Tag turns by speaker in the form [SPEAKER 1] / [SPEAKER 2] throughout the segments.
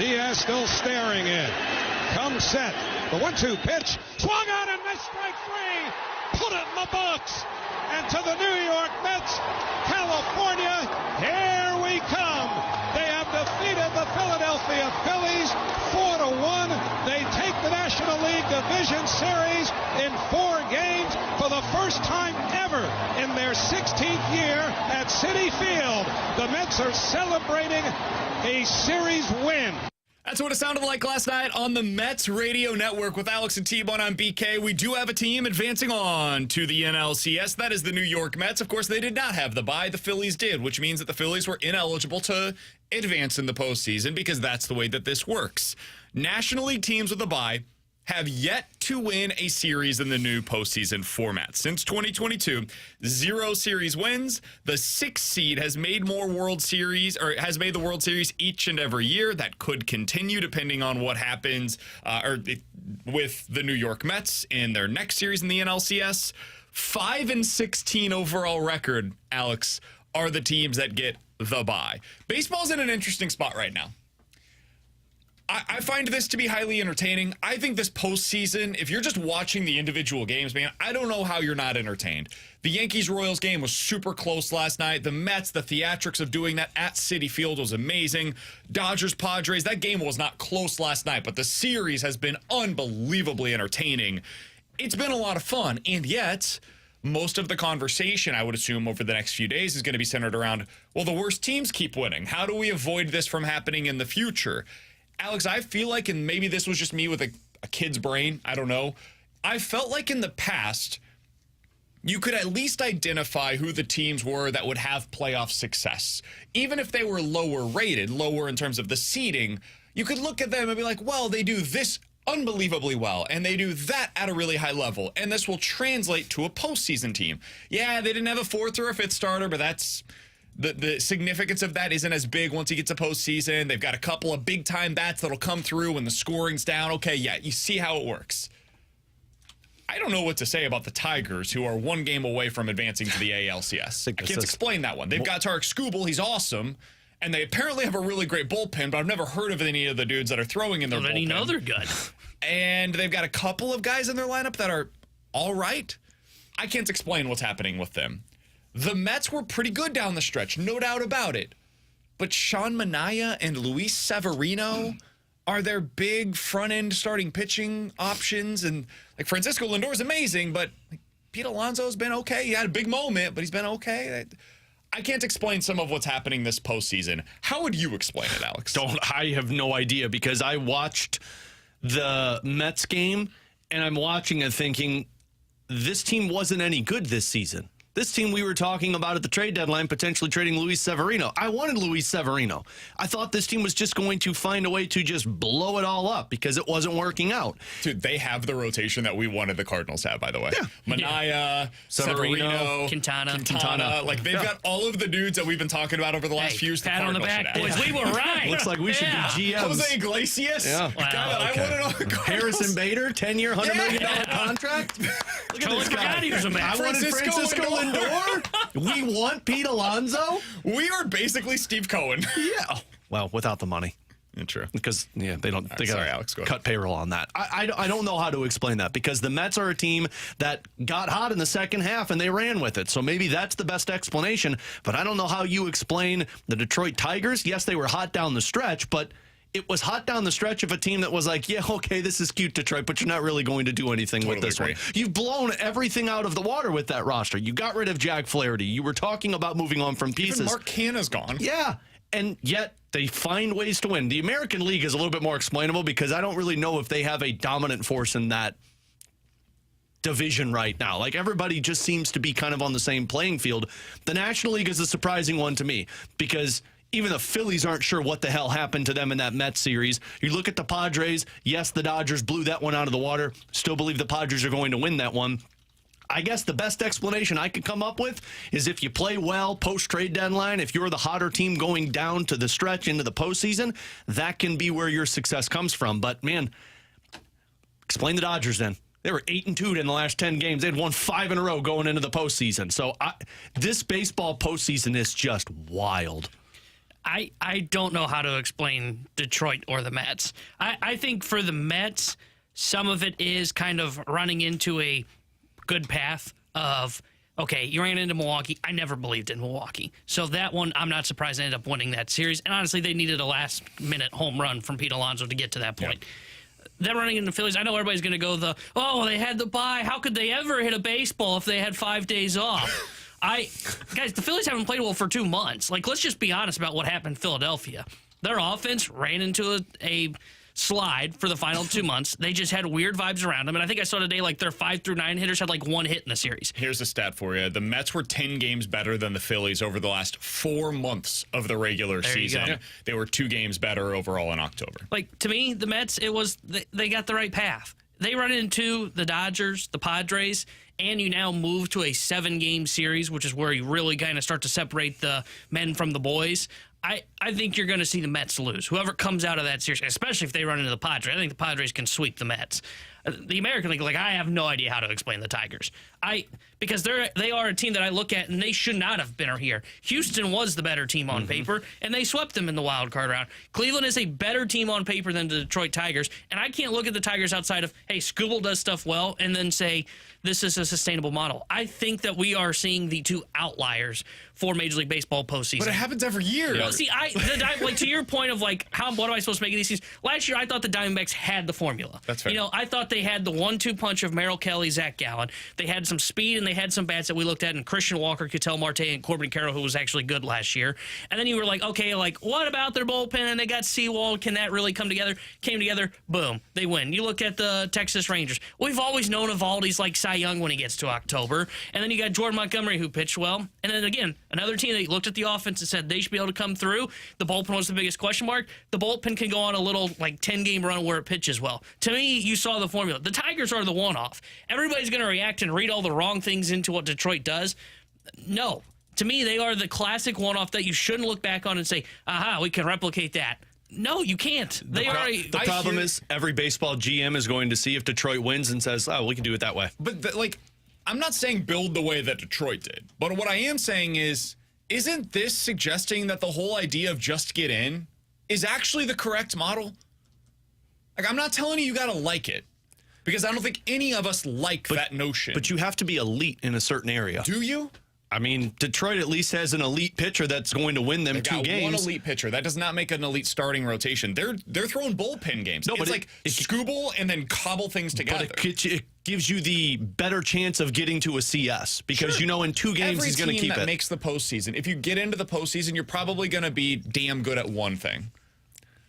[SPEAKER 1] Diaz still staring in. Comes set. The 1-2 pitch. Swung on and missed. Strike three. Put it in the books. And to the New York Mets, California, here we come. They have defeated the Philadelphia Phillies 4-1. They take the National League Division Series in 4 games for the first time ever in their 16th year at Citi Field. The Mets are celebrating a series win.
[SPEAKER 2] That's what it sounded like last night on the Mets Radio Network with Alex and T-Bone on BK. We do have a team advancing on to the NLCS. That is the New York Mets. Of course, they did not have the bye. The Phillies did, which means that the Phillies were ineligible to advance in the postseason because that's the way that this works. National League teams with a bye have yet to win a series in the new postseason format. Since 2022, 0 series wins. The 6th seed has made more World Series, or has made the World Series each and every year. That could continue depending on what happens with the New York Mets in their next series in the NLCS. 5-16 overall record, Alex, are the teams that get the bye. Baseball's in an interesting spot right now. I find this to be highly entertaining. I think this postseason, if you're just watching the individual games, man, I don't know how you're not entertained. The Yankees-Royals game was super close last night. The Mets, the theatrics of doing that at Citi Field was amazing. Dodgers-Padres, that game was not close last night, but the series has been unbelievably entertaining. It's been a lot of fun, and yet most of the conversation, I would assume, over the next few days is going to be centered around, well, the worst teams keep winning. How do we avoid this from happening in the future? Alex, I feel like, and maybe this was just me with a kid's brain, I don't know. I felt like in the past, you could at least identify who the teams were that would have playoff success. Even if they were lower rated, lower in terms of the seeding, you could look at them and be like, well, they do this unbelievably well, and they do that at a really high level, and this will translate to a postseason team. Yeah, they didn't have a 4th or a 5th starter, but that's... The significance of that isn't as big once he gets a postseason. They've got a couple of big-time bats that'll come through when the scoring's down. Okay, yeah, you see how it works. I don't know what to say about the Tigers, who are 1 game away from advancing to the ALCS. I can't explain that one. They've got Tarek Skubal. He's awesome. And they apparently have a really great bullpen, but I've never heard of any of the dudes that are throwing in their bullpen.
[SPEAKER 3] Then you know they're good.
[SPEAKER 2] And they've got a couple of guys in their lineup that are all right. I can't explain what's happening with them. The Mets were pretty good down the stretch, no doubt about it. But Sean Manaea and Luis Severino are their big front-end starting pitching options. And like Francisco Lindor is amazing, but Pete Alonso's been okay. He had a big moment, but he's been okay. I can't explain some of what's happening this postseason. How would you explain it, Alex?
[SPEAKER 4] I have no idea, because I watched the Mets game, and I'm watching and thinking, this team wasn't any good this season. This team we were talking about at the trade deadline, potentially trading Luis Severino. I wanted Luis Severino. I thought this team was just going to find a way to just blow it all up because it wasn't working out.
[SPEAKER 2] Dude, they have the rotation that we wanted the Cardinals to have, by the way.
[SPEAKER 4] Yeah.
[SPEAKER 2] Manaea, Severino,
[SPEAKER 3] Quintana.
[SPEAKER 2] Like, they've got all of the dudes that we've been talking about over the last few years.
[SPEAKER 3] Pat on the back, boys. We were right.
[SPEAKER 4] Looks like we should be GMs.
[SPEAKER 2] Jose Iglesias?
[SPEAKER 4] Yeah.
[SPEAKER 3] Wow,
[SPEAKER 2] God,
[SPEAKER 4] okay.
[SPEAKER 2] I wanted all
[SPEAKER 4] Harrison Bader, 10-year, $100 million contract. Look at this guy.
[SPEAKER 3] He was a man.
[SPEAKER 4] I wanted Francisco Lindor. We want Pete Alonso.
[SPEAKER 2] We are basically Steve Cohen.
[SPEAKER 4] Yeah. Well, without the money.
[SPEAKER 2] Yeah, true.
[SPEAKER 4] Because, yeah, they don't. They got
[SPEAKER 2] Alex, go ahead.
[SPEAKER 4] cut payroll on that. I don't know how to explain that, because the Mets are a team that got hot in the second half and they ran with it. So maybe that's the best explanation. But I don't know how you explain the Detroit Tigers. Yes, they were hot down the stretch, but it was hot down the stretch of a team that was like, yeah, okay, this is cute, Detroit, but you're not really going to do anything with this one. You've blown everything out of the water with that roster. You got rid of Jack Flaherty. You were talking about moving on from pieces.
[SPEAKER 2] Even Mark Canha's gone.
[SPEAKER 4] Yeah, and yet they find ways to win. The American League is a little bit more explainable, because I don't really know if they have a dominant force in that division right now. Like, everybody just seems to be kind of on the same playing field. The National League is a surprising one to me, because even the Phillies aren't sure what the hell happened to them in that Mets series. You look at the Padres. Yes, the Dodgers blew that one out of the water. Still believe the Padres are going to win that one. I guess the best explanation I could come up with is, if you play well post-trade deadline, if you're the hotter team going down to the stretch into the postseason, that can be where your success comes from. But, man, explain the Dodgers then. They were 8-2 in the last 10 games. They'd won 5 in a row going into the postseason. So this baseball postseason is just wild.
[SPEAKER 3] I don't know how to explain Detroit or the Mets. I think for the Mets, some of it is kind of running into a good path of, okay, you ran into Milwaukee. I never believed in Milwaukee. So that one, I'm not surprised they ended up winning that series. And honestly, they needed a last-minute home run from Pete Alonso to get to that point. Them running into the Phillies, I know everybody's going to go they had the bye. How could they ever hit a baseball if they had 5 days off? Guys, the Phillies haven't played well for 2 months. Like, let's just be honest about what happened in Philadelphia. Their offense ran into a slide for the final 2 months. They just had weird vibes around them. And I think I saw today, like, their 5 through 9 hitters had, like, 1 hit in the series.
[SPEAKER 2] Here's a stat for you. The Mets were 10 games better than the Phillies over the last 4 months of the regular season. They were 2 games better overall in October.
[SPEAKER 3] Like, to me, the Mets, they got the right path. They run into the Dodgers, the Padres, and you now move to a 7-game series, which is where you really kind of start to separate the men from the boys. I think you're going to see the Mets lose. Whoever comes out of that series, especially if they run into the Padres, I think the Padres can sweep the Mets. The American League, like, I have no idea how to explain the Tigers. Because they are a team that I look at, and they should not have been here. Houston was the better team on paper, and they swept them in the wild card round. Cleveland is a better team on paper than the Detroit Tigers, and I can't look at the Tigers outside of, hey, Skubal does stuff well, and then say this is a sustainable model. I think that we are seeing the 2 outliers for Major League Baseball postseason.
[SPEAKER 2] But it happens every year.
[SPEAKER 3] Well, see, like, to your point of, like, what am I supposed to make of these teams? Last year, I thought the Diamondbacks had the formula.
[SPEAKER 2] That's fair.
[SPEAKER 3] You know, I thought they had the 1-2 punch of Merrill Kelly, Zach Gallen. They had some speed, and they had some bats that we looked at, and Christian Walker, Ketel Marte, and Corbin Carroll, who was actually good last year. And then you were like, okay, like, what about their bullpen? And they got Seawald. Can that really come together? Came together. Boom. They win. You look at the Texas Rangers. We've always known Evaldi's like Cy Young when he gets to October. And then you got Jordan Montgomery, who pitched well. And then, again, another team that looked at the offense and said they should be able to come through. The bullpen was the biggest question mark. The bullpen can go on a little, like, 10-game run where it pitches well. To me, you saw the formula. The Tigers are the one-off. Everybody's going to react and read all the wrong things into what Detroit does. No. To me, they are the classic one-off that you shouldn't look back on and say, aha, we can replicate that. No, you can't. The
[SPEAKER 4] problem is every baseball GM is going to see if Detroit wins and says, oh, we can do it that way.
[SPEAKER 2] But, I'm not saying build the way that Detroit did. But what I am saying is, isn't this suggesting that the whole idea of just get in is actually the correct model? Like, I'm not telling you got to like it, because I don't think any of us like that notion.
[SPEAKER 4] But you have to be elite in a certain area.
[SPEAKER 2] Do you?
[SPEAKER 4] I mean, Detroit at least has an elite pitcher that's going to win them
[SPEAKER 2] They
[SPEAKER 4] 2
[SPEAKER 2] got
[SPEAKER 4] games.
[SPEAKER 2] One elite pitcher. That does not make an elite starting rotation. They're throwing bullpen games.
[SPEAKER 4] No,
[SPEAKER 2] it's
[SPEAKER 4] but
[SPEAKER 2] like Skubal and then cobble things together.
[SPEAKER 4] But it gives you the better chance of getting to a CS because you know in 2 games he's going to keep
[SPEAKER 2] Every team that
[SPEAKER 4] it.
[SPEAKER 2] makes the postseason, if you get into the postseason, you're probably going to be damn good at one thing.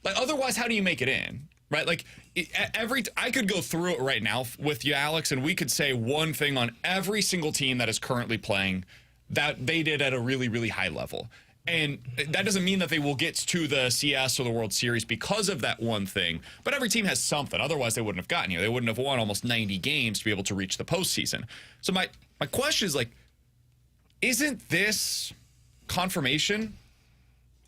[SPEAKER 2] Like, otherwise, how do you make it in? Right? Like, I could go through it right now with you, Alex, and we could say one thing on every single team that is currently playing that they did at a really, really high level. And that doesn't mean that they will get to the CS or the World Series because of that one thing. But every team has something. Otherwise, they wouldn't have gotten here. They wouldn't have won almost 90 games to be able to reach the postseason. So my question is, like, isn't this confirmation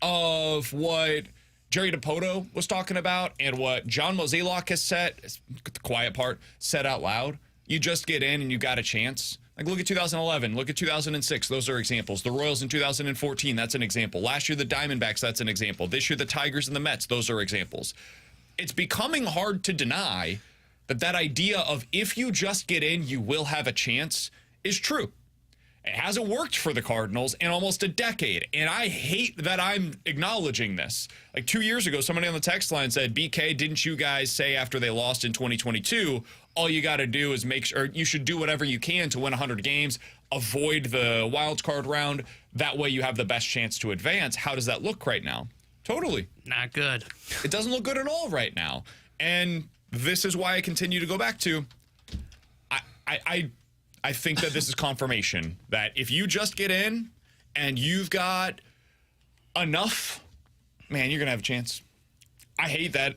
[SPEAKER 2] of what Jerry Dipoto was talking about and what John Mozeliak has said, the quiet part, said out loud? You just get in and you got a chance. Like, look at 2011, look at 2006. Those are examples. The Royals in 2014, that's an example. Last year, the Diamondbacks, that's an example. This year, the Tigers and the Mets, those are examples. It's becoming hard to deny that idea of if you just get in, you will have a chance is true. It hasn't worked for the Cardinals in almost a decade, and I hate that I'm acknowledging this. Like 2 years ago, somebody on the text line said, BK, didn't you guys say after they lost in 2022, all you got to do is make sure you should do whatever you can to win 100 games, avoid the wild card round. That way you have the best chance to advance. How does that look right now? Totally.
[SPEAKER 3] Not good.
[SPEAKER 2] It doesn't look good at all right now. And this is why I continue to go back to, I think that this is confirmation that if you just get in and you've got enough, man, you're going to have a chance. I hate that.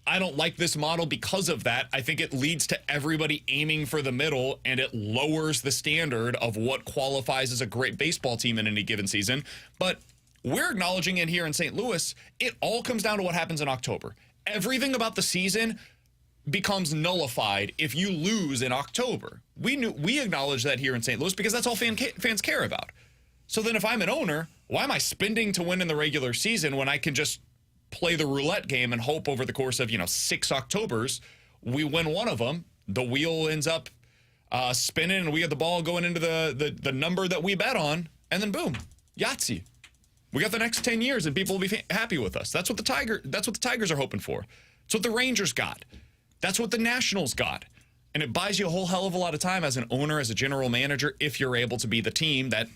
[SPEAKER 2] I don't like this model because of that. I think it leads to everybody aiming for the middle, and it lowers the standard of what qualifies as a great baseball team in any given season. But we're acknowledging it here in St. Louis. It all comes down to what happens in October. Everything about the season becomes nullified if you lose in October. We acknowledge that here in St. Louis because that's all fans care about. So then if I'm an owner, why am I spending to win in the regular season when I can just play the roulette game and hope over the course of, 6 Octobers, we win one of them, the wheel ends up spinning, and we get the ball going into the number that we bet on, and then boom, Yahtzee. We got the next 10 years, and people will be happy with us. That's what the Tigers are hoping for. That's what the Rangers got. That's what the Nationals got. And it buys you a whole hell of a lot of time as an owner, as a general manager, if you're able to be the team that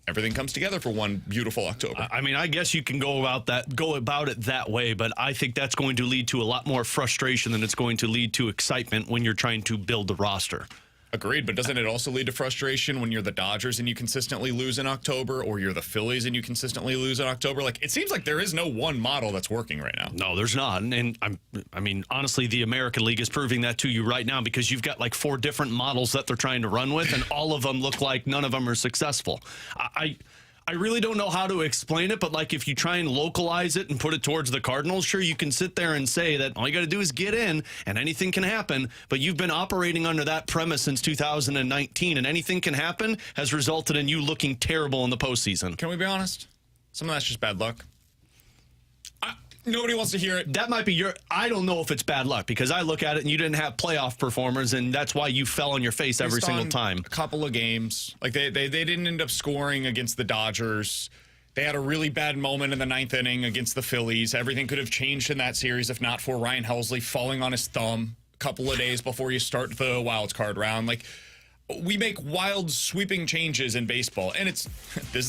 [SPEAKER 2] everything comes together for one beautiful October.
[SPEAKER 4] I mean, I guess you can go about it that way, but I think that's going to lead to a lot more frustration than it's going to lead to excitement when you're trying to build the roster.
[SPEAKER 2] Agreed, but doesn't it also lead to frustration when you're the Dodgers and you consistently lose in October, or you're the Phillies and you consistently lose in October? Like, it seems like there is no one model that's working right now.
[SPEAKER 4] No, there's not. And I mean, honestly, the American League is proving that to you right now, because you've got like 4 different models that they're trying to run with, and all of them look like none of them are successful. I really don't know how to explain it, but like if you try and localize it and put it towards the Cardinals, sure, you can sit there and say that all you got to do is get in and anything can happen, but you've been operating under that premise since 2019, and anything can happen has resulted in you looking terrible in the postseason.
[SPEAKER 2] Can we be honest? Some of that's just bad luck. Nobody wants to hear it.
[SPEAKER 4] That might be I don't know if it's bad luck, because I look at it and you didn't have playoff performers, and that's why you fell on your face every single time.
[SPEAKER 2] A couple of games. Like they didn't end up scoring against the Dodgers. They had a really bad moment in the 9th inning against the Phillies. Everything could have changed in that series if not for Ryan Helsley falling on his thumb a couple of days before you start the wild card round. Like, we make wild sweeping changes in baseball, and this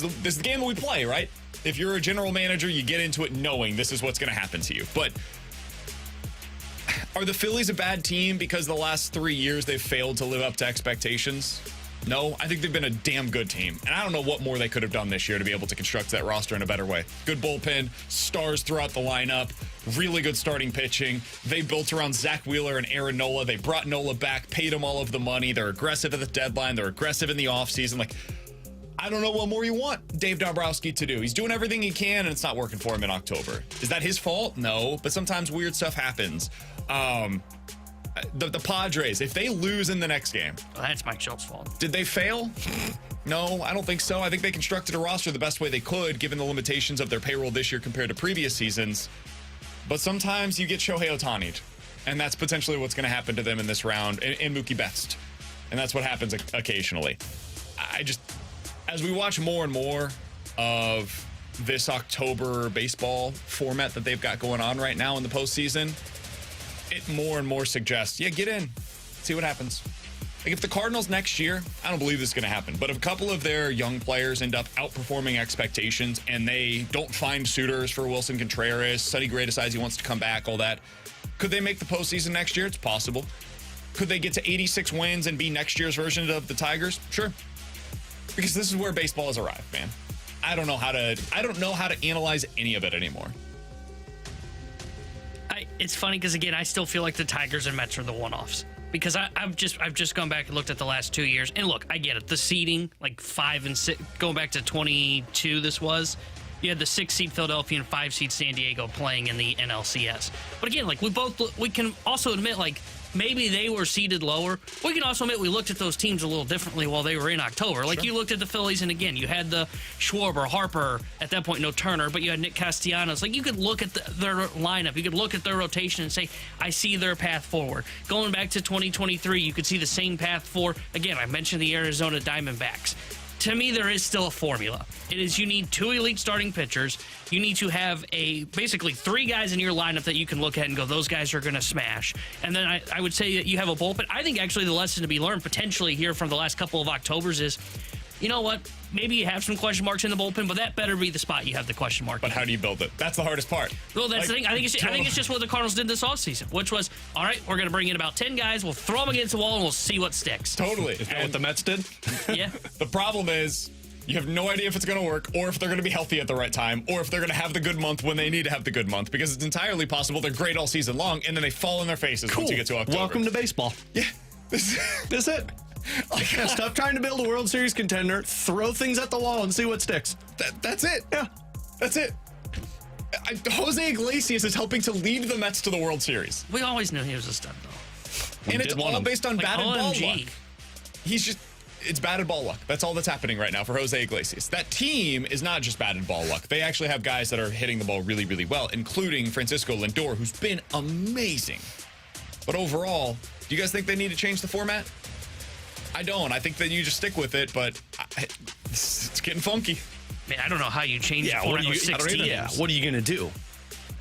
[SPEAKER 2] is the game that we play, right? If you're a general manager, you get into it knowing this is what's going to happen to you. But are the Phillies a bad team because the last 3 years they've failed to live up to expectations? No, I think they've been a damn good team. And I don't know what more they could have done this year to be able to construct that roster in a better way. Good bullpen, stars throughout the lineup, really good starting pitching. They built around Zach Wheeler and Aaron Nola. They brought Nola back, paid him all of the money. They're aggressive at the deadline. They're aggressive in the offseason. Like, I don't know what more you want Dave Dombrowski to do. He's doing everything he can, and it's not working for him in October. Is that his fault? No, but sometimes weird stuff happens. The Padres, if they lose in the next game.
[SPEAKER 3] Well, that's Mike Shilt's fault.
[SPEAKER 2] Did they fail? No, I don't think so. I think they constructed a roster the best way they could, given the limitations of their payroll this year compared to previous seasons. But sometimes you get Shohei Ohtani'd, and that's potentially what's going to happen to them in this round, and Mookie Betts. And that's what happens occasionally. As we watch more and more of this October baseball format that they've got going on right now in the postseason, it more and more suggests, get in, see what happens. Like, if the Cardinals next year, I don't believe this is going to happen, but if a couple of their young players end up outperforming expectations and they don't find suitors for Wilson Contreras, Sonny Gray decides he wants to come back, all that, could they make the postseason next year? It's possible. Could they get to 86 wins and be next year's version of the Tigers? Sure. Because this is where baseball has arrived, man. I don't know how to analyze any of it anymore.
[SPEAKER 3] It's funny because, again, I still feel like the Tigers and Mets are the one-offs, because I've just gone back and looked at the last 2 years, and look, I get it. The seeding, like 5 and 6, going back to 22, this was. You had the 6-seed Philadelphia and 5-seed San Diego playing in the NLCS. But again, like, we can also admit, like, maybe they were seeded lower. We can also admit we looked at those teams a little differently while they were in October. Like, you looked at the Phillies, and again, you had the Schwarber, Harper, at that point, no Turner, but you had Nick Castellanos. Like, you could look at their lineup. You could look at their rotation and say, I see their path forward. Going back to 2023, you could see the same path forward. Again, I mentioned the Arizona Diamondbacks. To me, there is still a formula. It is, you need 2 elite starting pitchers. You need to have basically 3 guys in your lineup that you can look at and go, those guys are going to smash. And then I would say that you have a bullpen. I think actually the lesson to be learned potentially here from the last couple of Octobers is, you know what? Maybe you have some question marks in the bullpen, but that better be the spot you have the question mark.
[SPEAKER 2] But how do you build it? That's the hardest part.
[SPEAKER 3] Well, that's the thing. I think it's just what the Cardinals did this offseason, which was, all right, we're going to bring in about 10 guys. We'll throw them against the wall, and we'll see what sticks.
[SPEAKER 2] Totally.
[SPEAKER 4] Is that what the Mets did?
[SPEAKER 3] Yeah.
[SPEAKER 2] The problem is, you have no idea if it's going to work, or if they're going to be healthy at the right time, or if they're going to have the good month when they need to have the good month, because it's entirely possible they're great all season long, and then they fall in their faces once you get to October.
[SPEAKER 4] Welcome to baseball.
[SPEAKER 2] Yeah.
[SPEAKER 4] That's it. Stop trying to build a World Series contender. Throw things at the wall and see what sticks.
[SPEAKER 2] That's it.
[SPEAKER 4] Yeah.
[SPEAKER 2] That's it. Jose Iglesias is helping to lead the Mets to the World Series.
[SPEAKER 3] We always knew he was a stud, though.
[SPEAKER 2] And it's all based on bat and ball luck. He's just... it's batted ball luck. That's all that's happening right now for Jose Iglesias. That team is not just batted ball luck. They actually have guys that are hitting the ball really, really well, including Francisco Lindor, who's been amazing. But overall, do you guys think they need to change the format? I don't. I think that you just stick with it, but it's getting funky.
[SPEAKER 3] Man, I don't know how you change the format with 16.
[SPEAKER 4] Yeah, what are you going to do?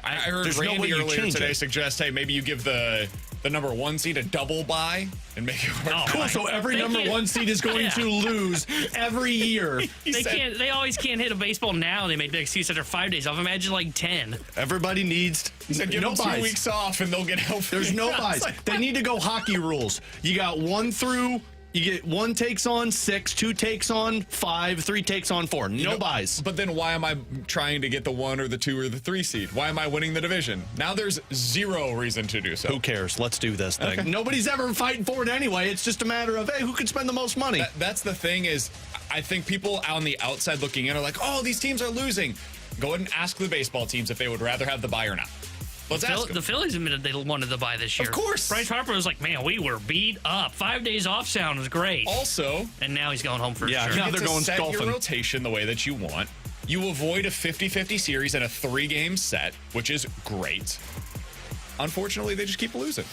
[SPEAKER 2] I heard Randy earlier today suggest, hey, maybe you give the number 1 seed a double bye and make it work.
[SPEAKER 4] Oh, cool. So every number 1 seed is going to lose every year.
[SPEAKER 3] They always can't hit a baseball now. They make the excuse after 5 days off. Imagine like 10.
[SPEAKER 4] Everybody needs
[SPEAKER 2] He said, give them 2 weeks off and they'll get healthy.
[SPEAKER 4] There's no buys. They need to go hockey rules. You got 1 through. You get 1 takes on 6, 2 takes on 5, 3 takes on 4. No buys.
[SPEAKER 2] But then why am I trying to get the 1 or the 2 or the 3 seed? Why am I winning the division? Now there's 0 reason to do so.
[SPEAKER 4] Who cares? Let's do this thing.
[SPEAKER 2] Okay.
[SPEAKER 4] Nobody's ever fighting for it anyway. It's just a matter of, hey, who can spend the most money?
[SPEAKER 2] That's the thing is, I think people on the outside looking in are like, oh, these teams are losing. Go ahead and ask the baseball teams if they would rather have the bye or not. Let's ask them.
[SPEAKER 3] The Phillies admitted they wanted to buy this year.
[SPEAKER 2] Of course.
[SPEAKER 3] Bryce Harper was like, man, we were beat up. 5 days off sounds great.
[SPEAKER 2] Also,
[SPEAKER 3] and now he's going home for sure.
[SPEAKER 4] Now they're going
[SPEAKER 2] set
[SPEAKER 4] golfing.
[SPEAKER 2] your rotation the way that you want. You avoid a 50-50 series and a 3-game set, which is great. Unfortunately, they just keep losing.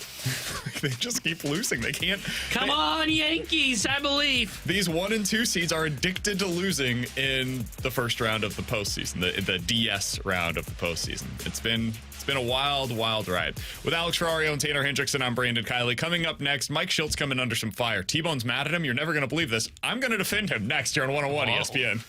[SPEAKER 2] They just keep losing. They can't.
[SPEAKER 3] Come on, Yankees, I believe.
[SPEAKER 2] These 1 and 2 seeds are addicted to losing in the first round of the postseason, the DS round of the postseason. It's been a wild, wild ride. With Alex Ferrario and Tanner Hendrickson, I'm Brandon Kiley. Coming up next, Mike Shilt's coming under some fire. T-Bone's mad at him. You're never going to believe this. I'm going to defend him next here on 101 ESPN.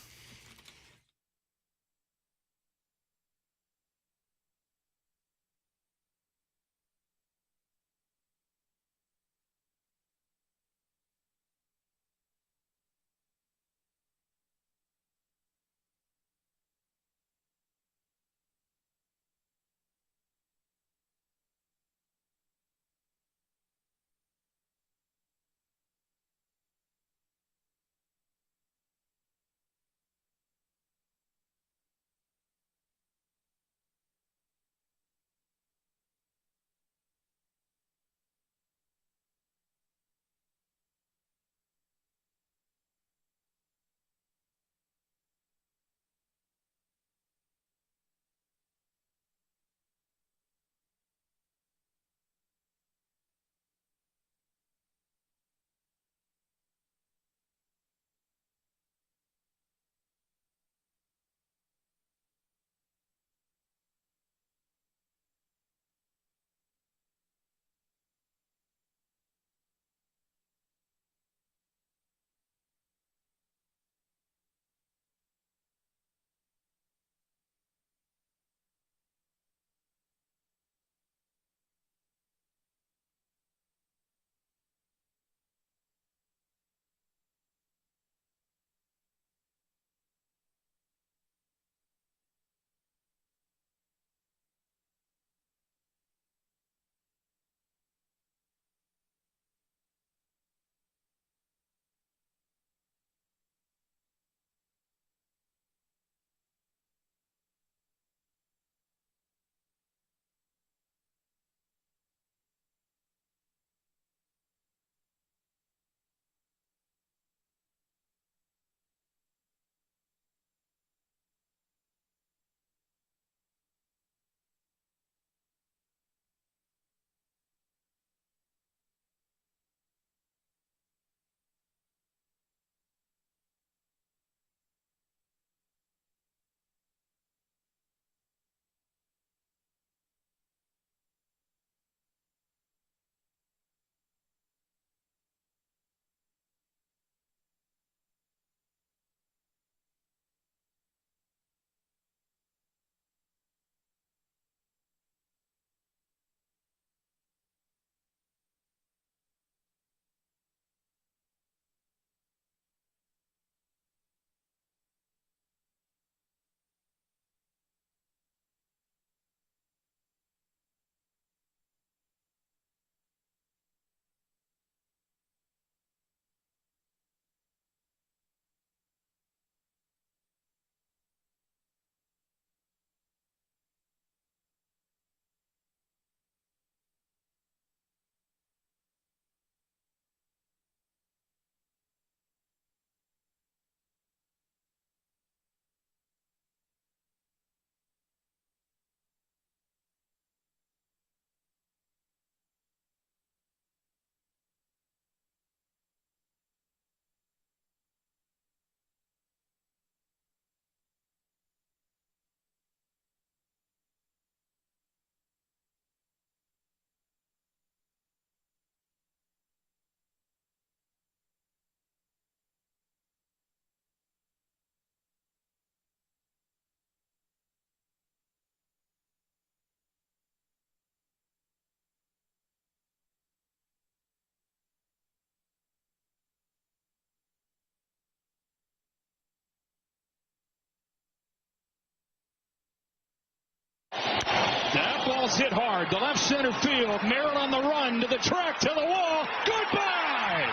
[SPEAKER 5] Ball's hit hard. The left center field. Merrill on the run to the track, to the wall. Goodbye!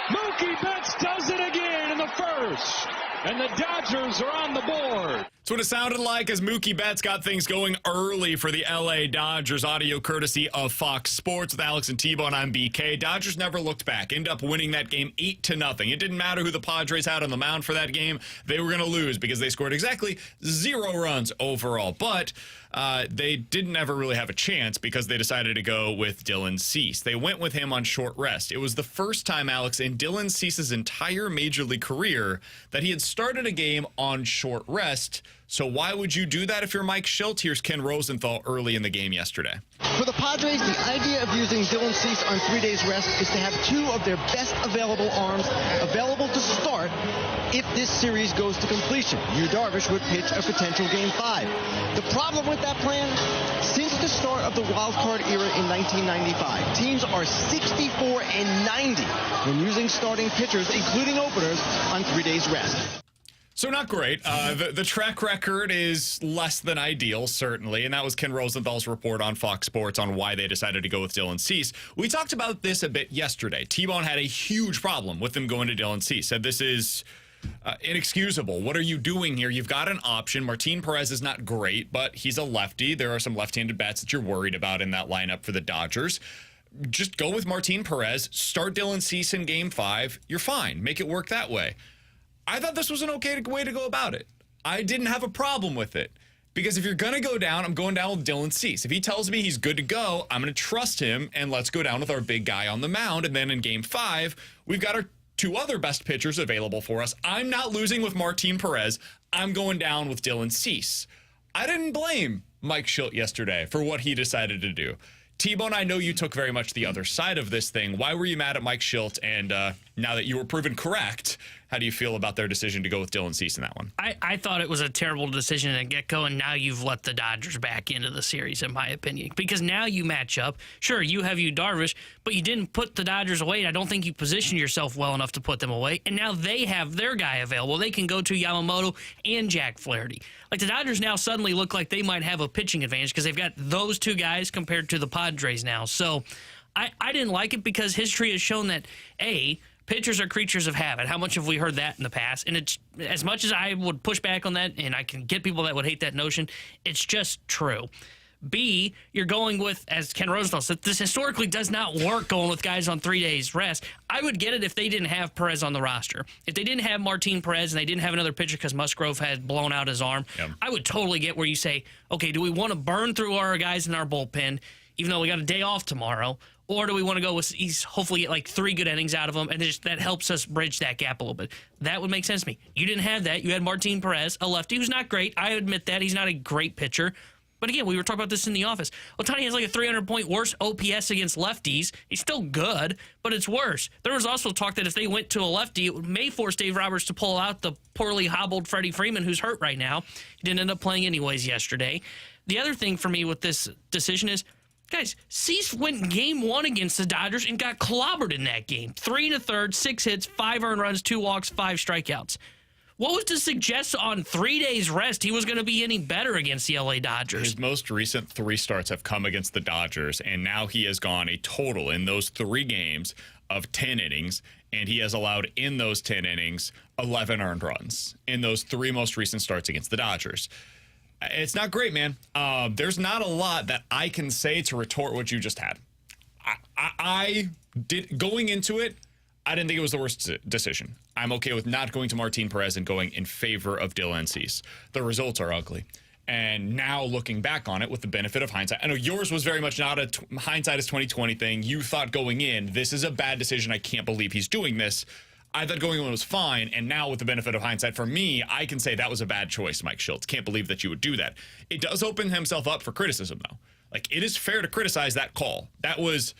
[SPEAKER 5] Mookie Betts does it again in the first. And the Dodgers are on the board.
[SPEAKER 2] That's what it sounded like as Mookie Betts got things going early for the LA Dodgers. Audio courtesy of Fox Sports with Alex and T-Bone on BK. Dodgers never looked back. End up winning that game 8-0. It didn't matter who the Padres had on the mound for that game. They were going to lose because they scored exactly 0 runs overall. But they didn't ever really have a chance because they decided to go with Dylan Cease. They went with him on short rest. It was the first time, Alex, in Dylan Cease's entire Major League career that he had started a game on short rest. So why would you do that if you're Mike Shildt? Here's Ken Rosenthal early in the game yesterday.
[SPEAKER 6] For the Padres, the idea of using Dylan Cease on 3 days rest is to have 2 of their best available arms available to start if this series goes to completion. Yu Darvish would pitch a potential Game 5. The problem with that plan, since the start of the wild card era in 1995, teams are 64-90 when using starting pitchers, including openers, on 3 days rest.
[SPEAKER 2] So not great. The track record is less than ideal, certainly, and that was Ken Rosenthal's report on Fox Sports on why they decided to go with Dylan Cease. We talked about this a bit yesterday. T-Bone had a huge problem with them going to Dylan Cease. Said this is inexcusable. What are you doing here? You've got an option. Martin Perez is not great, but he's a lefty. There are some left-handed bats that you're worried about in that lineup for the Dodgers. Just go with Martin Perez. Start Dylan Cease in Game 5. You're fine. Make it work that way. I thought this was an okay way to go about it. I didn't have a problem with it. Because if you're going to go down, I'm going down with Dylan Cease. If he tells me he's good to go, I'm going to trust him, and let's go down with our big guy on the mound. And then in Game 5, we've got our 2 other best pitchers available for us. I'm not losing with Martin Perez. I'm going down with Dylan Cease. I didn't blame Mike Shildt yesterday for what he decided to do. T-Bone, I know you took very much the other side of this thing. Why were you mad at Mike Shildt? And now that you were proven correct, how do you feel about their decision to go with Dylan Cease in that one?
[SPEAKER 3] I thought it was a terrible decision at get-go, and now you've let the Dodgers back into the series, in my opinion. Because now you match up. Sure, you have Yu Darvish, but you didn't put the Dodgers away, and I don't think you positioned yourself well enough to put them away. And now they have their guy available. They can go to Yamamoto and Jack Flaherty. Like, the Dodgers now suddenly look like they might have a pitching advantage because they've got those 2 guys compared to the Padres now. So I didn't like it because history has shown that, A, pitchers are creatures of habit. How much have we heard that in the past? And it's, as much as I would push back on that, and I can get people that would hate that notion, it's just true. B, you're going with, as Ken Rosenthal said, this historically does not work going with guys on 3 days rest. I would get it if they didn't have Perez on the roster. If they didn't have Martin Perez and they didn't have another pitcher because Musgrove had blown out his arm, I would totally get where you say, okay, do we want to burn through our guys in our bullpen, even though we got a day off tomorrow? Or do we want to go with, hopefully get like 3 good innings out of him, and that helps us bridge that gap a little bit? That would make sense to me. You didn't have that. You had Martin Perez, a lefty who's not great. I admit that. He's not a great pitcher. But again, we were talking about this in the office. Ohtani has like a 300-point worse OPS against lefties. He's still good, but it's worse. There was also talk that if they went to a lefty, it may force Dave Roberts to pull out the poorly hobbled Freddie Freeman, who's hurt right now. He didn't end up playing anyways yesterday. The other thing for me with this decision is, guys, Cease went Game 1 against the Dodgers and got clobbered in that game. 3 1/3, 6 hits, 5 earned runs, 2 walks, 5 strikeouts. What was to suggest on 3 days rest he was going to be any better against the LA Dodgers?
[SPEAKER 2] His most recent 3 starts have come against the Dodgers, and now he has gone a total in those 3 games of 10 innings, and he has allowed in those 10 innings 11 earned runs in those 3 most recent starts against the Dodgers. It's not great, man. There's not a lot that I can say to retort what you just had. I did going into it. I didn't think it was the worst decision. I'm okay with not going to Martin Perez and going in favor of Dylan Cease. The results are ugly. And now looking back on it with the benefit of hindsight, I know yours was very much not a hindsight is 2020 thing. You thought going in, this is a bad decision. I can't believe he's doing this. I thought going in was fine. And now with the benefit of hindsight, for me, I can say that was a bad choice, Mike Shildt. Can't believe that you would do that. It does open himself up for criticism, though. Like, it is fair to criticize that call. That was,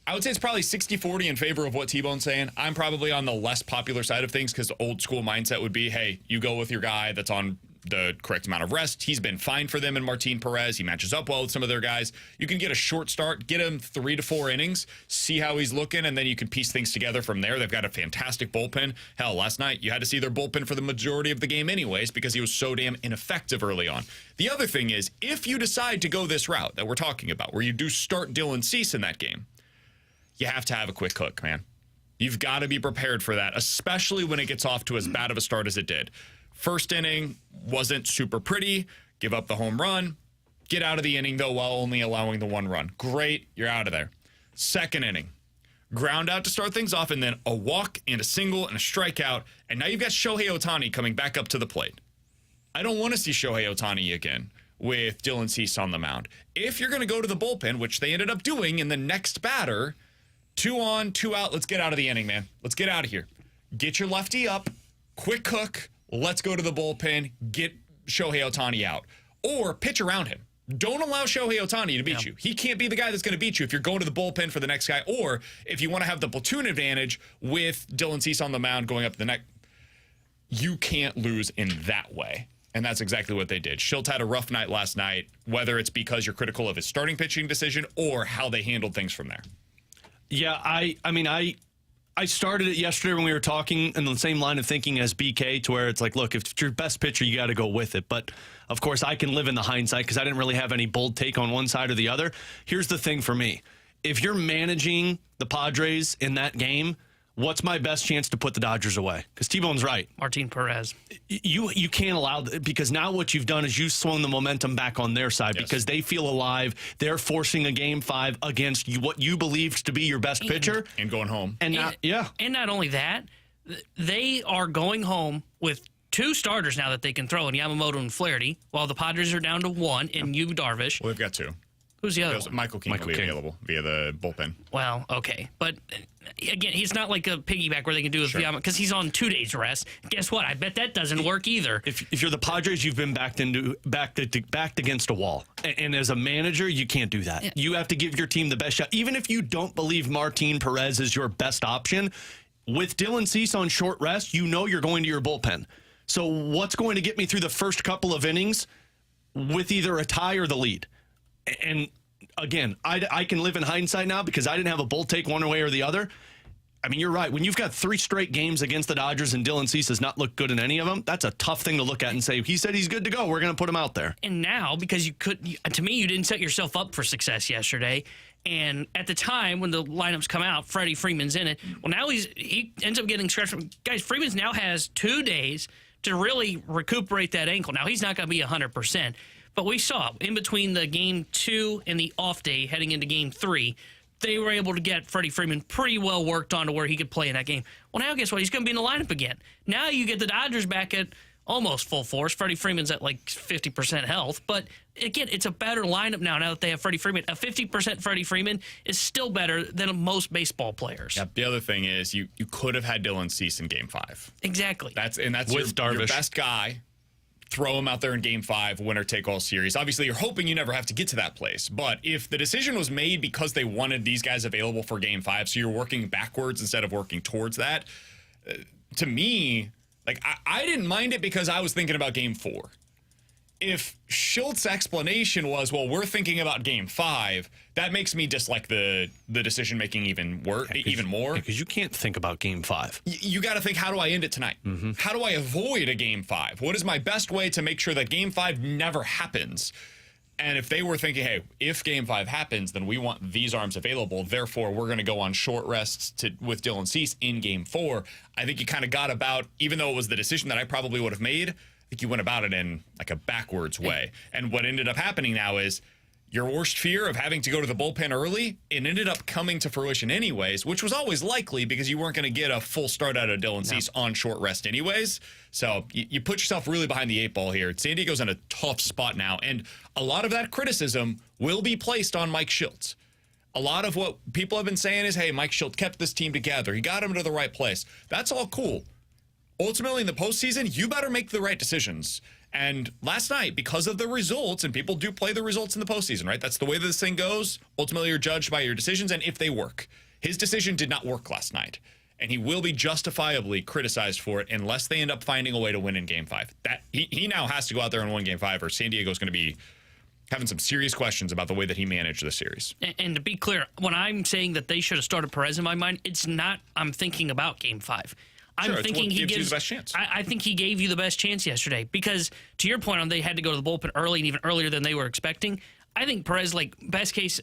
[SPEAKER 2] I would say it's probably 60-40 in favor of what T-Bone's saying. I'm probably on the less popular side of things because the old school mindset would be, hey, you go with your guy that's on the correct amount of rest. He's been fine for them in Martin Perez. He matches up well with some of their guys. You can get a short start, get him 3 to 4 innings, see how he's looking, and then you can piece things together from there. They've got a fantastic bullpen. Hell, last night you had to see their bullpen for the majority of the game anyways because he was so damn ineffective early on. The other thing is, if you decide to go this route that we're talking about, where you do start Dylan Cease in that game, you have to have a quick hook, man. You've got to be prepared for that, especially when it gets off to as bad of a start as it did. First inning wasn't super pretty. Give up the home run. Get out of the inning, though, while only allowing the 1 run. Great. You're out of there. Second inning. Ground out to start things off, and then a walk and a single and a strikeout. And now you've got Shohei Ohtani coming back up to the plate. I don't want to see Shohei Ohtani again with Dylan Cease on the mound. If you're going to go to the bullpen, which they ended up doing in the next batter, 2 on, 2 out. Let's get out of the inning, man. Let's get out of here. Get your lefty up. Quick hook. Let's go to the bullpen. Get Shohei Ohtani out. Or pitch around him. Don't allow Shohei Ohtani to beat you. He can't be the guy that's going to beat you if you're going to the bullpen for the next guy. Or if you want to have the platoon advantage with Dylan Cease on the mound going up the neck, you can't lose in that way. And that's exactly what they did. Shildt had a rough night last night, whether it's because you're critical of his starting pitching decision or how they handled things from there.
[SPEAKER 4] Yeah, I started it yesterday when we were talking in the same line of thinking as BK, to where it's like, look, if it's your best pitcher, you got to go with it. But, of course, I can live in the hindsight because I didn't really have any bold take on one side or the other. Here's the thing for me. If you're managing the Padres in that game, what's my best chance to put the Dodgers away? Because T-Bone's right.
[SPEAKER 3] Martin Perez.
[SPEAKER 4] You can't allow because now what you've done is you've swung the momentum back on their side because they feel alive. They're forcing a Game 5 against what you believed to be your best pitcher.
[SPEAKER 2] And going home.
[SPEAKER 3] And not only that, they are going home with 2 starters now that they can throw in Yamamoto and Flaherty, while the Padres are down to 1 in Yu Darvish.
[SPEAKER 2] Well, they've got 2.
[SPEAKER 3] Who's the other one?
[SPEAKER 2] Michael King will be available via the bullpen.
[SPEAKER 3] Well, okay. But, again, he's not like a piggyback where they can do it because he's on 2 days rest. Guess what? I bet that doesn't work either.
[SPEAKER 4] If you're the Padres, you've been backed against a wall. And as a manager, you can't do that. Yeah. You have to give your team the best shot. Even if you don't believe Martin Perez is your best option, with Dylan Cease on short rest, you know you're going to your bullpen. So what's going to get me through the first couple of innings with either a tie or the lead? And again, I can live in hindsight now because I didn't have a bold take one way or the other. I mean, you're right. When you've got 3 straight games against the Dodgers and Dylan Cease has not looked good in any of them, that's a tough thing to look at and say, he said he's good to go. We're going to put him out there.
[SPEAKER 3] And now, because to me, you didn't set yourself up for success yesterday. And at the time when the lineups come out, Freddie Freeman's in it. Well, now he ends up getting scratched. Guys, Freeman now has 2 days to really recuperate that ankle. Now, he's not going to be 100%. But we saw in between the Game 2 and the off day heading into Game 3, they were able to get Freddie Freeman pretty well worked on to where he could play in that game. Well, now guess what? He's going to be in the lineup again. Now you get the Dodgers back at almost full force. Freddie Freeman's at like 50% health. But again, it's a better lineup now that they have Freddie Freeman. A 50% Freddie Freeman is still better than most baseball players.
[SPEAKER 2] Yep. The other thing is you could have had Dylan Cease in Game 5.
[SPEAKER 3] Exactly.
[SPEAKER 2] That's
[SPEAKER 4] with
[SPEAKER 2] your best guy. Throw him out there in Game 5, winner-take-all series. Obviously, you're hoping you never have to get to that place. But if the decision was made because they wanted these guys available for Game 5, so you're working backwards instead of working towards that, to me, like I didn't mind it because I was thinking about Game 4. If Shilt's explanation was, well, we're thinking about Game 5, that makes me dislike the decision-making even more.
[SPEAKER 4] Because you can't think about Game 5.
[SPEAKER 2] You got to think, how do I end it tonight? Mm-hmm. How do I avoid a Game 5? What is my best way to make sure that Game 5 never happens? And if they were thinking, hey, if Game 5 happens, then we want these arms available, therefore we're going to go on short rests with Dylan Cease in Game 4, I think you kind of got about, even though it was the decision that I probably would have made, I think you went about it in like a backwards way. And what ended up happening now is your worst fear of having to go to the bullpen early, it ended up coming to fruition anyways, which was always likely because you weren't going to get a full start out of Dylan Cease on short rest anyways. So you put yourself really behind the 8 ball here. San Diego's in a tough spot now, and a lot of that criticism will be placed on Mike Shildt. A lot of what people have been saying is, hey, Mike Shildt kept this team together. He got him to the right place. That's all cool. Ultimately, in the postseason, you better make the right decisions. And last night, because of the results, and people do play the results in the postseason, right? That's the way this thing goes. Ultimately, you're judged by your decisions and if they work. His decision did not work last night. and he will be justifiably criticized for it unless they end up finding a way to win in Game 5. That he now has to go out there and win Game 5, or San Diego's going to be having some serious questions about the way that he managed the series.
[SPEAKER 3] And to be clear, when I'm saying that they should have started Perez in my mind, it's not I'm thinking about Game 5. I'm
[SPEAKER 2] Sure,
[SPEAKER 3] thinking he
[SPEAKER 2] gives you
[SPEAKER 3] gives
[SPEAKER 2] the best chance.
[SPEAKER 3] I think he gave you the best chance yesterday because, to your point, on they had to go to the bullpen early and even earlier than they were expecting. I think Perez, like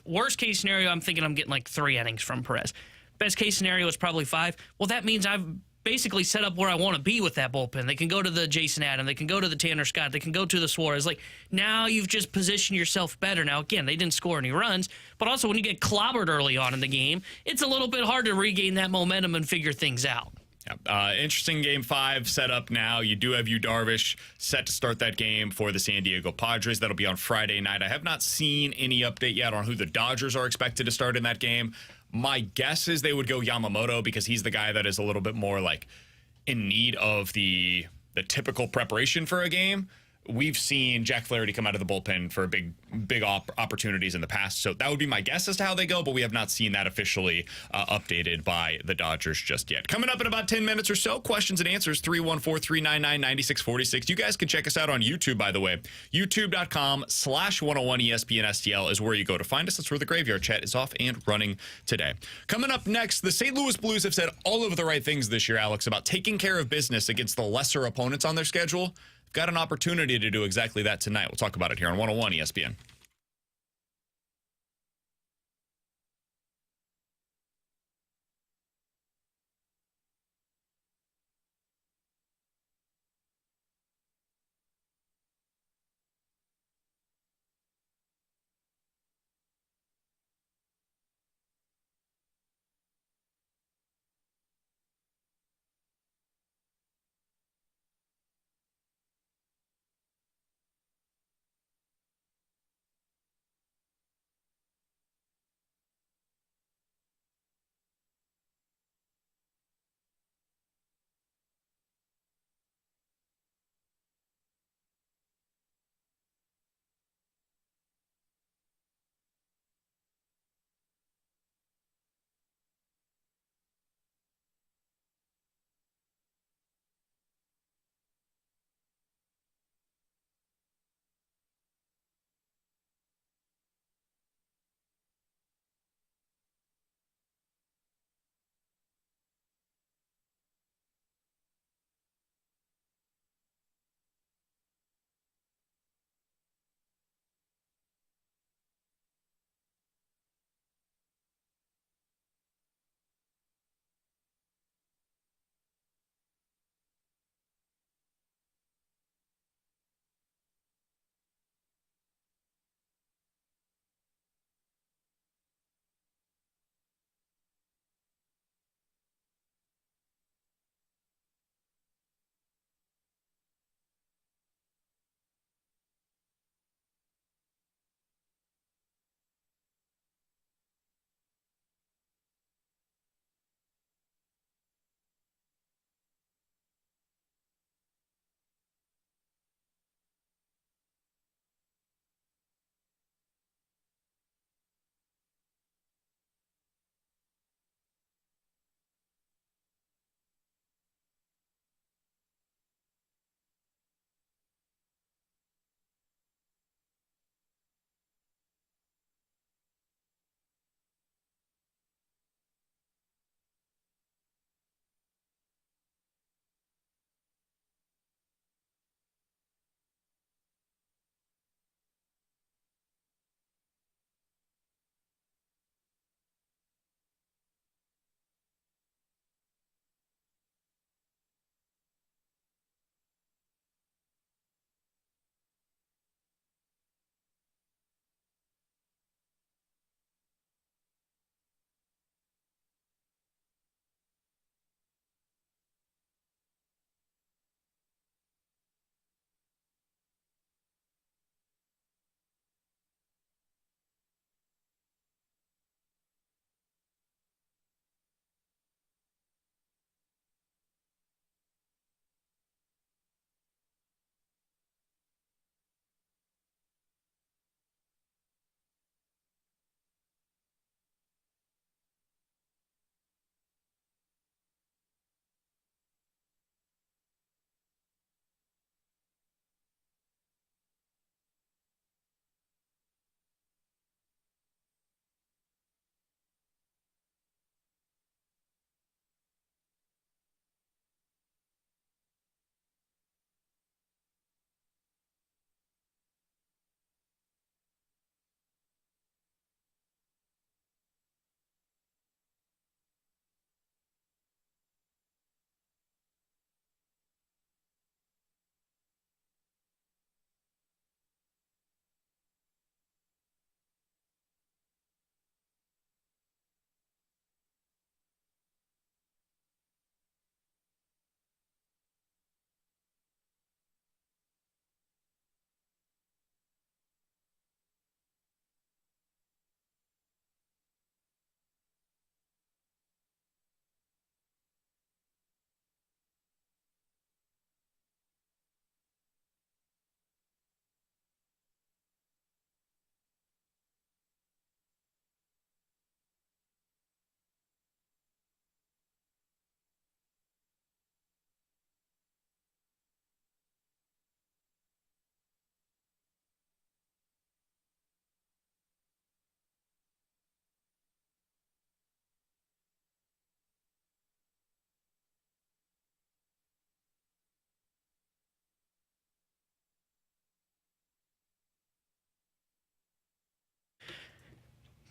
[SPEAKER 3] worst case scenario, I'm thinking I'm getting like 3 innings from Perez. Best case scenario is probably 5. Well, that means I've basically set up where I want to be with that bullpen. They can go to the Jason Adam. They can go to the Tanner Scott. They can go to the Suarez. Like, now you've just positioned yourself better. Now, again, they didn't score any runs, but also when you get clobbered early on in the game, it's a little bit hard to regain that momentum and figure things out.
[SPEAKER 2] Interesting Game 5 set up now. You do have Yu Darvish set to start that game for the San Diego Padres. That'll be on Friday night. I have not seen any update yet on who the Dodgers are expected to start in that game. My guess is they would go Yamamoto because he's the guy that is a little bit more like in need of the typical preparation for a game. We've seen Jack Flaherty come out of the bullpen for big opportunities in the past. So that would be my guess as to how they go, but we have not seen that officially updated by the Dodgers just yet. Coming up in about 10 minutes or so, questions and answers, 314-399-9646. You guys can check us out on YouTube, by the way. YouTube.com/101ESPN STL is where you go to find us. That's where the Graveyard Chat is off and running today. Coming up next, the St. Louis Blues have said all of the right things this year, Alex, about taking care of business against the lesser opponents on their schedule. Got an opportunity to do exactly that tonight. We'll talk about it here on 101 ESPN.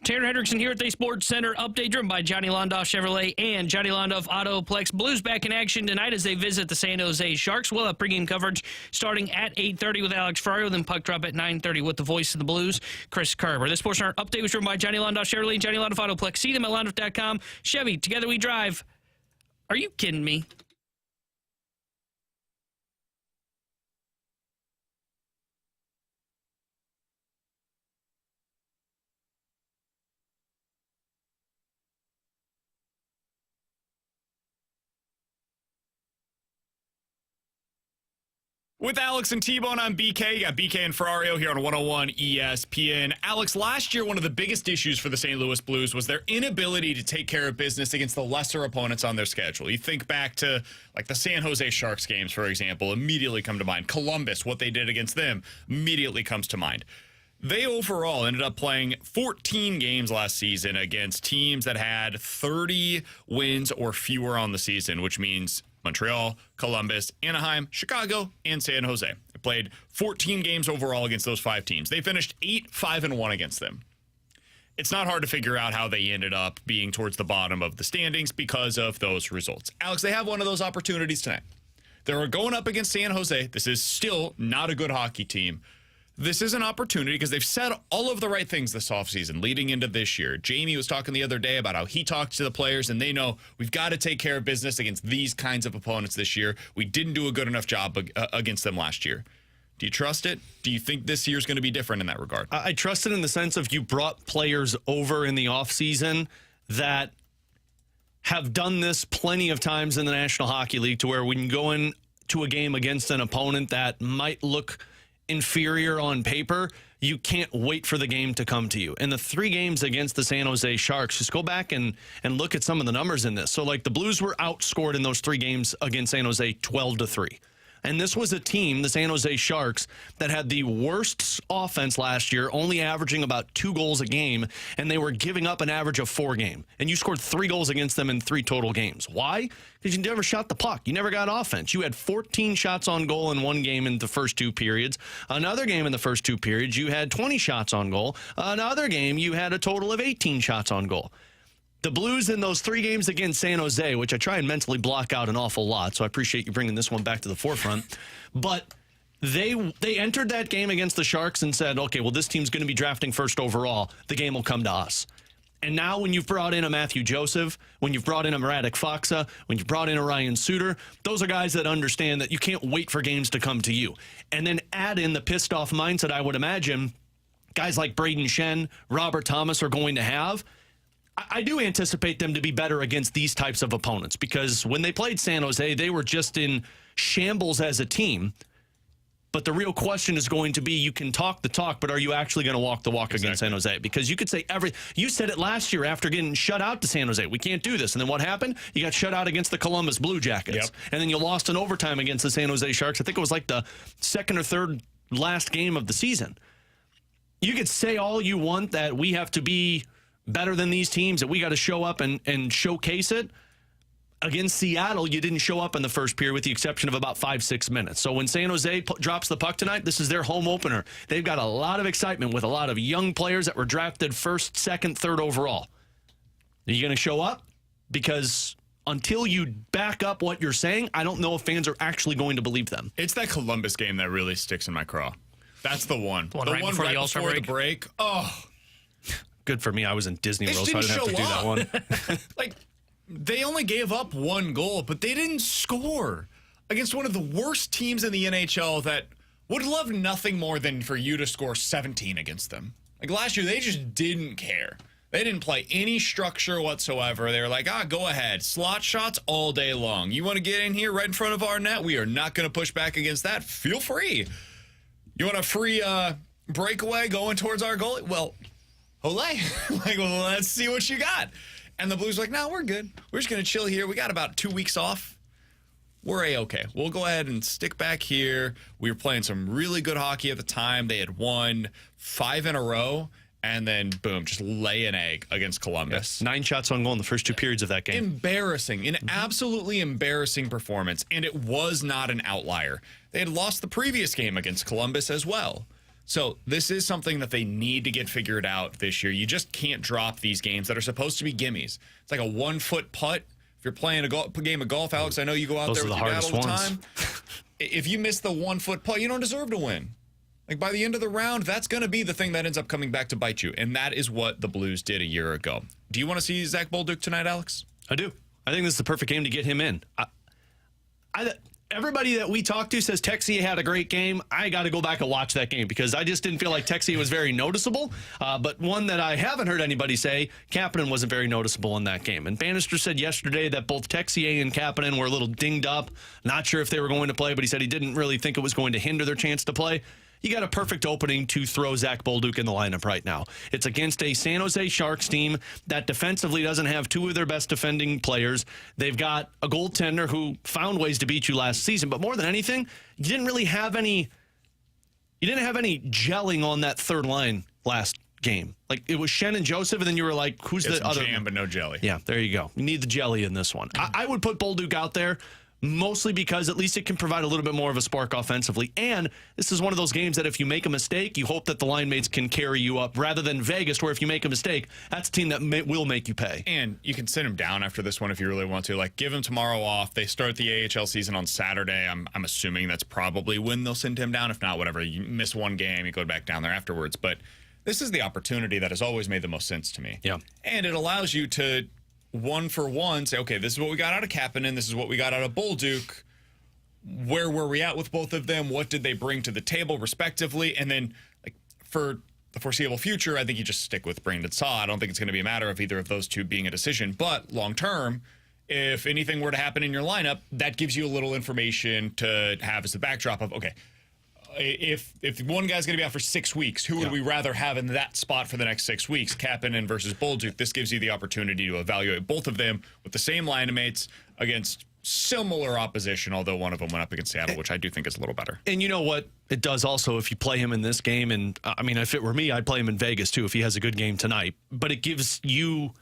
[SPEAKER 3] Tanner Hendrickson here at the Sports Center update, driven by Johnny Londoff Chevrolet and Johnny Londoff Autoplex. Blues back in action tonight as they visit the San Jose Sharks. We'll have pregame coverage starting at 8:30 with Alex Ferrario, then puck drop at 9:30 with the voice of the Blues, Chris Kerber. This Sports Center update was driven by Johnny Londoff Chevrolet and Johnny Londoff Autoplex. See them at londoff.com. Chevy, together we drive. Are you kidding me?
[SPEAKER 2] With Alex and T-Bone on BK, you got BK and Ferrario here on 101 ESPN. Alex, last year, one of the biggest issues for the St. Louis Blues was their inability to take care of business against the lesser opponents on their schedule. You think back to, like, the San Jose Sharks games, for example, immediately come to mind. Columbus, what they did against them, immediately comes to mind. They overall ended up playing 14 games last season against teams that had 30 wins or fewer on the season, which means Montreal, Columbus, Anaheim, Chicago, and San Jose. They played 14 games overall against those 5 teams. They finished 8-5-1 against them. It's not hard to figure out how they ended up being towards the bottom of the standings because of those results. Alex, they have one of those opportunities tonight. They're going up against San Jose. This is still not a good hockey team. This is an opportunity because they've said all of the right things this offseason leading into this year. Jamie was talking the other day about how he talked to the players, and they know we've got to take care of business against these kinds of opponents this year. We didn't do a good enough job against them last year. Do you trust it? Do you think this year's going to be different in that regard?
[SPEAKER 4] I trust it in the sense of you brought players over in the offseason that have done this plenty of times in the National Hockey League to where we can go into a game against an opponent that might look inferior on paper, you can't wait for the game to come to you. And the 3 games against the San Jose Sharks, just go back and look at some of the numbers in this. So, like, the Blues were outscored in those 3 games against San Jose 12-3. And this was a team, the San Jose Sharks, that had the worst offense last year, only averaging about 2 goals a game, and they were giving up an average of 4 a game. And you scored 3 goals against them in 3 total games. Why? Because you never shot the puck. You never got offense. You had 14 shots on goal in one game in the first 2 periods. Another game in the first 2 periods, you had 20 shots on goal. Another game, you had a total of 18 shots on goal. The Blues in those 3 games against San Jose, which I try and mentally block out an awful lot, so I appreciate you bringing this one back to the forefront. But they entered that game against the Sharks and said, okay, well, this team's going to be drafting first overall. The game will come to us. And now when you've brought in a Matthew Joseph, when you've brought in a Radek Faksa, when you've brought in a Ryan Suter, those are guys that understand that you can't wait for games to come to you. And then add in the pissed-off mindset, I would imagine, guys like Braden Shen, Robert Thomas are going to have. I do anticipate them to be better against these types of opponents because when they played San Jose, they were just in shambles as a team. But the real question is going to be, you can talk the talk, but are you actually going to walk the walk against San Jose? Because you could say you said it last year after getting shut out to San Jose. We can't do this. And then what happened? You got shut out against the Columbus Blue Jackets.
[SPEAKER 2] Yep.
[SPEAKER 4] And then you lost in overtime against the San Jose Sharks. I think it was like the 2nd or 3rd last game of the season. You could say all you want that we have to be better than these teams, that we got to show up and showcase it. Against Seattle, you didn't show up in the first period with the exception of about 5-6 minutes. So when San Jose drops the puck tonight, this is their home opener. They've got a lot of excitement with a lot of young players that were drafted 1st, 2nd, 3rd overall. Are you going to show up? Because until you back up what you're saying, I don't know if fans are actually going to believe them.
[SPEAKER 2] It's that Columbus game that really sticks in my craw. That's the one.
[SPEAKER 3] The one right before the All-Star
[SPEAKER 2] break. Oh,
[SPEAKER 4] good for me. I was in Disney World, so I didn't have to do that one.
[SPEAKER 2] Like, they only gave up 1 goal, but they didn't score against one of the worst teams in the NHL that would love nothing more than for you to score 17 against them. Like, last year, they just didn't care. They didn't play any structure whatsoever. They were like, go ahead. Slot shots all day long. You want to get in here right in front of our net? We are not going to push back against that. Feel free. You want a free breakaway going towards our goalie? Well, Olay. Like, well, let's see what you got. And the Blues are like, no, we're good. We're just going to chill here. We got about 2 weeks off. We're A-okay. We'll go ahead and stick back here. We were playing some really good hockey at the time. They had won 5 in a row. And then, boom, just lay an egg against Columbus.
[SPEAKER 4] Yes. 9 shots on goal in the first 2 periods of that game.
[SPEAKER 2] Embarrassing. An absolutely embarrassing performance. And it was not an outlier. They had lost the previous game against Columbus as well. So this is something that they need to get figured out this year. You just can't drop these games that are supposed to be gimmies. It's like a 1-foot putt. If you're playing a game of golf, Alex, I know you go out there with your dad all the time. If you miss the 1-foot putt, you don't deserve to win. Like, by the end of the round, that's going to be the thing that ends up coming back to bite you. And that is what the Blues did a year ago. Do you want to see Zach Bolduc tonight, Alex?
[SPEAKER 4] I do. I think this is the perfect game to get him in. Everybody that we talked to says Texier had a great game. I got to go back and watch that game because I just didn't feel like Texier was very noticeable. But one that I haven't heard anybody say, Kapanen wasn't very noticeable in that game. And Bannister said yesterday that both Texier and Kapanen were a little dinged up. Not sure if they were going to play, but he said he didn't really think it was going to hinder their chance to play. You got a perfect opening to throw Zach Bolduc in the lineup right now. It's against a San Jose Sharks team that defensively doesn't have two of their best defending players. They've got a goaltender who found ways to beat you last season, but more than anything, you didn't have any gelling on that third line last game. Like, it was Shen and Joseph, and then you were like, who's the other?
[SPEAKER 2] Jam, but no jelly.
[SPEAKER 4] Yeah, there you go. You need the jelly in this one. I would put Bolduc out there, mostly because at least it can provide a little bit more of a spark offensively. And this is one of those games that if you make a mistake, you hope that the line mates can carry you up, rather than Vegas, where if you make a mistake, that's a team that will make you pay.
[SPEAKER 2] And you can send him down after this one if you really want to. Like, give him tomorrow off. They start the AHL season on Saturday. I'm assuming that's probably when they'll send him down. If not, whatever. You miss one game, you go back down there afterwards. But this is the opportunity that has always made the most sense to me.
[SPEAKER 4] Yeah.
[SPEAKER 2] And it allows you to, one for one, say, okay, this is what we got out of Kapanen. This is what we got out of Bolduc. Where were we at with both of them? What did they bring to the table, respectively? And then, like, for the foreseeable future, I think you just stick with Brandon Saw. I don't think it's going to be a matter of either of those two being a decision. But long term, if anything were to happen in your lineup, that gives you a little information to have as the backdrop of, okay, if one guy's going to be out for 6 weeks, who would we rather have in that spot for the next 6 weeks? Kapanen versus Bolduc. This gives you the opportunity to evaluate both of them with the same line mates against similar opposition, although one of them went up against Seattle, which I do think is a little better.
[SPEAKER 4] And you know what it does also if you play him in this game, and I mean, if it were me, I'd play him in Vegas too if he has a good game tonight. But it gives you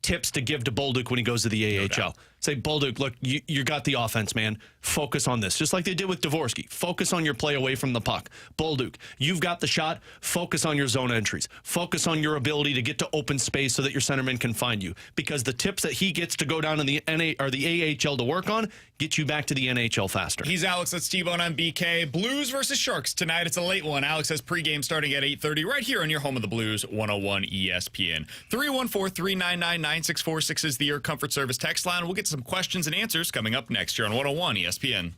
[SPEAKER 4] tips to give to Bolduc when he goes to the AHL. Say, Bolduc, look, you got the offense, man. Focus on this. Just like they did with Dvorsky. Focus on your play away from the puck. Bolduc, you've got the shot. Focus on your zone entries. Focus on your ability to get to open space so that your centerman can find you. Because the tips that he gets to go down in the AHL to work on get you back to the NHL faster.
[SPEAKER 2] He's Alex. That's T-Bone on BK. Blues versus Sharks tonight. It's a late one. Alex has pregame starting at 8:30 right here on your home of the Blues, 101 ESPN. 314-399-9646 is the Air Comfort Service text line. We'll get some questions and answers coming up next here on 101 ESPN.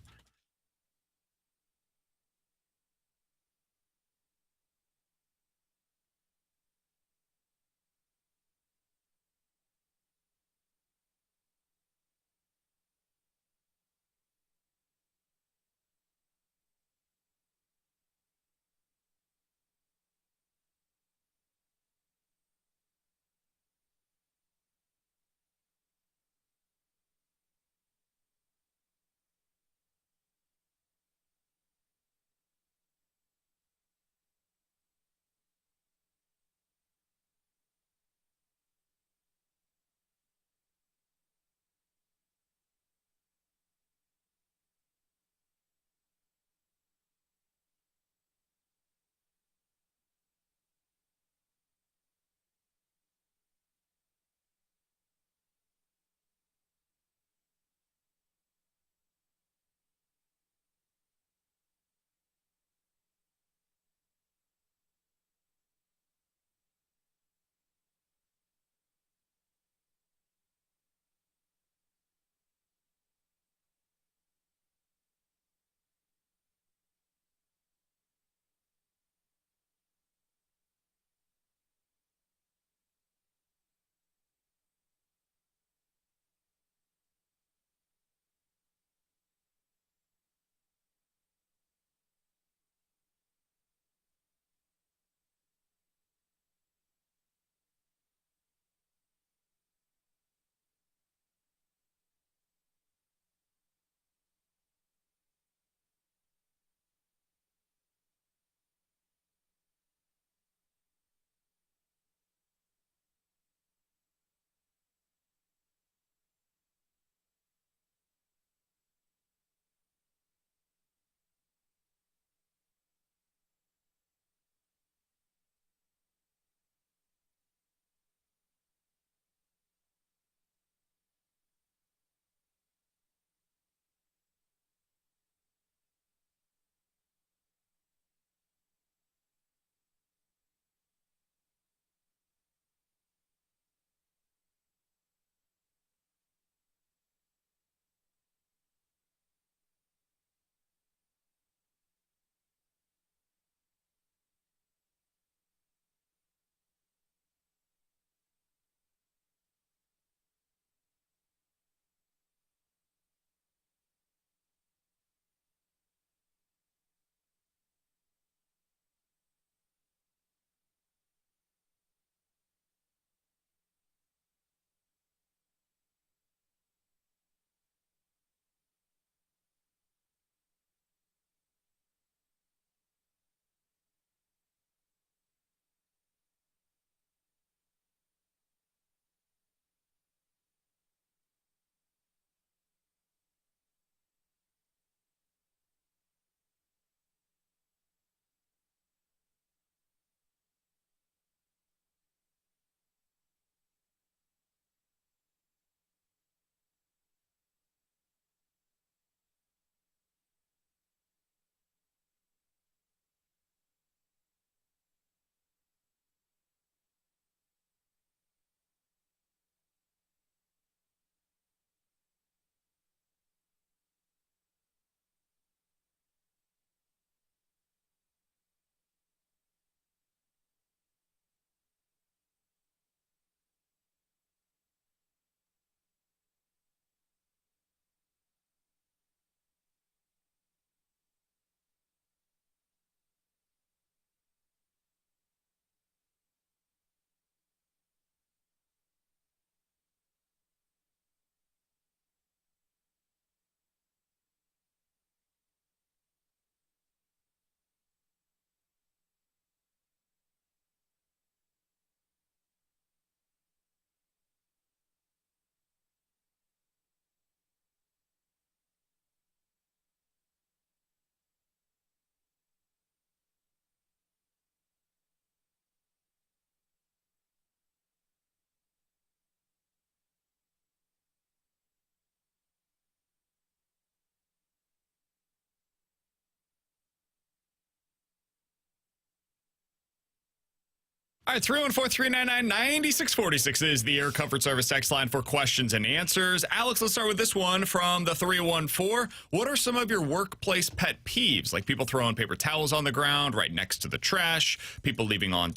[SPEAKER 2] All right, 314-399-9646 is the Air Comfort Service text line for questions and answers. Alex, let's start with this one from the 314. What are some of your workplace pet peeves? Like people throwing paper towels on the ground right next to the trash, people leaving on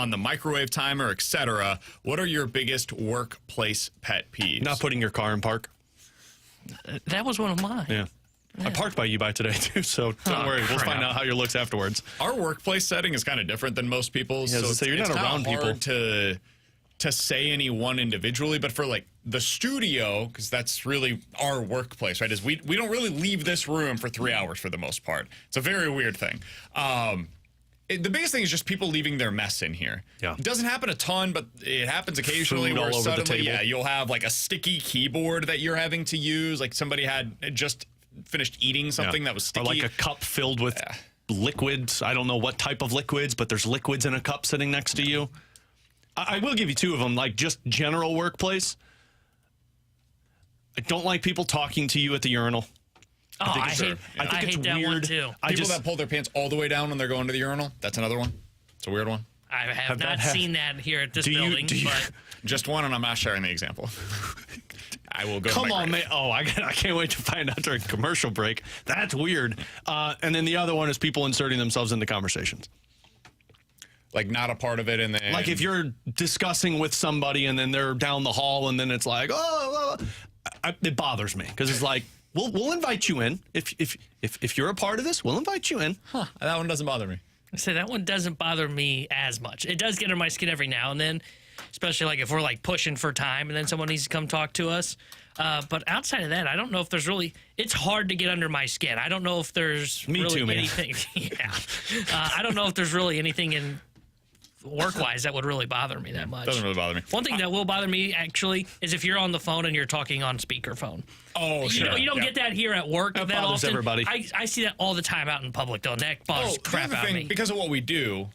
[SPEAKER 2] the microwave timer, etc. What are your biggest workplace pet peeves?
[SPEAKER 4] Not putting your car in park.
[SPEAKER 3] That was one of mine.
[SPEAKER 4] Yeah. I parked by you by today, too, so don't worry. We'll find out how your looks afterwards.
[SPEAKER 2] Our workplace setting is kind of different than most people's.
[SPEAKER 4] Yeah,
[SPEAKER 2] so
[SPEAKER 4] you're not around people.
[SPEAKER 2] Hard to say any one individually, but for like the studio, because that's really our workplace, right? Is we don't really leave this room for 3 hours for the most part. It's a very weird thing. The biggest thing is just people leaving their mess in here.
[SPEAKER 4] Yeah.
[SPEAKER 2] It doesn't happen a ton, but it happens occasionally
[SPEAKER 4] Food
[SPEAKER 2] where
[SPEAKER 4] all over the
[SPEAKER 2] suddenly,
[SPEAKER 4] table.
[SPEAKER 2] you'll have like a sticky keyboard that you're having to use. Like somebody had just finished eating something that was sticky.
[SPEAKER 4] Or like a cup filled with liquids. I don't know what type of liquids, but there's liquids in a cup sitting next to you. I will give you two of them, like just general workplace. I don't like people talking to you at the urinal.
[SPEAKER 3] I hate that
[SPEAKER 4] weird.
[SPEAKER 3] one too.
[SPEAKER 2] People that pull their pants all the way down when they're going to the urinal. That's another one. It's a weird one.
[SPEAKER 3] I have not seen that here at this building. But
[SPEAKER 2] Just one, and I'm not sharing the example. I will go.
[SPEAKER 4] Come
[SPEAKER 2] to my
[SPEAKER 4] on,
[SPEAKER 2] grave.
[SPEAKER 4] man. Oh, I can't wait to find out during commercial break. That's weird. And then the other one is people inserting themselves into conversations.
[SPEAKER 2] Like not a part of it, and then
[SPEAKER 4] Like if you're discussing with somebody and then they're down the hall and then it's like, it bothers me because it's like, we'll invite you in if you're a part of this. We'll invite you in.
[SPEAKER 2] that one doesn't bother me.
[SPEAKER 3] I say that one doesn't bother me as much. It does get under my skin every now and then, especially like if we're like pushing for time and then someone needs to come talk to us. But outside of that, I don't know if there's really. It's hard to get under my skin. I don't know if there's anything. Yeah, I don't know if there's really anything in work-wise that would really bother me that much.
[SPEAKER 2] Doesn't really bother me.
[SPEAKER 3] One thing that will bother me actually is if you're on the phone and you're talking on speakerphone.
[SPEAKER 2] Oh, sure.
[SPEAKER 3] You don't get that here at work that
[SPEAKER 4] bothers
[SPEAKER 3] often.
[SPEAKER 4] everybody.
[SPEAKER 3] I see that all the time out in public though, and that bothers crap out of me.
[SPEAKER 2] Because of what we do.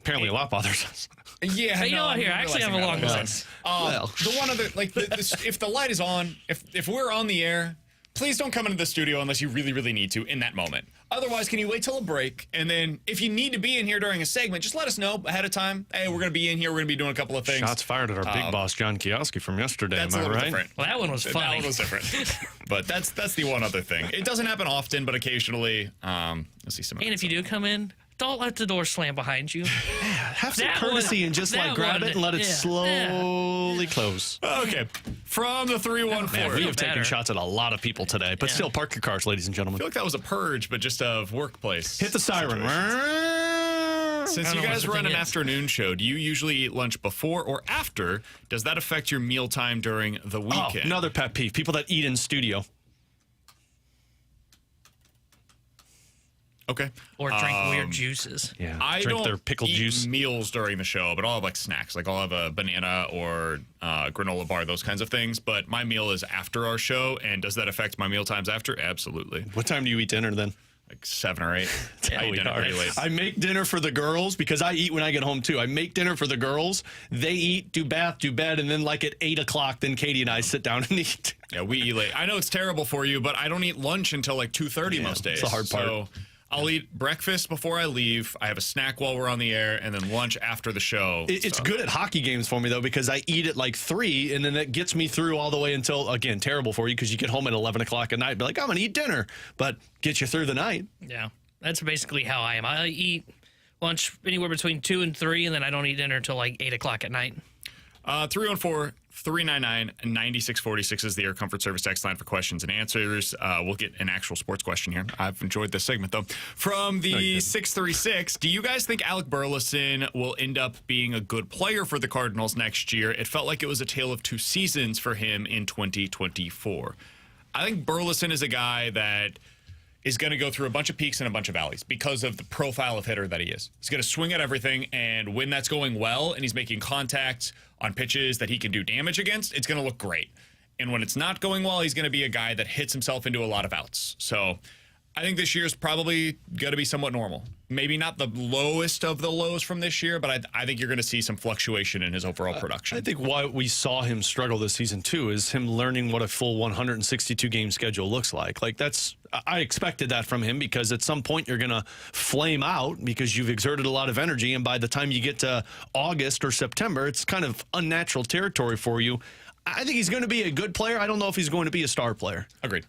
[SPEAKER 4] Apparently, a lot bothers us.
[SPEAKER 2] Yeah,
[SPEAKER 3] But you know what? Here, I actually have a long list.
[SPEAKER 2] The one other, like, if the light is on, if we're on the air, please don't come into the studio unless you really, really need to in that moment. Otherwise, can you wait till a break? And then if you need to be in here during a segment, just let us know ahead of time. Hey, we're going to be in here. We're going to be doing a couple of things.
[SPEAKER 4] Shots fired at our big boss, John Kioski, from yesterday.
[SPEAKER 2] That's
[SPEAKER 4] am
[SPEAKER 2] a
[SPEAKER 4] I
[SPEAKER 2] little
[SPEAKER 4] right?
[SPEAKER 2] different.
[SPEAKER 3] Well, that one was funny.
[SPEAKER 2] That one was different. But that's the one other thing. It doesn't happen often, but occasionally, you'll see some.
[SPEAKER 3] And if you do come in, don't let the door slam behind you.
[SPEAKER 4] Have some
[SPEAKER 3] That
[SPEAKER 4] courtesy
[SPEAKER 3] one-
[SPEAKER 4] and just
[SPEAKER 3] that
[SPEAKER 4] like grab
[SPEAKER 3] one-
[SPEAKER 4] it and let it
[SPEAKER 3] yeah,
[SPEAKER 4] slowly close.
[SPEAKER 2] Okay. From the 314.
[SPEAKER 4] Man, we have taken
[SPEAKER 3] better.
[SPEAKER 4] shots at a lot of people today, but still, park your cars, ladies and
[SPEAKER 2] I
[SPEAKER 4] gentlemen.
[SPEAKER 2] feel like that was a purge, but just of workplace.
[SPEAKER 4] Hit the siren.
[SPEAKER 2] Since you
[SPEAKER 3] know
[SPEAKER 2] guys
[SPEAKER 3] what the
[SPEAKER 2] run
[SPEAKER 3] thing
[SPEAKER 2] an
[SPEAKER 3] is.
[SPEAKER 2] afternoon show, do you usually eat lunch before or after? Does that affect your mealtime during the
[SPEAKER 4] Oh,
[SPEAKER 2] weekend?
[SPEAKER 4] another pet peeve: people that eat in studio.
[SPEAKER 2] Okay.
[SPEAKER 3] Or drink weird juices.
[SPEAKER 4] Yeah,
[SPEAKER 2] I
[SPEAKER 4] drink
[SPEAKER 2] don't
[SPEAKER 4] their pickled
[SPEAKER 2] eat
[SPEAKER 4] juice.
[SPEAKER 2] meals during the show, but I'll have like snacks. Like I'll have a banana or granola bar, those kinds of things. But my meal is after our show, and does that affect my meal times after? Absolutely.
[SPEAKER 4] What time do you eat dinner then?
[SPEAKER 2] Like 7 or 8. I eat
[SPEAKER 4] We
[SPEAKER 2] dinner
[SPEAKER 4] are.
[SPEAKER 2] pretty late.
[SPEAKER 4] I make dinner for the girls because I eat when I get home too. I make dinner for the girls. They eat, do bath, do bed, and then like at 8 o'clock, then Katie and I sit down and eat.
[SPEAKER 2] Yeah, we eat late. I know it's terrible for you, but I don't eat lunch until like 2:30 most days.
[SPEAKER 4] it's the hard part.
[SPEAKER 2] So I'll eat breakfast before I leave. I have a snack while we're on the air, and then lunch after the show.
[SPEAKER 4] It's good at hockey games for me though because I eat at like 3, and then that gets me through all the way until, again, terrible for you because you get home at 11 o'clock at night. Be like, I'm gonna eat dinner, but get you through the night.
[SPEAKER 3] Yeah, that's basically how I am. I eat lunch anywhere between 2 and 3, and then I don't eat dinner until like 8 o'clock at night.
[SPEAKER 2] 314-399-9646 is the Air Comfort Service text line for questions and answers. We'll get an actual sports question here. I've enjoyed this segment, though. From the 636, do you guys think Alec Burleson will end up being a good player for the Cardinals next year? It felt like it was a tale of 2 seasons for him in 2024. I think Burleson is a guy that is going to go through a bunch of peaks and a bunch of valleys because of the profile of hitter that he is. He's going to swing at everything, and when that's going well and he's making contact on pitches that he can do damage against, it's going to look great. And when it's not going well, he's going to be a guy that hits himself into a lot of outs. So I think this year's probably going to be somewhat normal. Maybe not the lowest of the lows from this year, but I think you're going to see some fluctuation in his overall production.
[SPEAKER 4] I think why we saw him struggle this season, too, is him learning what a full 162-game schedule looks like. Like, I expected that from him because at some point you're going to flame out because you've exerted a lot of energy, and by the time you get to August or September, it's kind of unnatural territory for you. I think he's going to be a good player. I don't know if he's going to be a star player.
[SPEAKER 2] Agreed.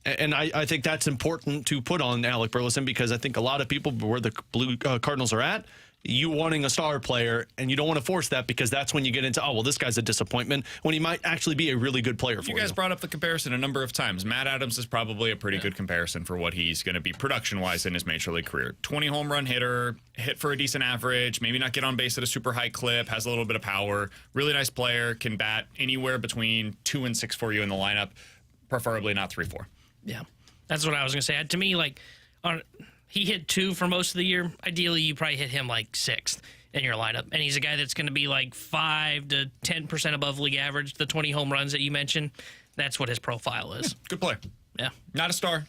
[SPEAKER 4] And I think that's important to put on Alec Burleson because I think a lot of people, where the Blue Cardinals are at, you wanting a star player, and you don't want to force that because that's when you get into, oh, well, this guy's a disappointment, when he might actually be a really good player for you.
[SPEAKER 2] You guys brought up the comparison a number of times. Matt Adams is probably a pretty good comparison for what he's going to be production-wise in his major league career. 20 home run hitter, hit for a decent average, maybe not get on base at a super high clip, has a little bit of power, really nice player, can bat anywhere between 2 and 6 for you in the lineup, preferably not 3-4.
[SPEAKER 3] Yeah. That's what I was going to say. To me, he hit 2 for most of the year. Ideally, you probably hit him 6th in your lineup. And he's a guy that's going to be 5 to 10% above league average. The 20 home runs that you mentioned, that's what his profile is.
[SPEAKER 2] Good player.
[SPEAKER 3] Yeah.
[SPEAKER 2] Not a star.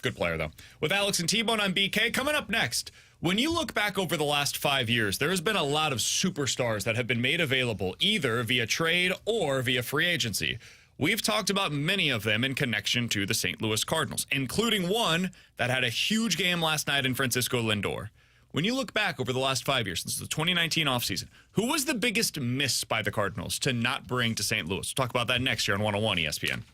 [SPEAKER 2] Good player, though. With Alex and T-Bone on BK, coming up next. When you look back over the last 5 years, there has been a lot of superstars that have been made available either via trade or via free agency. We've talked about many of them in connection to the St. Louis Cardinals, including one that had a huge game last night in Francisco Lindor. When you look back over the last 5 years, since the 2019 offseason, who was the biggest miss by the Cardinals to not bring to St. Louis? We'll talk about that next year on 101 ESPN.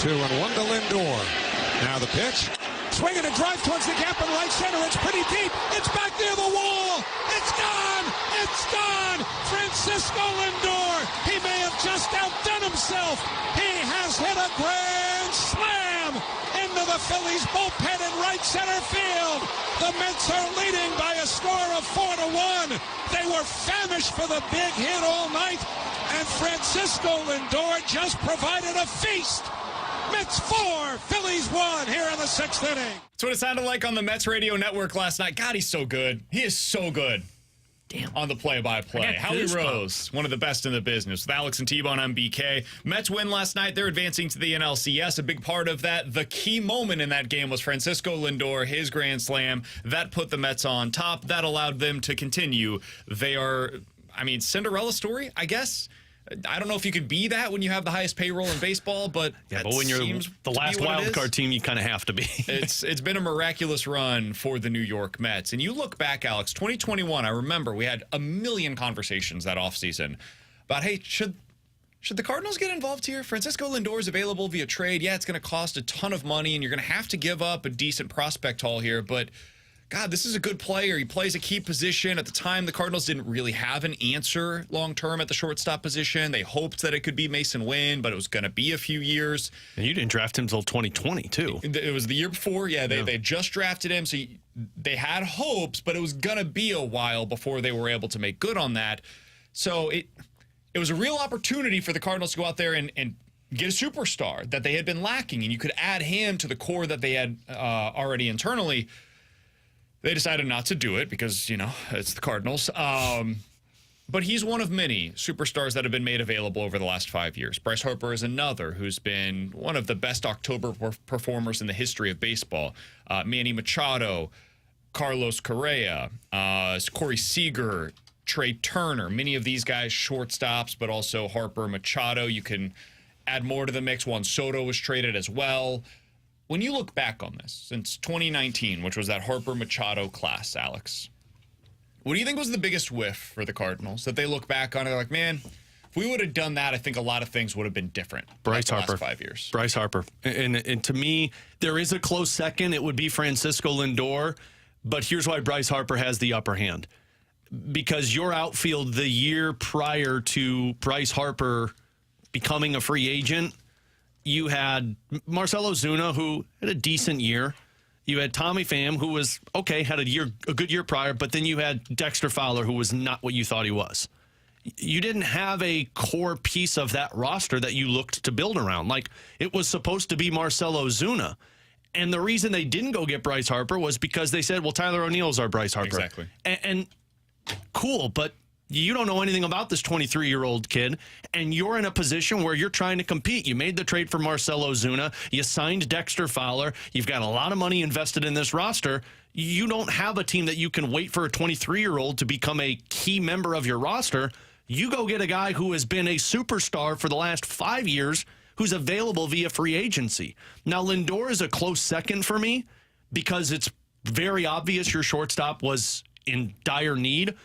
[SPEAKER 1] 2-1 to Lindor. Now the pitch. Swing and a drive towards the gap in right center. It's pretty deep. It's back near the wall. It's gone. It's gone. Francisco Lindor. He may have just outdone himself. He has hit a grand slam into the Phillies bullpen in right center field. The Mets are leading by a score of 4-1. They were famished for the big hit all night, and Francisco Lindor just provided a feast. Mets 4, Phillies 1 here in the 6th inning.
[SPEAKER 2] That's what it sounded like on the Mets radio network last night. God, he's so good. He is so good.
[SPEAKER 3] Damn.
[SPEAKER 2] On the play-by-play. Howie Rose, one of the best in the business. With Alex and T-Bone on BK. Mets win last night. They're advancing to the NLCS. A big part of that, the key moment in that game was Francisco Lindor, his grand slam. That put the Mets on top. That allowed them to continue. They are, Cinderella story, I guess. I don't know if you could be that when you have the highest payroll in baseball, but
[SPEAKER 4] when you're the last wild card team, you kind of have to be.
[SPEAKER 2] It's been a miraculous run for the New York Mets. And you look back, Alex, 2021, I remember we had a million conversations that offseason about, hey, should the Cardinals get involved here? Francisco Lindor is available via trade. Yeah, it's going to cost a ton of money, and you're going to have to give up a decent prospect haul here, but God, this is a good player. He plays a key position. At the time, the Cardinals didn't really have an answer long-term at the shortstop position. They hoped that it could be Mason Wynn, but it was going to be a few years.
[SPEAKER 4] And you didn't draft him until 2020, too.
[SPEAKER 2] It was the year before. Yeah, they just drafted him, so they had hopes, but it was going to be a while before they were able to make good on that. So it was a real opportunity for the Cardinals to go out there and get a superstar that they had been lacking, and you could add him to the core that they had already internally. They decided not to do it because, it's the Cardinals. But he's one of many superstars that have been made available over the last 5 years. Bryce Harper is another who's been one of the best October performers in the history of baseball. Manny Machado, Carlos Correa, Corey Seager, Trey Turner. Many of these guys shortstops, but also Harper, Machado. You can add more to the mix. Juan Soto was traded as well. When you look back on this, since 2019, which was that Harper-Machado class, Alex, what do you think was the biggest whiff for the Cardinals? That they look back on and they're like, man, if we would have done that, I think a lot of things would have been different.
[SPEAKER 4] Bryce
[SPEAKER 2] the
[SPEAKER 4] Harper.
[SPEAKER 2] Last 5 years.
[SPEAKER 4] Bryce Harper. And to me, there is a close second. It would be Francisco Lindor. But here's why Bryce Harper has the upper hand. Because your outfield the year prior to Bryce Harper becoming a free agent, you had Marcell Ozuna, who had a decent year. You had Tommy Pham, who was okay, had a good year prior, but then you had Dexter Fowler, who was not what you thought he was. You didn't have a core piece of that roster that you looked to build around. Like, it was supposed to be Marcell Ozuna. And the reason they didn't go get Bryce Harper was because they said, well, Tyler O'Neill's our Bryce Harper.
[SPEAKER 2] Exactly.
[SPEAKER 4] And cool, but you don't know anything about this 23-year-old kid, and you're in a position where you're trying to compete. You made the trade for Marcell Ozuna. You signed Dexter Fowler. You've got a lot of money invested in this roster. You don't have a team that you can wait for a 23-year-old to become a key member of your roster. You go get a guy who has been a superstar for the last 5 years who's available via free agency. Now, Lindor is a close second for me because it's very obvious your shortstop was in dire need.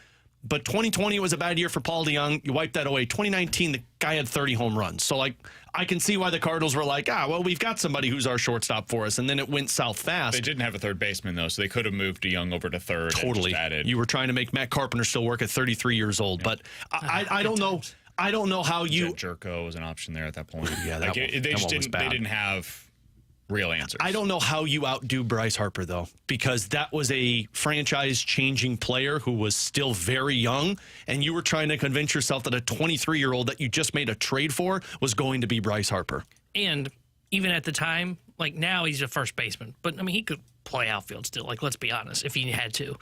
[SPEAKER 4] But 2020 was a bad year for Paul DeJong. You wiped that away. 2019, the guy had 30 home runs. So, I can see why the Cardinals were like, we've got somebody who's our shortstop for us. And then it went south fast.
[SPEAKER 2] They didn't have a third baseman, though, so they could have moved DeJong over to third.
[SPEAKER 4] Totally.
[SPEAKER 2] And just added.
[SPEAKER 4] You were trying to make Matt Carpenter still work at 33 years old. Yeah. But I don't know. I don't know how you.
[SPEAKER 2] Jerko was an option there at that point.
[SPEAKER 4] Yeah,
[SPEAKER 2] they didn't have real answers.
[SPEAKER 4] I don't know how you outdo Bryce Harper, though, because that was a franchise-changing player who was still very young, and you were trying to convince yourself that a 23-year-old that you just made a trade for was going to be Bryce Harper.
[SPEAKER 3] And even at the time, now he's a first baseman, but he could play outfield still. Let's be honest, if he had to.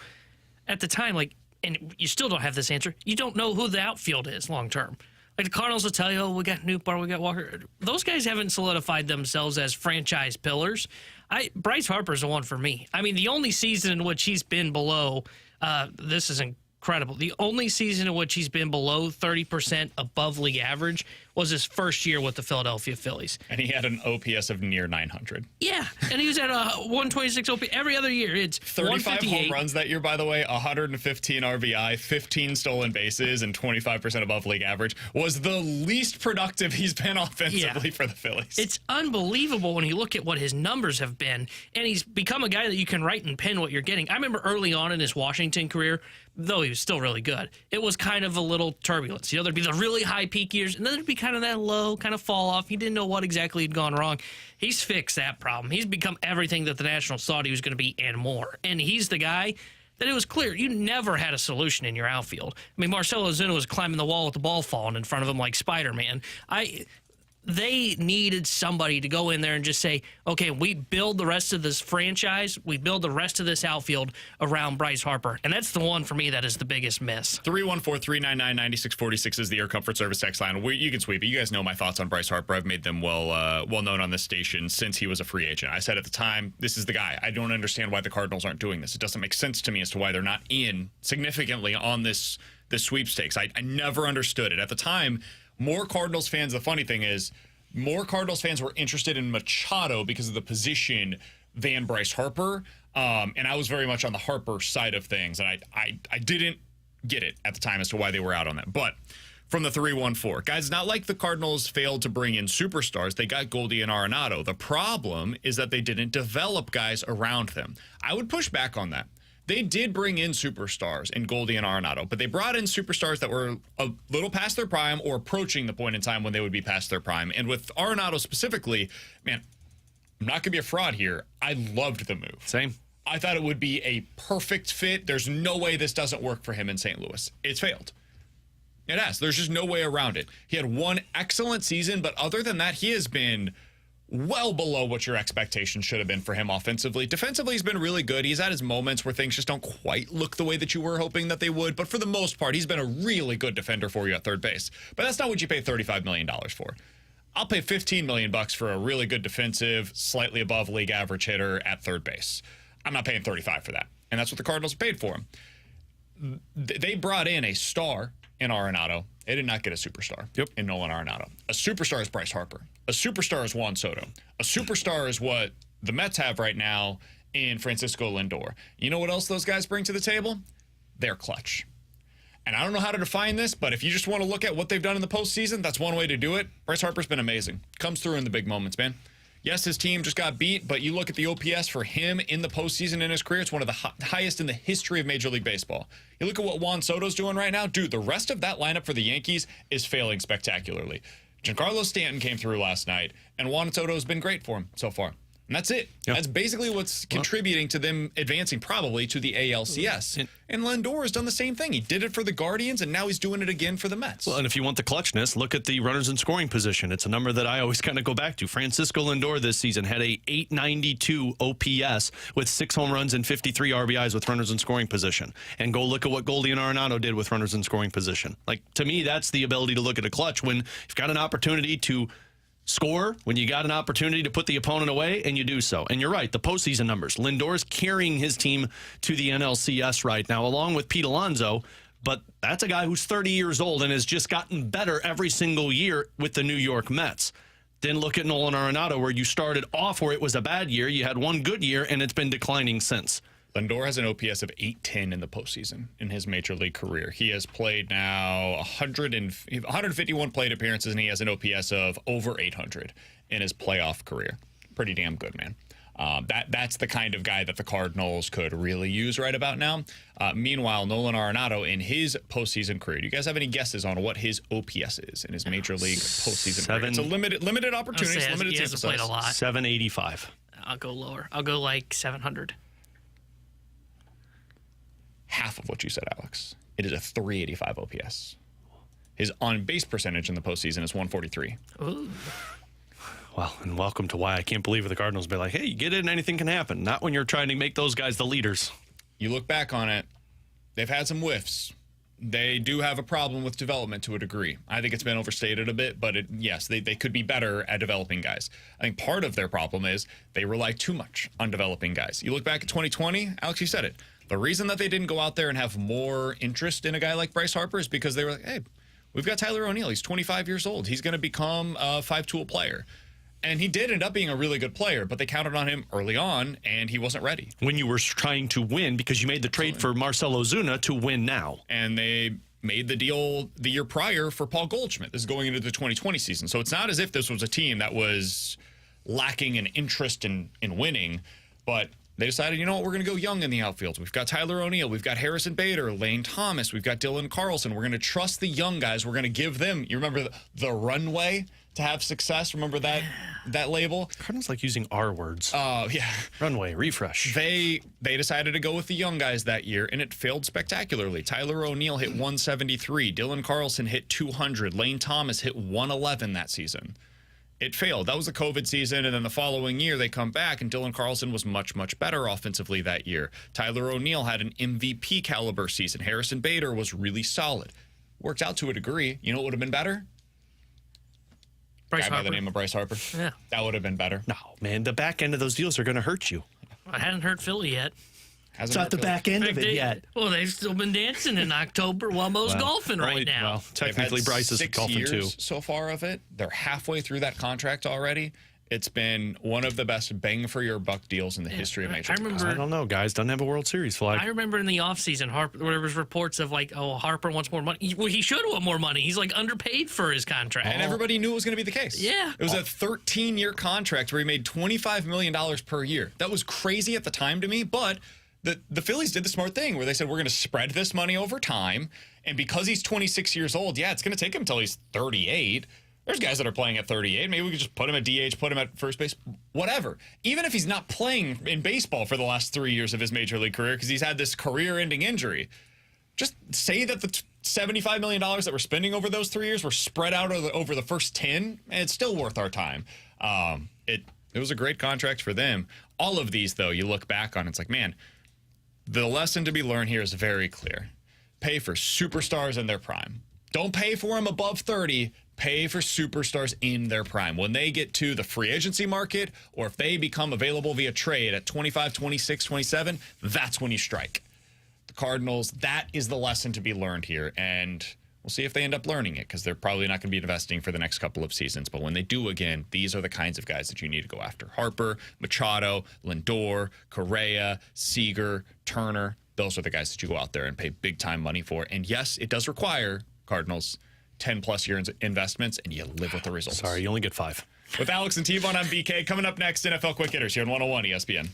[SPEAKER 3] At the time, and you still don't have this answer, you don't know who the outfield is long term. The Cardinals will tell you, we got Nootbaar, we got Walker. Those guys haven't solidified themselves as franchise pillars. Bryce Harper's the one for me. The only season in which he's been below, this is incredible. The only season in which he's been below 30% above league average was his first year with the Philadelphia Phillies.
[SPEAKER 2] And he had an OPS of near 900.
[SPEAKER 3] Yeah, and he was at a 126 OPS every other year. It's
[SPEAKER 2] 35 home runs that year, by the way, 115 RBI, 15 stolen bases, and 25% above league average. Was the least productive he's been offensively for the Phillies.
[SPEAKER 3] It's unbelievable when you look at what his numbers have been, and he's become a guy that you can write and pin what you're getting. I remember early on in his Washington career, though he was still really good, it was kind of a little turbulence. There'd be the really high peak years, and then there'd be kind of that low kind of fall off. He didn't know what exactly had gone wrong. He's fixed that problem. He's become everything that the Nationals thought he was going to be and more. And he's the guy that it was clear you never had a solution in your outfield. I mean, Marcell Ozuna was climbing the wall with the ball falling in front of him like Spider-Man. They needed somebody to go in there and just say, okay, we build the rest of this franchise, we build the rest of this outfield around Bryce Harper. And that's the one for me that is the biggest miss.
[SPEAKER 2] 314-399-9646 is the Air Comfort Service text line. You can sweep it. You guys know my thoughts on Bryce Harper. I've made them well known on this station since he was a free agent. I said at the time, this is the guy. I don't understand why the Cardinals aren't doing this. It doesn't make sense to me as to why they're not in significantly on this sweepstakes. I never understood it. At the time, more Cardinals fans, the funny thing is, more Cardinals fans were interested in Machado because of the position than Bryce Harper. And I was very much on the Harper side of things. And I didn't get it at the time as to why they were out on that. But from the 314, guys, it's not like the Cardinals failed to bring in superstars. They got Goldie and Arenado. The problem is that they didn't develop guys around them. I would push back on that. They did bring in superstars in Goldie and Arenado, but they brought in superstars that were a little past their prime or approaching the point in time when they would be past their prime. And with Arenado specifically, man, I'm not going to be a fraud here. I loved the move.
[SPEAKER 4] Same.
[SPEAKER 2] I thought it would be a perfect fit. There's no way this doesn't work for him in St. Louis. It's failed. It has. There's just no way around it. He had one excellent season, but other than that, he has been well below what your expectations should have been for him offensively. Defensively, he's been really good. He's had his moments where things just don't quite look the way that you were hoping that they would. But for the most part, he's been a really good defender for you at third base. But that's not what you pay $35 million for. I'll pay $15 million for a really good defensive, slightly above league average hitter at third base. I'm not paying $35 for that. And that's what the Cardinals paid for him. They brought in a star in Arenado. They did not get a superstar in Nolan Arenado. A superstar is Bryce Harper. A superstar is Juan Soto. A superstar is what the Mets have right now in Francisco Lindor. You know what else those guys bring to the table? They're clutch. And I don't know how to define this, but if you just want to look at what they've done in the postseason, that's one way to do it. Bryce Harper's been amazing. Comes through in the big moments, man. Yes, his team just got beat, but you look at the OPS for him in the postseason in his career, it's one of the highest in the history of Major League Baseball. You look at what Juan Soto's doing right now, dude, the rest of that lineup for the Yankees is failing spectacularly. Giancarlo Stanton came through last night, and Juan Soto's been great for him so far. And that's it. Yep. That's basically what's contributing to them advancing probably to the ALCS. And Lindor has done the same thing. He did it for the Guardians, and now he's doing it again for the Mets.
[SPEAKER 4] Well, and if you want the clutchness, look at the runners in scoring position. It's a number that I always kind of go back to. Francisco Lindor this season had a .892 OPS with 6 home runs and 53 RBIs with runners in scoring position. And go look at what Goldie and Arenado did with runners in scoring position. Like, to me, that's the ability to look at a clutch when you've got an opportunity to score, when you got an opportunity to put the opponent away, and you do so. And you're right, the postseason numbers. Lindor's carrying his team to the NLCS right now, along with Pete Alonso, but that's a guy who's 30 years old and has just gotten better every single year with the New York Mets. Then look at Nolan Arenado, where you started off where it was a bad year, you had one good year, and it's been declining since.
[SPEAKER 2] Lindor has an OPS of 810 in the postseason in his major league career. He has played now 151 plate appearances, and he has an OPS of over 800 in his playoff career. Pretty damn good, man. That's the kind of guy that the Cardinals could really use right about now. Meanwhile, Nolan Arenado in his postseason career. Do you guys have any guesses on what his OPS is in his major league postseason career? It's a limited opportunity. Limited
[SPEAKER 3] he hasn't played a lot.
[SPEAKER 4] 785.
[SPEAKER 3] I'll go lower. I'll go like 700.
[SPEAKER 2] Half of what you said, Alex. It is a 385 OPS. His on-base percentage in the postseason is 143.
[SPEAKER 3] Ooh.
[SPEAKER 4] Well, and welcome to why I can't believe the Cardinals be like, hey, you get it and anything can happen. Not when you're trying to make those guys the leaders.
[SPEAKER 2] You look back on it, they've had some whiffs. They do have a problem with development to a degree. I think it's been overstated a bit, but yes, they could be better at developing guys. I think part of their problem is they rely too much on developing guys. You look back at 2020, Alex, you said it. The reason that they didn't go out there and have more interest in a guy like Bryce Harper is because they were like, hey, We've got Tyler O'Neill. He's 25 years old. He's going to become a five-tool player. And he did end up being a really good player, but they counted on him early on, and he wasn't ready.
[SPEAKER 4] When you were trying to win, because you made the trade for Marcell Ozuna to win now.
[SPEAKER 2] And they made the deal the year prior for Paul Goldschmidt. This is going into the 2020 season. So it's not as if this was a team that was lacking an interest in winning, but they decided, you know what, we're going to go young in the outfield. We've got Tyler O'Neill. We've got Harrison Bader, Lane Thomas. We've got Dylan Carlson. We're going to trust the young guys. We're going to give them, you remember the runway to have success? Remember that label?
[SPEAKER 4] Cardinals like using R words.
[SPEAKER 2] Oh, yeah.
[SPEAKER 4] Runway, refresh.
[SPEAKER 2] They decided to go with the young guys that year, and it failed spectacularly. Tyler O'Neill hit 173. Dylan Carlson hit 200. Lane Thomas hit 111 that season. It failed. That was the COVID season, and then the following year they come back, and Dylan Carlson was much, much better offensively that year. Tyler O'Neill had an MVP caliber season. Harrison Bader was really solid. Worked out to a degree. You know what would have been better?
[SPEAKER 3] Bryce
[SPEAKER 2] Guy by
[SPEAKER 3] Harper.
[SPEAKER 2] the name of Bryce Harper.
[SPEAKER 3] Yeah.
[SPEAKER 2] That would have been better.
[SPEAKER 4] No, man, the back end of those deals are going to hurt you.
[SPEAKER 3] I hadn't hurt Philly yet.
[SPEAKER 4] It's not the back end of it yet.
[SPEAKER 3] Well, they've still been dancing in October while Mo's golfing right now.
[SPEAKER 4] Well, technically, Bryce is golfing too.
[SPEAKER 2] So far of it. They're halfway through that contract already. It's been one of the best bang for your buck deals in the history of Major League Baseball.
[SPEAKER 4] I don't know, guys. Doesn't have a World Series flag.
[SPEAKER 3] I remember in the offseason, there was reports of like, oh, Harper wants more money. Well, he should want more money. He's like underpaid for his contract.
[SPEAKER 2] And everybody knew it was going to be the case.
[SPEAKER 3] Yeah.
[SPEAKER 2] It was a 13-year contract where he made $25 million per year. That was crazy at the time to me, but the Phillies did the smart thing where they said, we're going to spread this money over time. And because he's 26 years old, yeah, it's going to take him until he's 38. There's guys that are playing at 38. Maybe we could just put him at DH, put him at first base, whatever. Even if he's not playing in baseball for the last 3 years of his major league career because he's had this career-ending injury, just say that the $75 million that we're spending over those 3 years were spread out over the first 10, and it's still worth our time. It was a great contract for them. All of these, though, you look back on, it's like, man, the lesson to be learned here is very clear. Pay for superstars in their prime. Don't pay for them above 30. Pay for superstars in their prime. When they get to the free agency market or if they become available via trade at 25, 26, 27, that's when you strike. The Cardinals, that is the lesson to be learned here. And we'll see if they end up learning it because they're probably not going to be investing for the next couple of seasons. But when they do again, these are the kinds of guys that you need to go after. Harper, Machado, Lindor, Correa, Seager, Turner. Those are the guys that you go out there and pay big-time money for. And yes, it does require, Cardinals, 10-plus year investments, and you live with the results.
[SPEAKER 4] Sorry, you only get 5.
[SPEAKER 2] With Alex and T-Bone on BK. Coming up next, NFL Quick Hitters here on 101 ESPN.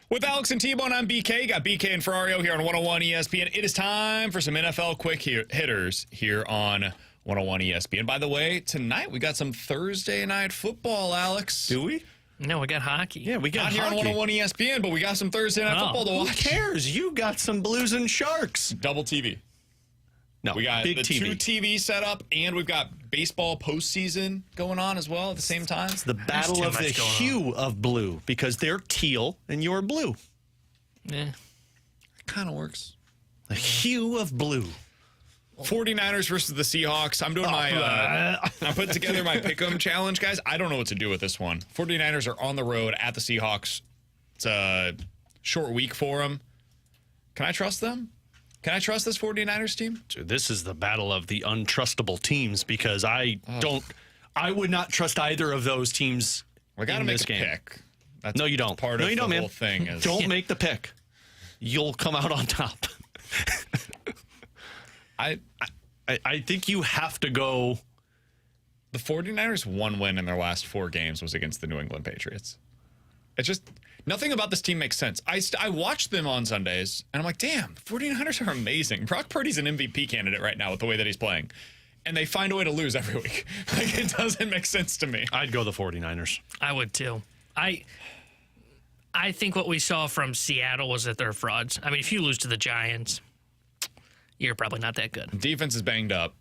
[SPEAKER 2] With Alex and T-Bone, I'm BK. Got BK and Ferrario here on 101 ESPN. It is time for some NFL quick hitters here on 101 ESPN. By the way, tonight we got some Thursday night football, Alex.
[SPEAKER 4] Do we?
[SPEAKER 3] No, we got hockey.
[SPEAKER 4] Yeah, we got
[SPEAKER 2] Not here on 101 ESPN, but we got some Thursday night football to watch.
[SPEAKER 4] Who cares? You got some Blues and Sharks.
[SPEAKER 2] Double TV.
[SPEAKER 4] No,
[SPEAKER 2] We got
[SPEAKER 4] big
[SPEAKER 2] the
[SPEAKER 4] TV.
[SPEAKER 2] 2 TV setup, and we've got baseball postseason going on as well at the same time.
[SPEAKER 4] The battle
[SPEAKER 3] too
[SPEAKER 4] of the
[SPEAKER 3] much going on.
[SPEAKER 4] hue of blue, because they're teal and you're blue.
[SPEAKER 3] Yeah.
[SPEAKER 2] It kind of works.
[SPEAKER 4] The hue of blue.
[SPEAKER 2] 49ers versus the Seahawks. I'm doing my, I'm putting together my pick'em challenge, guys. I don't know what to do with this one. 49ers are on the road at the Seahawks. It's a short week for them. Can I trust them? Can I trust this 49ers team?
[SPEAKER 4] So this is the battle of the untrustable teams, because I would not trust either of those teams.
[SPEAKER 2] We got to
[SPEAKER 4] in
[SPEAKER 2] make
[SPEAKER 4] this
[SPEAKER 2] a
[SPEAKER 4] game.
[SPEAKER 2] pick. That's
[SPEAKER 4] No, you don't.
[SPEAKER 2] Part
[SPEAKER 4] No,
[SPEAKER 2] of
[SPEAKER 4] you
[SPEAKER 2] the
[SPEAKER 4] don't, man.
[SPEAKER 2] whole thing is
[SPEAKER 4] Don't make the pick. You'll come out on top. I think you have to go.
[SPEAKER 2] the 49ers' one win in their last 4 games was against the New England Patriots. It's just nothing about this team makes sense. I watch them on Sundays, and I'm like, damn, the 49ers are amazing. Brock Purdy's an MVP candidate right now with the way that he's playing. And they find a way to lose every week. Like, it doesn't make sense to me.
[SPEAKER 4] I'd go the 49ers.
[SPEAKER 3] I would too. I think what we saw from Seattle was that they're frauds. I mean, if you lose to the Giants, you're probably not that good.
[SPEAKER 2] Defense is banged up.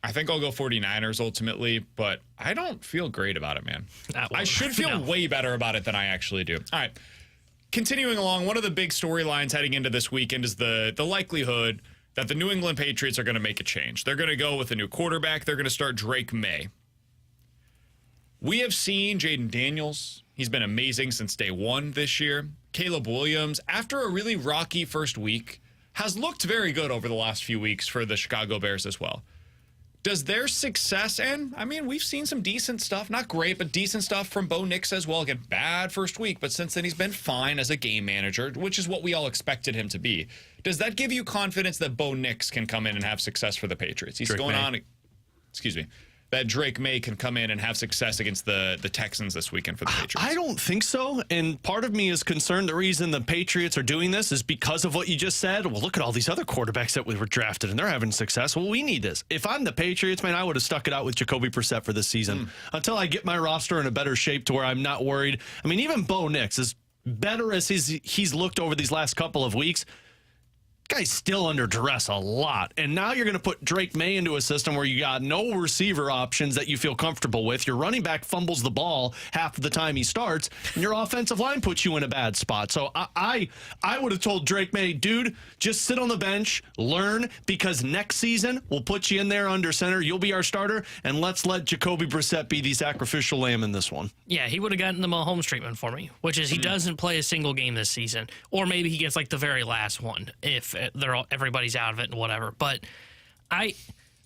[SPEAKER 2] I think I'll go 49ers ultimately, but I don't feel great about it, man. I should feel way better about it than I actually do. All right. Continuing along, one of the big storylines heading into this weekend is the likelihood that the New England Patriots are going to make a change. They're going to go with a new quarterback. They're going to start Drake May. We have seen Jaden Daniels. He's been amazing since day one this year. Caleb Williams, after a really rocky first week, has looked very good over the last few weeks for the Chicago Bears as well. Does their success, and I mean, we've seen some decent stuff, not great, but decent stuff from Bo Nix as well. Again, bad first week, but since then he's been fine as a game manager, which is what we all expected him to be. Does that give you confidence that Bo Nix can come in and have success for the Patriots? He's going on, excuse me, that Drake May can come in and have success against the Texans this weekend for the Patriots?
[SPEAKER 4] I don't think so. And part of me is concerned the reason the Patriots are doing this is because of what you just said. Well, look at all these other quarterbacks that we were drafted and they're having success. Well, we need this. If I'm the Patriots, man, I would have stuck it out with Jacoby Brissett for this season until I get my roster in a better shape to where I'm not worried. I mean, even Bo Nix, as better as he's looked over these last couple of weeks, guy's still under duress a lot. And now you're going to put Drake May into a system where you got no receiver options that you feel comfortable with. Your running back fumbles the ball half of the time he starts, and your offensive line puts you in a bad spot. So I would have told Drake May, dude, just sit on the bench, learn, because next season we'll put you in there under center. You'll be our starter, and let's let Jacoby Brissett be the sacrificial lamb in this one.
[SPEAKER 3] Yeah, he would have gotten the Mahomes treatment for me, which is he doesn't play a single game this season. Or maybe he gets like the very last one if everybody's out of it and whatever. But I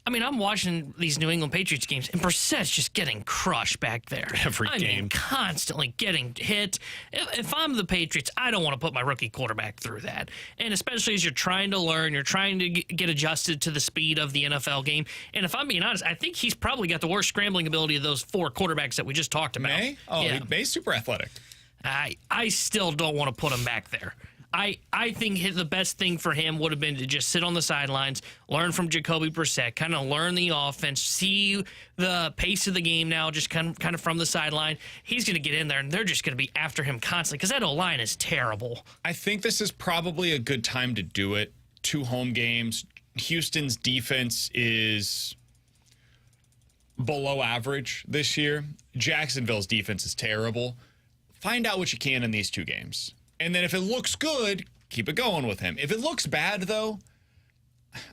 [SPEAKER 3] mean, I'm watching these New England Patriots games, and Brissett's just getting crushed back there.
[SPEAKER 4] Every
[SPEAKER 3] I
[SPEAKER 4] game.
[SPEAKER 3] mean, constantly getting hit. If I'm the Patriots, I don't want to put my rookie quarterback through that. And especially as you're trying to learn, you're trying to get adjusted to the speed of the NFL game. And if I'm being honest, I think he's probably got the worst scrambling ability of those 4 quarterbacks that we just talked about.
[SPEAKER 2] May? Oh,
[SPEAKER 3] yeah.
[SPEAKER 2] May's super athletic.
[SPEAKER 3] I still don't want to put him back there. I think the best thing for him would have been to just sit on the sidelines, learn from Jacoby Brissett, kind of learn the offense, see the pace of the game now, just kind of from the sideline. He's going to get in there, and they're just going to be after him constantly because that O-line is terrible.
[SPEAKER 2] I think this is probably a good time to do it. 2 home games. Houston's defense is below average this year. Jacksonville's defense is terrible. Find out what you can in these 2 games. And then if it looks good, keep it going with him. If it looks bad, though,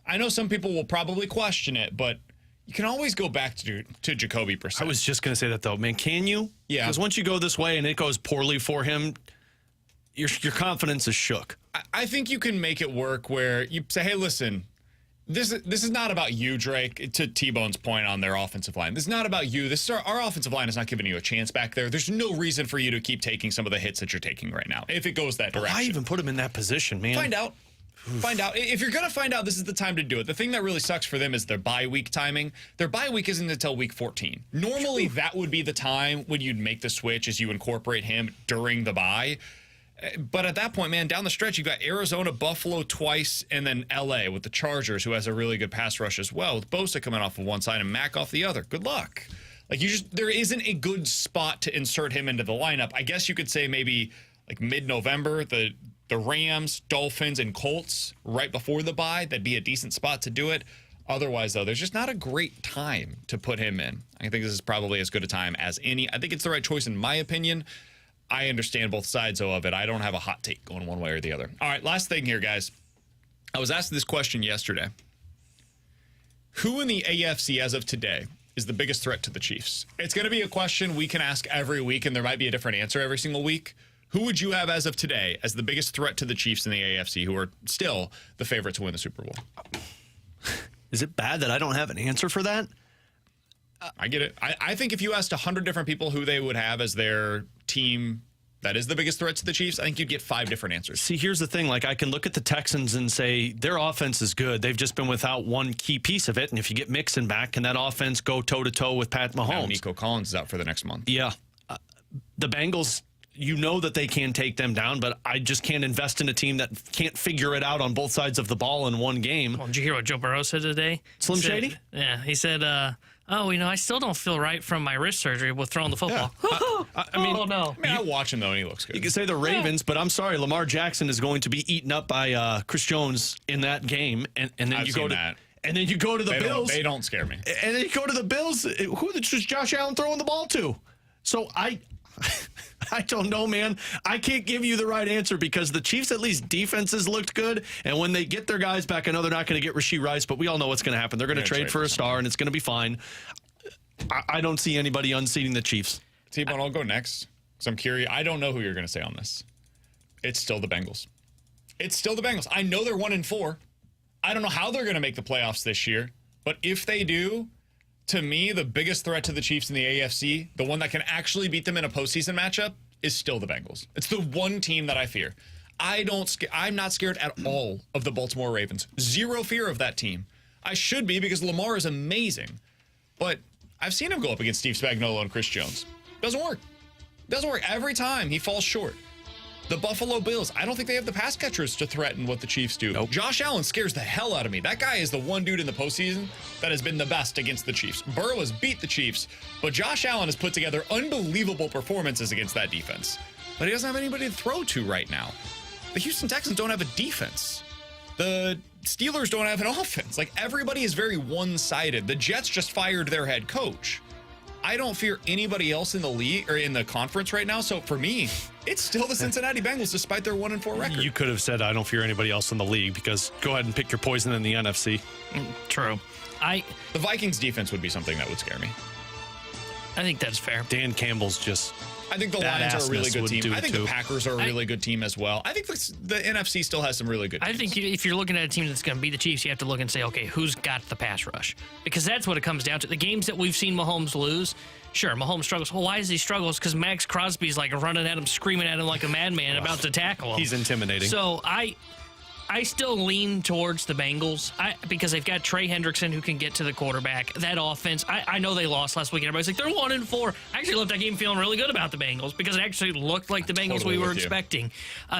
[SPEAKER 2] I know some people will probably question it, but you can always go back to Jacoby Brissett.
[SPEAKER 4] I was just going to say that, though. Man, can you?
[SPEAKER 2] Yeah.
[SPEAKER 4] Because once you go this way and it goes poorly for him, your confidence is shook.
[SPEAKER 2] I think you can make it work where you say, hey, listen, this is not about you, Drake, to T-Bone's point on their offensive line. This is not about you. This is our offensive line is not giving you a chance back there. There's no reason for you to keep taking some of the hits that you're taking right now, if it goes that direction.
[SPEAKER 4] Why even put him in that position, man?
[SPEAKER 2] Find out. Find out. If you're going to find out, this is the time to do it. The thing that really sucks for them is their bye week timing. Their bye week isn't until week 14. Normally, that would be the time when you'd make the switch as you incorporate him during the bye. But at that point, man, down the stretch, you've got Arizona, Buffalo twice, and then L.A. with the Chargers, who has a really good pass rush as well, with Bosa coming off of one side and Mack off the other. Good luck. Like, there isn't a good spot to insert him into the lineup. I guess you could say maybe like mid-November, the Rams, Dolphins, and Colts right before the bye. That'd be a decent spot to do it. Otherwise, though, there's just not a great time to put him in. I think this is probably as good a time as any. I think it's the right choice in my opinion. I understand both sides of it. I don't have a hot take going one way or the other. All right, last thing here, guys. I was asked this question yesterday. Who in the AFC as of today is the biggest threat to the Chiefs? It's going to be a question we can ask every week, and there might be a different answer every single week. Who would you have as of today as the biggest threat to the Chiefs in the AFC, who are still the favorite to win the Super Bowl?
[SPEAKER 4] Is it bad that I don't have an answer for that?
[SPEAKER 2] I get it. I think if you asked 100 different people who they would have as their team that is the biggest threat to the Chiefs, I think you'd get 5 different answers.
[SPEAKER 4] See, here's the thing. Like, I can look at the Texans and say their offense is good. They've just been without one key piece of it. And if you get Mixon back, can that offense go toe-to-toe with Pat Mahomes?
[SPEAKER 2] Now Nico Collins is out for the next month.
[SPEAKER 4] Yeah. The Bengals, you know that they can take them down, but I just can't invest in a team that can't figure it out on both sides of the ball in one game.
[SPEAKER 3] Well, did you hear what Joe Burrow said today?
[SPEAKER 4] Slim Shady?
[SPEAKER 3] Yeah, he said, I still don't feel right from my wrist surgery with throwing the football.
[SPEAKER 4] Yeah. I mean,
[SPEAKER 2] I watch him, though, and he looks good.
[SPEAKER 4] You can say the Ravens, but I'm sorry, Lamar Jackson is going to be eaten up by Chris Jones in that game. And then
[SPEAKER 2] I've
[SPEAKER 4] you
[SPEAKER 2] seen
[SPEAKER 4] go to
[SPEAKER 2] that.
[SPEAKER 4] And then you go to the Bills.
[SPEAKER 2] They don't scare me.
[SPEAKER 4] And then you go to the Bills. Who is Josh Allen throwing the ball to? So I don't know, man. I can't give you the right answer because the Chiefs, at least defenses looked good. And when they get their guys back, I know they're not going to get Rashee Rice, but we all know what's going to happen. They're going to trade for a star, and it's going to be fine. I don't see anybody unseating the Chiefs.
[SPEAKER 2] T-Bone, I'll go next because I'm curious. I don't know who you're going to say on this. It's still the Bengals. It's still the Bengals. I know they're 1-4. I don't know how they're going to make the playoffs this year, but if they do, to me, the biggest threat to the Chiefs in the AFC, the one that can actually beat them in a postseason matchup, is still the Bengals. It's the one team that I fear. I'm not scared at all of the Baltimore Ravens. Zero fear of that team. I should be because Lamar is amazing, but I've seen him go up against Steve Spagnuolo and Chris Jones. Doesn't work. Doesn't work. Every time he falls short. The Buffalo Bills, I don't think they have the pass catchers to threaten what the Chiefs do.
[SPEAKER 4] Nope.
[SPEAKER 2] Josh Allen scares the hell out of me. That guy is the one dude in the postseason that has been the best against the Chiefs. Burrow has beat the Chiefs, but Josh Allen has put together unbelievable performances against that defense. But he doesn't have anybody to throw to right now. The Houston Texans don't have a defense. The Steelers don't have an offense. Like, everybody is very one-sided. The Jets just fired their head coach. I don't fear anybody else in the league or in the conference right now. So for me, it's still the Cincinnati Bengals, despite their 1-4 record.
[SPEAKER 4] You could have said, I don't fear anybody else in the league because go ahead and pick your poison in the NFC.
[SPEAKER 3] True.
[SPEAKER 2] The Vikings defense would be something that would scare me.
[SPEAKER 3] I think that's fair.
[SPEAKER 4] Dan Campbell's just...
[SPEAKER 2] I think the Lions are a really good team. I think
[SPEAKER 4] too.
[SPEAKER 2] the Packers are a really good team as well. I think the NFC still has some really good teams.
[SPEAKER 3] I think if you're looking at a team that's going to beat the Chiefs, you have to look and say, okay, who's got the pass rush? Because that's what it comes down to. The games that we've seen Mahomes lose, sure, Mahomes struggles. Well, why does he struggle? It's because Max Crosby's like running at him, screaming at him like a madman about to tackle him.
[SPEAKER 4] He's intimidating.
[SPEAKER 3] So I still lean towards the Bengals because they've got Trey Hendrickson who can get to the quarterback. That offense, I know they lost last week. Everybody's like, they're 1-4. I actually left that game feeling really good about the Bengals because it actually looked like the Bengals we were expecting.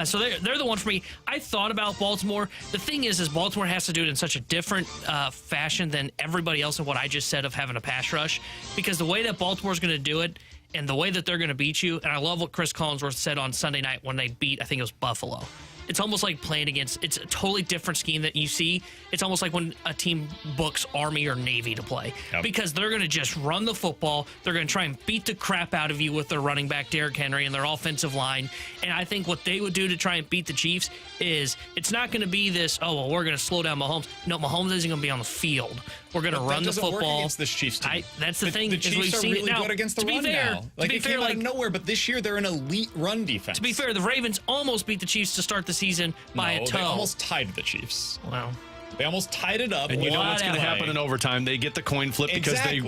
[SPEAKER 3] So they're the one for me. I thought about Baltimore. The thing is Baltimore has to do it in such a different fashion than everybody else in what I just said of having a pass rush, because the way that Baltimore's going to do it and the way that they're going to beat you, and I love what Chris Collinsworth said on Sunday night when they beat, I think it was Buffalo. It's almost like playing against, it's a totally different scheme that you see. It's almost like when a team books Army or Navy to play. Yep. Because they're going to just run the football. They're going to try and beat the crap out of you with their running back, Derrick Henry, and their offensive line. And I think what they would do to try and beat the Chiefs is it's not going to be this, we're going to slow down Mahomes. No, Mahomes isn't going to be on the field. We're going to run the football. Work
[SPEAKER 2] against this Chiefs team.
[SPEAKER 3] That's the thing.
[SPEAKER 2] The Chiefs are really good against the run now.
[SPEAKER 3] Like,
[SPEAKER 2] it came out of nowhere, but this year they're an elite run defense.
[SPEAKER 3] To be fair, the Ravens almost beat the Chiefs to start the season by a toe.
[SPEAKER 2] They almost tied the Chiefs.
[SPEAKER 3] Wow.
[SPEAKER 2] They almost tied it up.
[SPEAKER 4] And you know what's going to happen in overtime? They get the coin flip because they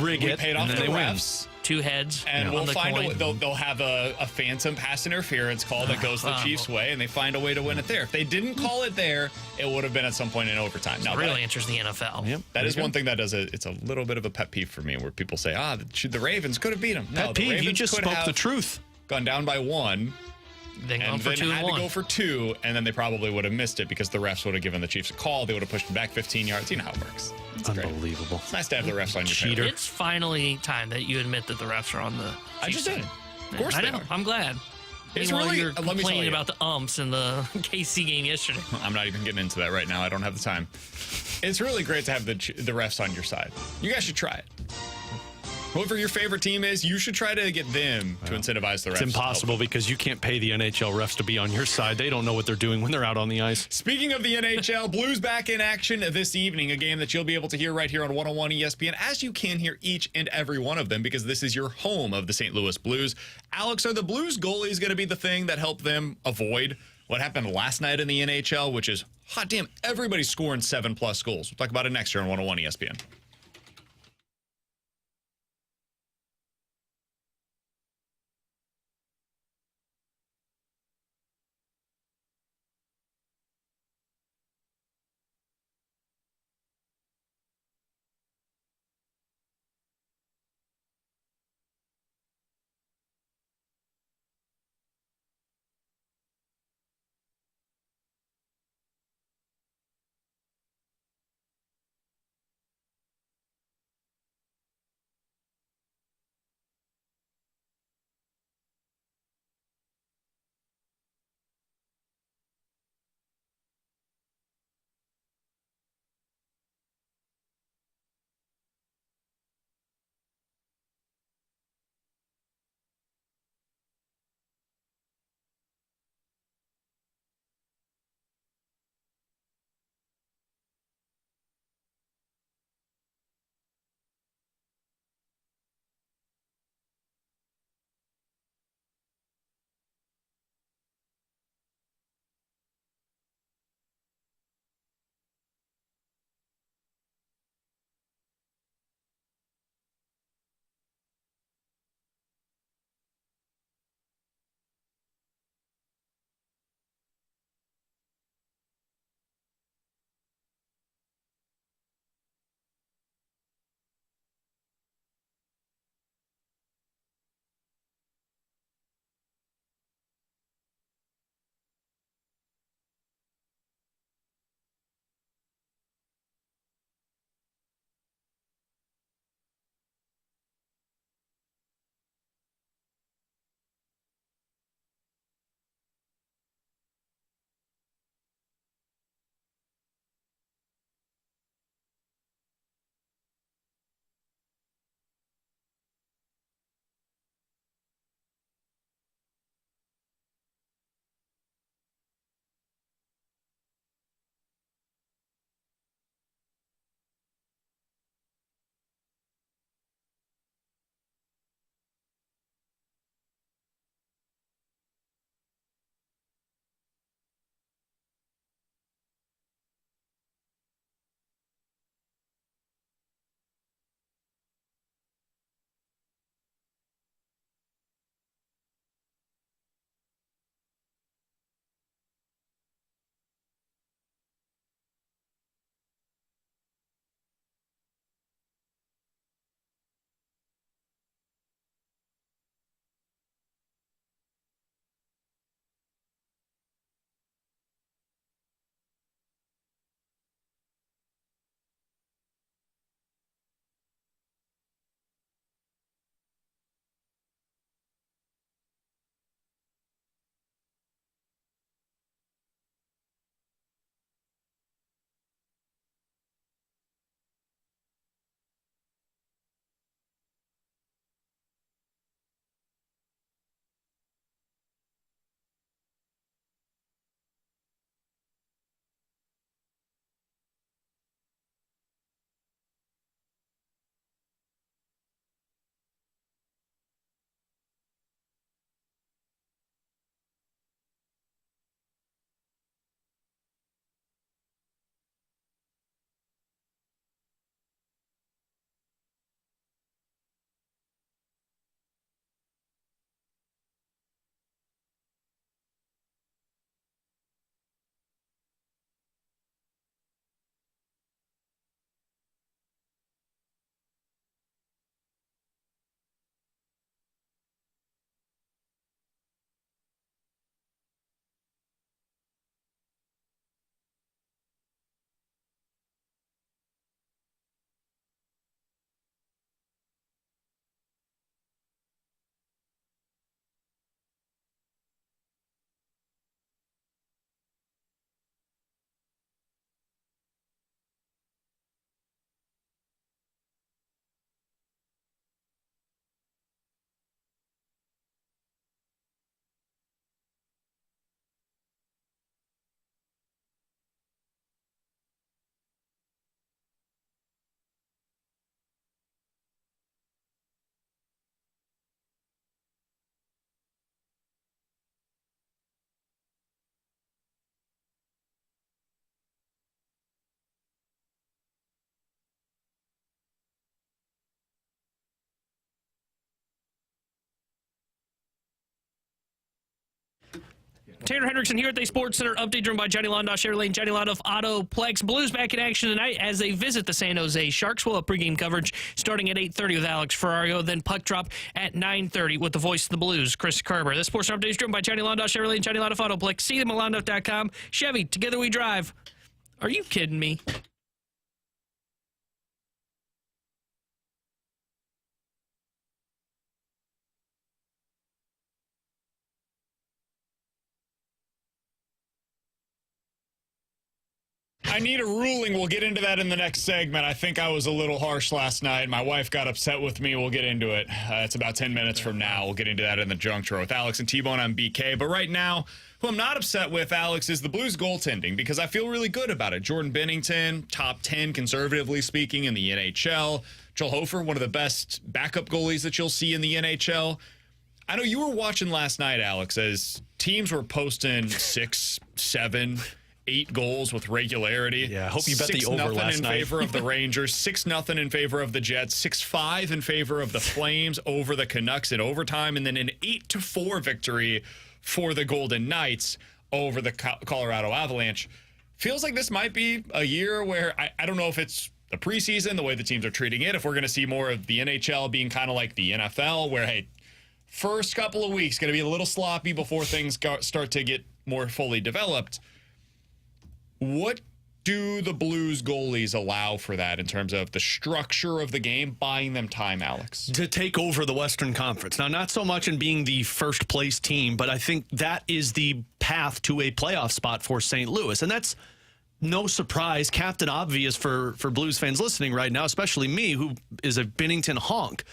[SPEAKER 4] rig it.
[SPEAKER 2] Paid off the refs.
[SPEAKER 3] Two heads.
[SPEAKER 2] And we'll find a way. They'll have a phantom pass interference call that goes the Chiefs' way, and they find a way to win it there. If they didn't call it there, it would have been at some point in overtime.
[SPEAKER 3] Now, really enters the NFL.
[SPEAKER 2] Yep, that is one thing that does it. It's a little bit of a pet peeve for me where people say, the Ravens could have beat them.
[SPEAKER 4] Pet peeve, you just spoke the truth.
[SPEAKER 2] Gone down by 1.
[SPEAKER 3] Then
[SPEAKER 2] and
[SPEAKER 3] for
[SPEAKER 2] then
[SPEAKER 3] 2
[SPEAKER 2] had
[SPEAKER 3] and
[SPEAKER 2] to
[SPEAKER 3] 1.
[SPEAKER 2] go for 2, and then they probably would have missed it because the refs would have given the Chiefs a call. They would have pushed it back 15 yards. You know how it works. It's great.
[SPEAKER 4] Unbelievable.
[SPEAKER 2] It's nice to have the refs on your
[SPEAKER 4] Cheater.
[SPEAKER 2] payroll.
[SPEAKER 3] It's finally time that you admit that the refs are on the.
[SPEAKER 2] I just did.
[SPEAKER 3] side.
[SPEAKER 2] Of course
[SPEAKER 3] I
[SPEAKER 2] they
[SPEAKER 3] know.
[SPEAKER 2] are.
[SPEAKER 3] I'm glad.
[SPEAKER 2] It's
[SPEAKER 3] Meanwhile,
[SPEAKER 2] really.
[SPEAKER 3] you're
[SPEAKER 2] Let me tell
[SPEAKER 3] complaining
[SPEAKER 2] you.
[SPEAKER 3] about the umps in the KC game yesterday.
[SPEAKER 2] I'm not even getting into that right now. I don't have the time. It's really great to have the refs on your side. You guys should try it. Whoever your favorite team is, you should try to get them to incentivize the refs.
[SPEAKER 4] It's impossible because you can't pay the NHL refs to be on your side. They don't know what they're doing when they're out on the ice.
[SPEAKER 2] Speaking of the NHL, Blues back in action this evening, a game that you'll be able to hear right here on 101 ESPN, as you can hear each and every one of them because this is your home of the St. Louis Blues. Alex, are the Blues goalies going to be the thing that helped them avoid what happened last night in the NHL, which is, hot damn, everybody's scoring 7+ goals? We'll talk about it next year on 101 ESPN.
[SPEAKER 3] Tanner Hendrickson here at the Sports Center. Update driven by Johnny Londoff, Chevrolet Lane, Johnny Londoff Autoplex. Blues back in action tonight as they visit the San Jose Sharks. We'll have pregame coverage starting at 8:30 with Alex Ferrario, then puck drop at 9:30 with the voice of the Blues, Chris Kerber. The Sports Center update is driven by Johnny Londoff, Chevrolet Lane, Johnny Londoff Autoplex. See them at londoff.com. Chevy, together we drive. Are you kidding me?
[SPEAKER 2] I need a ruling. We'll get into that in the next segment. I think I was a little harsh last night. My wife got upset with me. We'll get into it. It's about 10 minutes from now. We'll get into that in the juncture with Alex and T-Bone on BK. But right now, who I'm not upset with, Alex, is the Blues goaltending because I feel really good about it. Jordan Binnington, top 10 conservatively speaking in the NHL. Joel Hofer, one of the best backup goalies that you'll see in the NHL. I know you were watching last night, Alex, as teams were posting 6, 7, 8 goals with regularity.
[SPEAKER 4] Yeah, I hope you bet the over last night. 6-0 in favor of the Rangers, 6-0 in favor of the Jets, 6-5 in favor of the Flames over the Canucks in overtime, and then an 8-4 victory for the Golden Knights over the Colorado Avalanche. Feels like this might be a year where I don't know if it's the preseason, the way the teams are treating it, if we're going to see more of the NHL being kind of like the NFL, where, hey, first couple of weeks going to be a little sloppy before things start to get more fully developed. What do the Blues goalies allow for that in terms of the structure of the game, buying them time, Alex? To take over the Western Conference. Now, not so much in being the first place team, but I think that is the path to a playoff spot for St. Louis. And that's no surprise, Captain Obvious for Blues fans listening right now, especially me, who is a Binnington honk.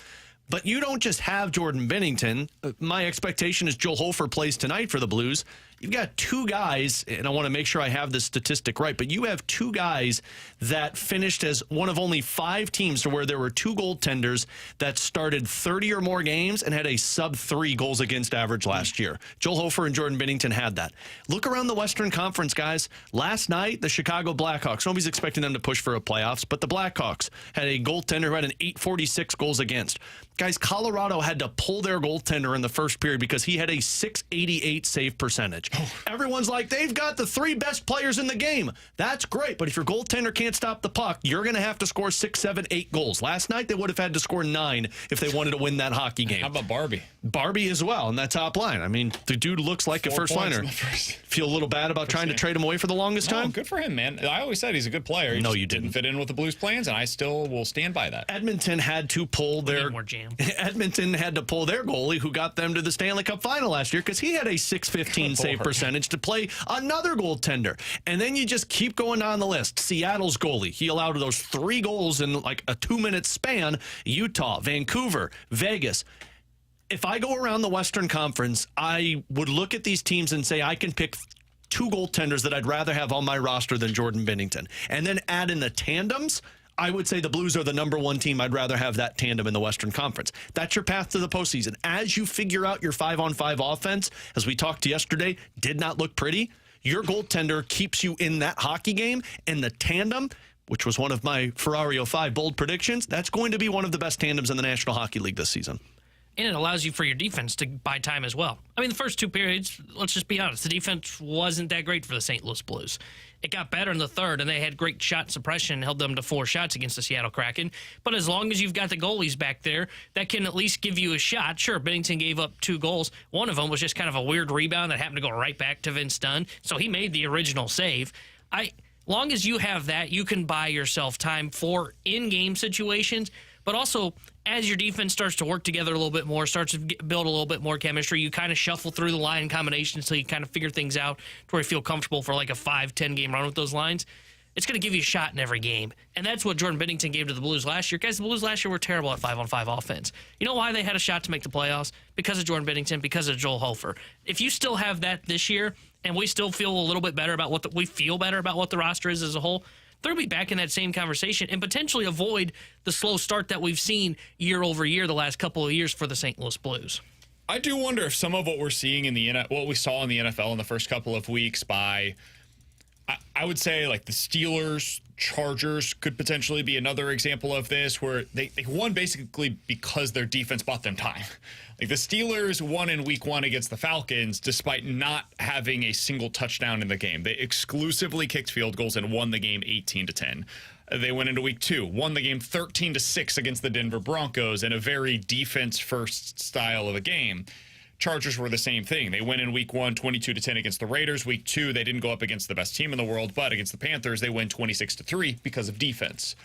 [SPEAKER 4] But you don't just have Jordan Binnington. My expectation is Joel Hofer plays tonight for the Blues. You've got 2 guys, and I want to make sure I have this statistic right, but you have 2 guys that finished as one of only 5 teams to where there were 2 goaltenders that started 30 or more games and had a sub-3 goals against average last year. Joel Hofer and Jordan Binnington had that. Look around the Western Conference, guys. Last night, the Chicago Blackhawks, nobody's expecting them to push for a playoffs, but the Blackhawks had a goaltender who had an 846 goals against. Guys, Colorado had to pull their goaltender in the first period because he had a 688 save percentage. Everyone's like, they've got the 3 best players in the game. That's great, but if your goaltender can't stop the puck, you're going to have to score 6, 7, 8 goals. Last night, they would have had to score 9 if they wanted to win that hockey game.
[SPEAKER 2] How about Barbie?
[SPEAKER 4] Barbie as well in that top line. I mean, the dude looks like a first liner. Feel a little bad about trying to trade him away for the longest time?
[SPEAKER 2] Good for him, man. I always said he's a good player. He
[SPEAKER 4] you didn't
[SPEAKER 2] fit in with the Blues plans, and I still will stand by that.
[SPEAKER 4] Edmonton had to pull their Edmonton had to pull their goalie who got them to the Stanley Cup final last year because he had a 615 save percentage to play another goaltender. And then you just keep going down the list. Seattle's goalie, he allowed those 3 goals in like a 2-minute span. Utah, Vancouver, Vegas. If I go around the Western Conference, I would look at these teams and say I can pick 2 goaltenders that I'd rather have on my roster than Jordan Binnington. And then add in the tandems. I would say the Blues are the number 1 team. I'd rather have that tandem in the Western Conference. That's your path to the postseason. As you figure out your 5-on-5 offense, as we talked yesterday, did not look pretty. Your goaltender keeps you in that hockey game, and the tandem, which was one of my Ferrario 5 bold predictions, that's going to be one of the best tandems in the National Hockey League this season.
[SPEAKER 3] And it allows you for your defense to buy time as well. I mean, the first 2 periods, let's just be honest, the defense wasn't that great for the St. Louis Blues. It got better in the third, and they had great shot suppression and held them to 4 shots against the Seattle Kraken. But as long as you've got the goalies back there, that can at least give you a shot. Sure, Binnington gave up 2 goals. One of them was just kind of a weird rebound that happened to go right back to Vince Dunn. So he made the original save. Long as you have that, you can buy yourself time for in-game situations. But also, as your defense starts to work together a little bit more, starts to build a little bit more chemistry, you kind of shuffle through the line combinations until you kind of figure things out to where you feel comfortable for like a 5-10 game run with those lines. It's going to give you a shot in every game. And that's what Jordan Binnington gave to the Blues last year. Guys, the Blues last year were terrible at 5-on-5 offense. You know why they had a shot to make the playoffs? Because of Jordan Binnington, because of Joel Hofer. If you still have that this year, and we still feel a little bit better about what the roster is as a whole, they're going to be back in that same conversation and potentially avoid the slow start that we've seen year over year the last couple of years for the St. Louis Blues.
[SPEAKER 2] I do wonder if some of what we're seeing what we saw in the NFL in the first couple of weeks by I would say like the Steelers, Chargers could potentially be another example of this, where they won basically because their defense bought them time. Like the Steelers won in week 1 against the Falcons despite not having a single touchdown in the game. They exclusively kicked field goals and won the game 18-10. They went into week 2, won the game 13-6 against the Denver Broncos in a very defense-first style of a game. Chargers were the same thing. They went in week 1, 22-10 against the Raiders. Week 2, they didn't go up against the best team in the world, but against the Panthers, they win 26-3 because of defense.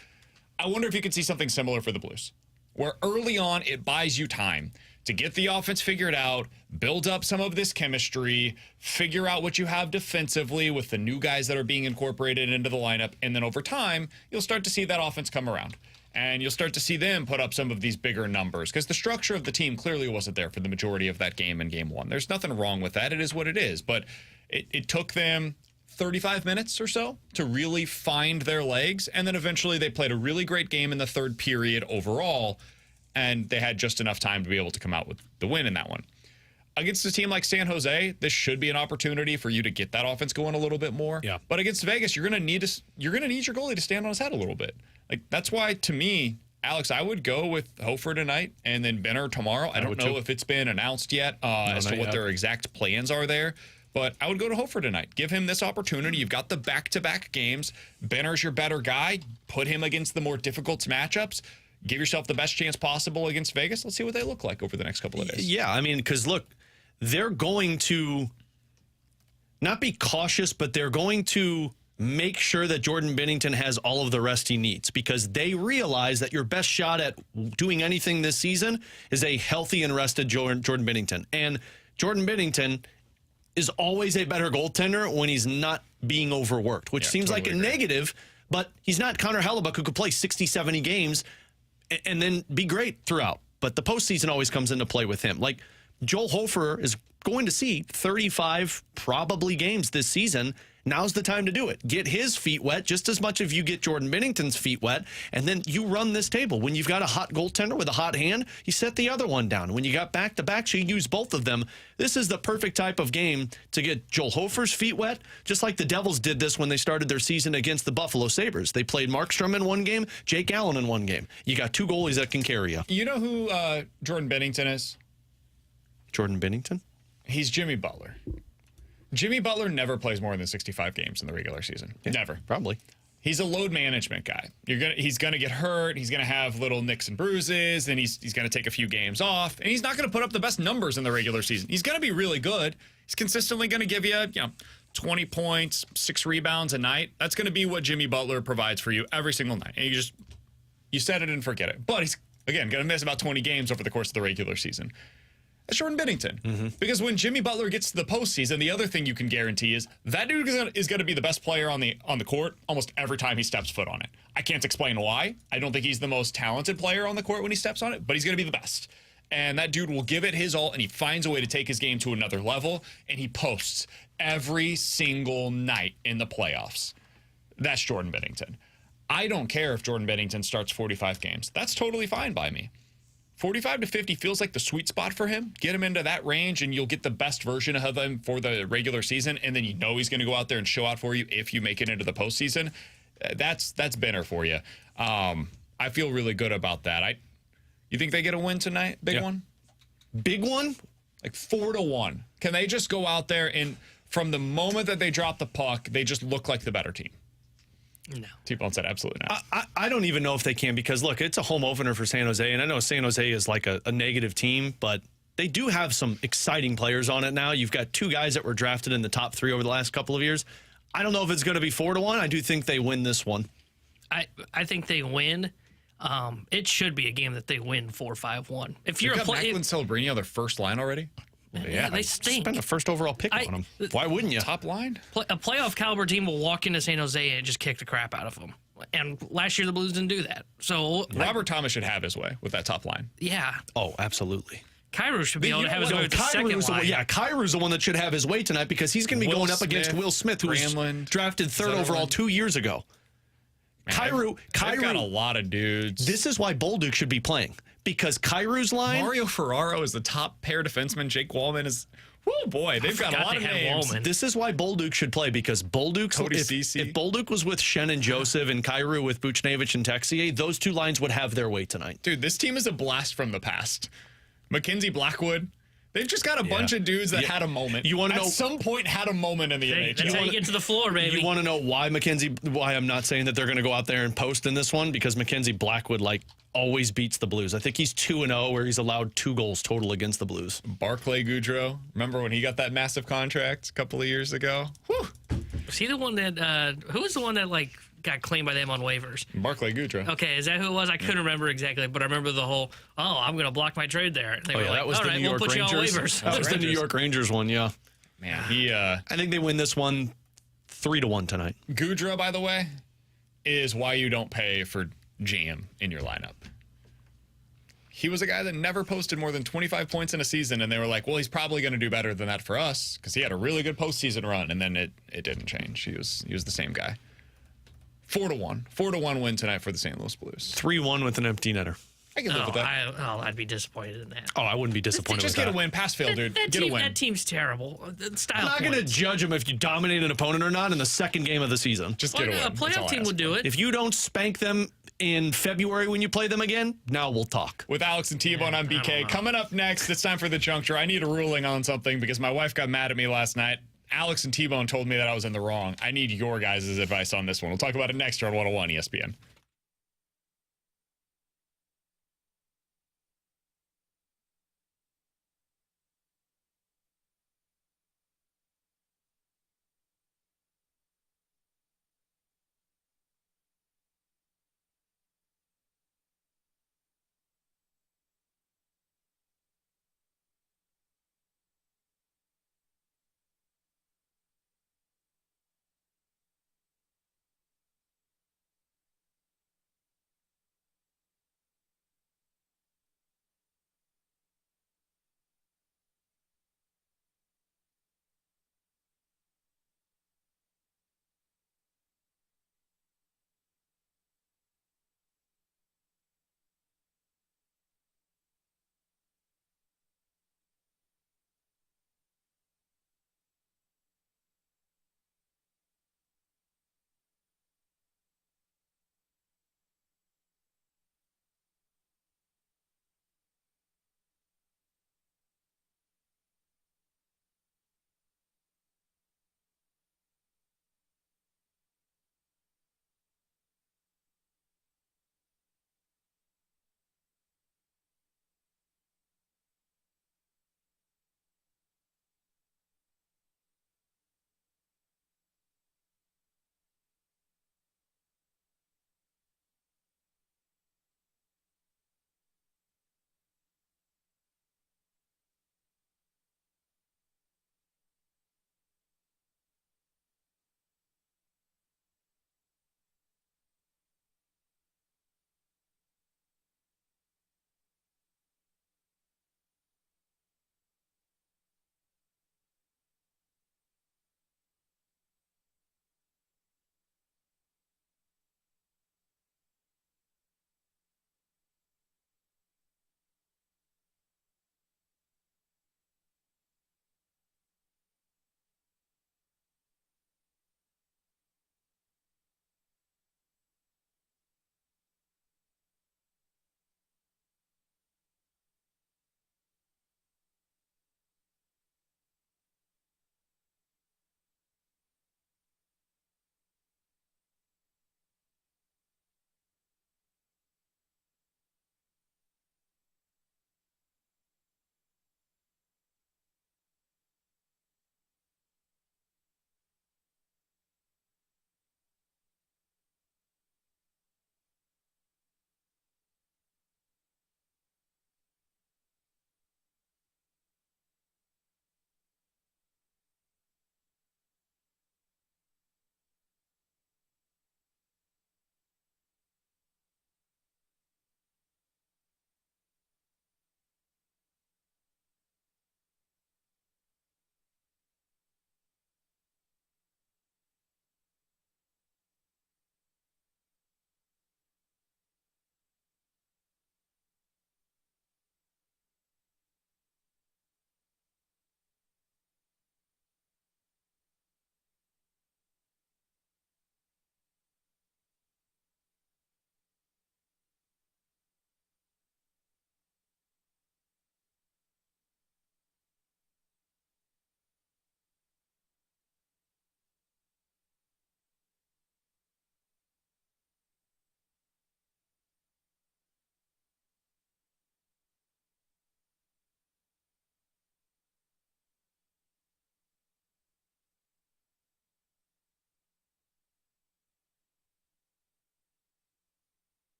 [SPEAKER 2] I wonder if you could see something similar for the Blues, where early on it buys you time to get the offense figured out, build up some of this chemistry, figure out what you have defensively with the new guys that are being incorporated into the lineup, and then over time, you'll start to see that offense come around. And you'll start to see them put up some of these bigger numbers because the structure of the team clearly wasn't there for the majority of that game in game 1. There's nothing wrong with that. It is what it is. But it took them 35 minutes or so to really find their legs. And then eventually they played a really great game in the third period overall. And they had just enough time to be able to come out with the win in that one. Against a team like San Jose, this should be an opportunity for you to get that offense going a little bit more. Yeah. But against Vegas, you're going to need your goalie to stand on his head a little bit. Like that's why, to me, Alex, I would go with Hofer tonight and then Benner tomorrow. I don't know if it's been announced yet as to what their exact plans are there, but I would go to Hofer tonight. Give him this opportunity. You've got the back-to-back games. Benner's your better guy. Put him against the more difficult matchups. Give yourself the best chance possible against Vegas. Let's see what they look like over the next couple of days.
[SPEAKER 4] Yeah, I mean, because look, they're going to not be cautious, but they're going to make sure that Jordan Binnington has all of the rest he needs because they realize that your best shot at doing anything this season is a healthy and rested Jordan Binnington. And Jordan Binnington is always a better goaltender when he's not being overworked, which seems like a negative, but he's not Connor Hellebuck who could play 60, 70 games and then be great throughout. But the postseason always comes into play with him. Like Joel Hofer is going to see 35 probably games this season. Now's the time to do it. Get his feet wet just as much as you get Jordan Binnington's feet wet, and then you run this table. When you've got a hot goaltender with a hot hand, you set the other one down. When you got back-to-backs, you use both of them. This is the perfect type of game to get Joel Hofer's feet wet, just like the Devils did this when they started their season against the Buffalo Sabres. They played Markstrom in one game, Jake Allen in one game. You got two goalies that can carry you.
[SPEAKER 2] You know who Jordan Binnington is?
[SPEAKER 4] Jordan Binnington?
[SPEAKER 2] He's Jimmy Butler. Jimmy Butler never plays more than 65 games in the regular season. Yeah, never.
[SPEAKER 4] Probably.
[SPEAKER 2] He's a load management guy. He's gonna get hurt. He's gonna have little nicks and bruises, and he's gonna take a few games off. And he's not gonna put up the best numbers in the regular season. He's gonna be really good. He's consistently gonna give you, 20 points, 6 rebounds a night. That's gonna be what Jimmy Butler provides for you every single night. And you set it and forget it. But he's gonna miss about 20 games over the course of the regular season. That's Jordan Binnington. Mm-hmm. Because when Jimmy Butler gets to the postseason, the other thing you can guarantee is that dude is going to be the best player on the court almost every time he steps foot on it. I can't explain why. I don't think he's the most talented player on the court when he steps on it, but he's going to be the best. And that dude will give it his all, and he finds a way to take his game to another level, and he posts every single night in the playoffs. That's Jordan Binnington. I don't care if Jordan Binnington starts 45 games. That's totally fine by me. 45 to 50 feels like the sweet spot for him. Get him into that range, and you'll get the best version of him for the regular season, and then he's going to go out there and show out for you if you make it into the postseason. That's Benner for you. I feel really good about that. You think they get a win tonight? Big one? Big one? Like 4-1. Can they just go out there and from the moment that they drop the puck, they just look like the better team?
[SPEAKER 3] No.
[SPEAKER 2] T-Bone said absolutely not.
[SPEAKER 4] I don't even know if they can because, look, it's a home opener for San Jose, and I know San Jose is like a negative team, but they do have some exciting players on it now. You've got 2 guys that were drafted in the top 3 over the last couple of years. I don't know if it's going to be 4-1. I do think they win this one.
[SPEAKER 3] I think they win. It should be a game that they win 4-5-1. If you're
[SPEAKER 2] Macklin Celebrini on their first line already?
[SPEAKER 3] Yeah, they stink.
[SPEAKER 4] Spent a first overall pick on them. Why wouldn't you?
[SPEAKER 2] Top line?
[SPEAKER 3] A playoff caliber team will walk into San Jose and just kick the crap out of them. And last year the Blues didn't do that. So
[SPEAKER 2] Robert Thomas should have his way with that top line.
[SPEAKER 3] Yeah.
[SPEAKER 4] Oh, absolutely.
[SPEAKER 3] Kyrou should be able to have his way with the second line.
[SPEAKER 4] Kyrou's the one that should have his way tonight because he's going to be going up against Will Smith, who was drafted 3rd overall 2 years ago. Kyrou
[SPEAKER 2] got a lot of dudes.
[SPEAKER 4] This is why Bolduc should be playing because Kyrou's line.
[SPEAKER 2] Mario Ferraro is the top pair defenseman. Jake Wallman is. Oh boy, they've got a lot of names.
[SPEAKER 4] This is why Bolduc should play, because Bolduc, if Bolduc was with Shen and Joseph and Kyrou with Buchnevich and Texier, those two lines would have their way tonight.
[SPEAKER 2] Dude, this team is a blast from the past. Mackenzie Blackwood. They've just got a bunch of dudes that had a moment.
[SPEAKER 4] You want to
[SPEAKER 2] know? At some point had a moment in the NHL.
[SPEAKER 3] That's how you get to the floor, baby.
[SPEAKER 4] You want to know why I'm not saying that they're going to go out there and post in this one? Because Mackenzie Blackwood, always beats the Blues. I think he's 2-0 where he's allowed 2 goals total against the Blues.
[SPEAKER 2] Barclay Goodrow. Remember when he got that massive contract a couple of years ago? Whew.
[SPEAKER 3] Was he the one that, who was the one that, got claimed by them on waivers?
[SPEAKER 2] Barclay Goodrow.
[SPEAKER 3] Okay, is that who it was? I couldn't remember exactly, but I remember the whole, I'm going to block my trade there. They were
[SPEAKER 4] that was the New York
[SPEAKER 3] we'll put
[SPEAKER 4] Rangers.
[SPEAKER 3] You on waivers.
[SPEAKER 4] That was the New York Rangers one, yeah.
[SPEAKER 2] Man,
[SPEAKER 4] I think they win this one 3-1 tonight.
[SPEAKER 2] Goodrow, by the way, is why you don't pay for Jam in your lineup. He was a guy that never posted more than 25 points in a season, and they were like, well, he's probably going to do better than that for us because he had a really good postseason run, and then it didn't change. He was the same guy. 4-1. 4-1 win tonight for the St. Louis Blues.
[SPEAKER 4] 3-1 with an empty netter.
[SPEAKER 2] I can live with that.
[SPEAKER 3] I'd be disappointed in that.
[SPEAKER 4] Oh, I wouldn't be disappointed
[SPEAKER 2] Just
[SPEAKER 4] with that.
[SPEAKER 2] get a win. Pass fail, dude. Get a win.
[SPEAKER 3] That team's terrible.
[SPEAKER 4] I'm not going to judge them if you dominate an opponent or not in the second game of the season.
[SPEAKER 2] Just get a win.
[SPEAKER 3] A playoff team would do it.
[SPEAKER 4] If you don't spank them in February when you play them again, now we'll talk.
[SPEAKER 2] With Alex and T-Bone on BK. Coming up next, it's time for the junk drawer. I need a ruling on something because my wife got mad at me last night. Alex and T-Bone told me that I was in the wrong. I need your guys' advice on this one. We'll talk about it next year on 101 ESPN.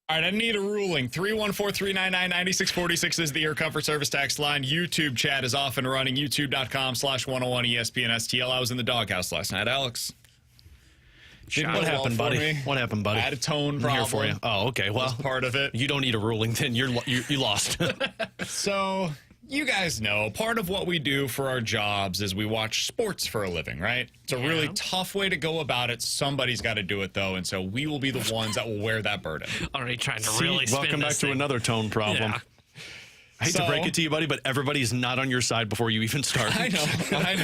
[SPEAKER 2] All right, I need a ruling. 314-399-9646 is the Air Comfort Service text line. YouTube chat is off and running. YouTube.com/101 ESPN STL. I was in the doghouse last night, Alex.
[SPEAKER 4] What happened, buddy? What happened, buddy?
[SPEAKER 2] I had a tone
[SPEAKER 4] I'm
[SPEAKER 2] problem.
[SPEAKER 4] here for you. Oh, okay. Well,
[SPEAKER 2] That's part of it.
[SPEAKER 4] You don't need a ruling, then you lost.
[SPEAKER 2] So, you guys know, part of what we do for our jobs is we watch sports for a living, right? It's a really tough way to go about it. Somebody's got to do it, though, and so we will be the ones that will wear that burden.
[SPEAKER 3] Already trying to really spin
[SPEAKER 4] welcome back
[SPEAKER 3] this
[SPEAKER 4] to
[SPEAKER 3] thing.
[SPEAKER 4] another tone problem.
[SPEAKER 3] Yeah.
[SPEAKER 4] I hate to break it to you, buddy, but everybody's not on your side before you even start.
[SPEAKER 2] I know. I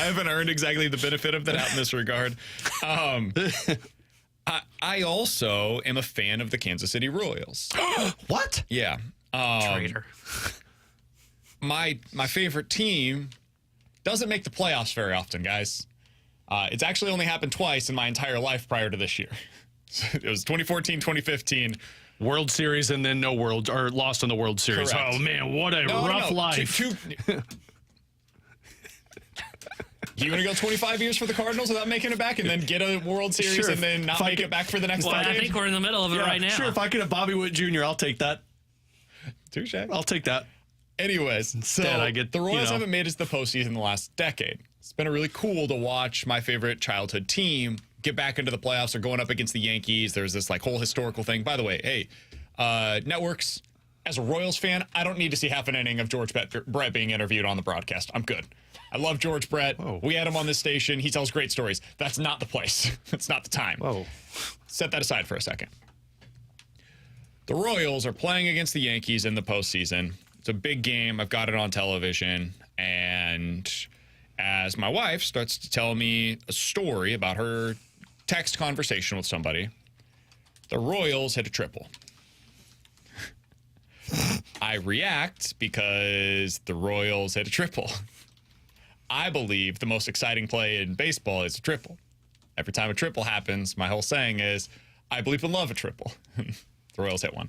[SPEAKER 2] haven't earned exactly the benefit of the doubt in this regard. I also am a fan of the Kansas City Royals.
[SPEAKER 4] What?
[SPEAKER 2] Yeah.
[SPEAKER 3] Traitor.
[SPEAKER 2] My favorite team doesn't make the playoffs very often, guys. It's actually only happened twice in my entire life prior to this year. It was 2014, 2015.
[SPEAKER 4] World Series and then no World, or lost in the World Series.
[SPEAKER 2] Correct.
[SPEAKER 4] Oh, man, what a rough life.
[SPEAKER 2] You want to go 25 years for the Cardinals without making it back and then get a World Series
[SPEAKER 4] Sure,
[SPEAKER 2] and then not make it back for the next
[SPEAKER 3] Well, I
[SPEAKER 2] decade?
[SPEAKER 3] think we're in the middle of it right now.
[SPEAKER 4] Sure, if I could have Bobby Witt Jr., I'll take that.
[SPEAKER 2] Touche.
[SPEAKER 4] I'll take that.
[SPEAKER 2] Anyways,
[SPEAKER 4] Instead,
[SPEAKER 2] so
[SPEAKER 4] I get,
[SPEAKER 2] the Royals
[SPEAKER 4] you know.
[SPEAKER 2] haven't made it to the postseason in the last decade. It's been really cool to watch my favorite childhood team get back into the playoffs. They're going up against the Yankees. There's this like whole historical thing. By the way, hey, networks, as a Royals fan, I don't need to see half an inning of George Brett being interviewed on the broadcast. I'm good. I love George Brett.
[SPEAKER 4] Whoa.
[SPEAKER 2] We had him on this station. He tells great stories. That's not the place. That's not the time.
[SPEAKER 4] Whoa.
[SPEAKER 2] Set that aside for a second. The Royals are playing against the Yankees in the postseason. It's a big game. I've got it on television. And as my wife starts to tell me a story about her text conversation with somebody, the Royals hit a triple. I react because the Royals hit a triple. I believe the most exciting play in baseball is a triple. Every time a triple happens, my whole saying is, I believe in love a triple. The Royals hit one.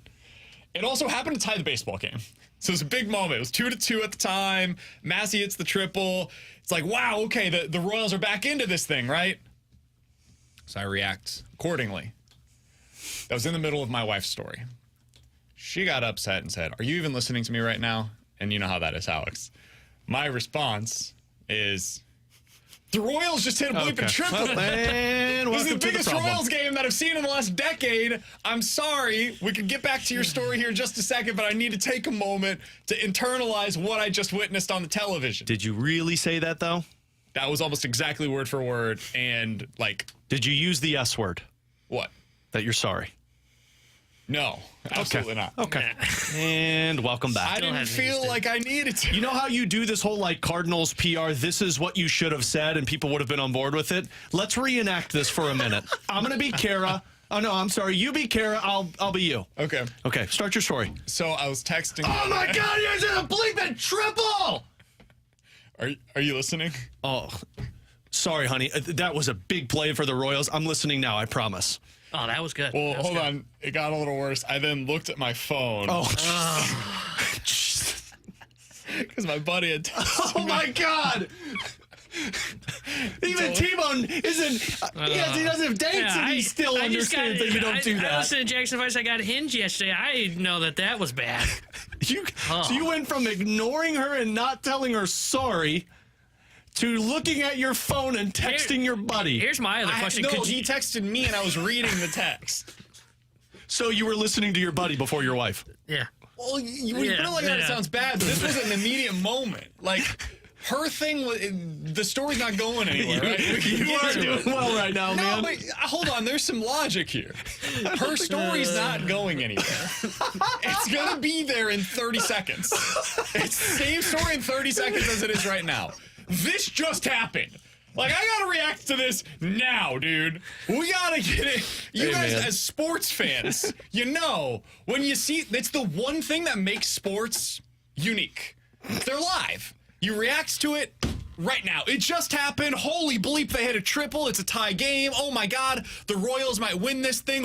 [SPEAKER 2] It also happened to tie the baseball game. So it was a big moment. It was 2-2 at the time. Massey hits the triple. It's like, wow, okay, the Royals are back into this thing, right? So I react accordingly. That was in the middle of my wife's story. She got upset and said, are you even listening to me right now? And you know how that is, Alex. My response is, the Royals just hit a bleeping triple.
[SPEAKER 4] And
[SPEAKER 2] This is the
[SPEAKER 4] welcome to
[SPEAKER 2] biggest
[SPEAKER 4] problem.
[SPEAKER 2] Royals game that I've seen in the last decade. I'm sorry. We can get back to your story here in just a second, but I need to take a moment to internalize what I just witnessed on the television.
[SPEAKER 4] Did you really say that, though?
[SPEAKER 2] That was almost exactly word for word. And, like,
[SPEAKER 4] Did you use the S word?
[SPEAKER 2] what?
[SPEAKER 4] That you're sorry?
[SPEAKER 2] No, absolutely not.
[SPEAKER 4] Okay. And welcome back.
[SPEAKER 2] I didn't feel like I needed to.
[SPEAKER 4] You know how you do this whole like Cardinals PR, this is what you should have said and people would have been on board with it? Let's reenact this for a minute. I'm going to be Kara. Oh, no, I'm sorry. You be Kara. I'll be you.
[SPEAKER 2] Okay.
[SPEAKER 4] Okay, start your story.
[SPEAKER 2] So I was texting.
[SPEAKER 4] Oh, my God, you did a bleeping triple!
[SPEAKER 2] Are you listening?
[SPEAKER 4] Oh, sorry, honey. That was a big play for the Royals. I'm listening now, I promise.
[SPEAKER 3] Oh, that was good.
[SPEAKER 2] Well,
[SPEAKER 3] That was
[SPEAKER 2] hold
[SPEAKER 3] good.
[SPEAKER 2] on. It got a little worse. I then looked at my phone.
[SPEAKER 4] Oh,
[SPEAKER 2] Because my buddy had texted
[SPEAKER 4] oh my God! Even T-Bone isn't. Yes, he doesn't have dates, and he still
[SPEAKER 3] I just
[SPEAKER 4] understands that you don't do
[SPEAKER 3] I
[SPEAKER 4] that.
[SPEAKER 3] listened to Jackson Vice. I got hinged yesterday. I didn't know that was bad.
[SPEAKER 4] So you went from ignoring her and not telling her sorry to looking at your phone and texting your buddy.
[SPEAKER 3] Here's my other question.
[SPEAKER 2] No,
[SPEAKER 3] Could you,
[SPEAKER 2] he texted me and I was reading the text.
[SPEAKER 4] So you were listening to your buddy before your wife.
[SPEAKER 3] yeah.
[SPEAKER 2] Well, you feel like that sounds bad, but this was an immediate moment. Like, her thing was, the story's not going anywhere, right?
[SPEAKER 4] You are doing well right now,
[SPEAKER 2] No,
[SPEAKER 4] man.
[SPEAKER 2] but hold on. There's some logic here. Her story's not going anywhere. It's going to be there in 30 seconds. It's the same story in 30 seconds as it is right now. This just happened. Like, I gotta react to this now, dude. We gotta get it. You guys,
[SPEAKER 4] man.
[SPEAKER 2] as sports fans, you know, when you see, it's the one thing that makes sports unique. They're live. You react to it right now. It just happened. Holy bleep, they hit a triple. It's a tie game. Oh my God, the Royals might win this thing.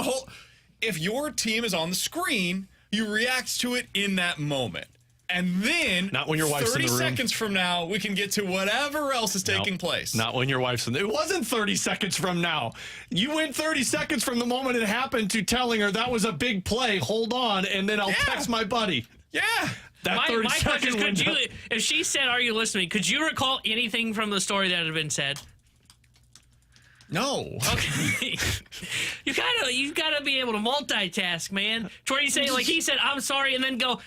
[SPEAKER 2] If your team is on the screen, you react to it in that moment. And then,
[SPEAKER 4] Not when your wife's in the
[SPEAKER 2] 30
[SPEAKER 4] room.
[SPEAKER 2] seconds from now, we can get to whatever else is taking place.
[SPEAKER 4] Not when your wife's in the It wasn't 30 seconds from now. You went 30 seconds from the moment it happened to telling her that was a big play. Hold on, and then I'll text my buddy.
[SPEAKER 2] Yeah.
[SPEAKER 4] That
[SPEAKER 3] My
[SPEAKER 4] 30
[SPEAKER 3] question
[SPEAKER 4] second
[SPEAKER 3] is, could
[SPEAKER 4] window.
[SPEAKER 3] you, if she said, "Are you listening?" Could you recall anything from the story that had been said?
[SPEAKER 2] No.
[SPEAKER 3] Okay. you gotta be able to multitask, man. To where you say, like he said, "I'm sorry," and then go,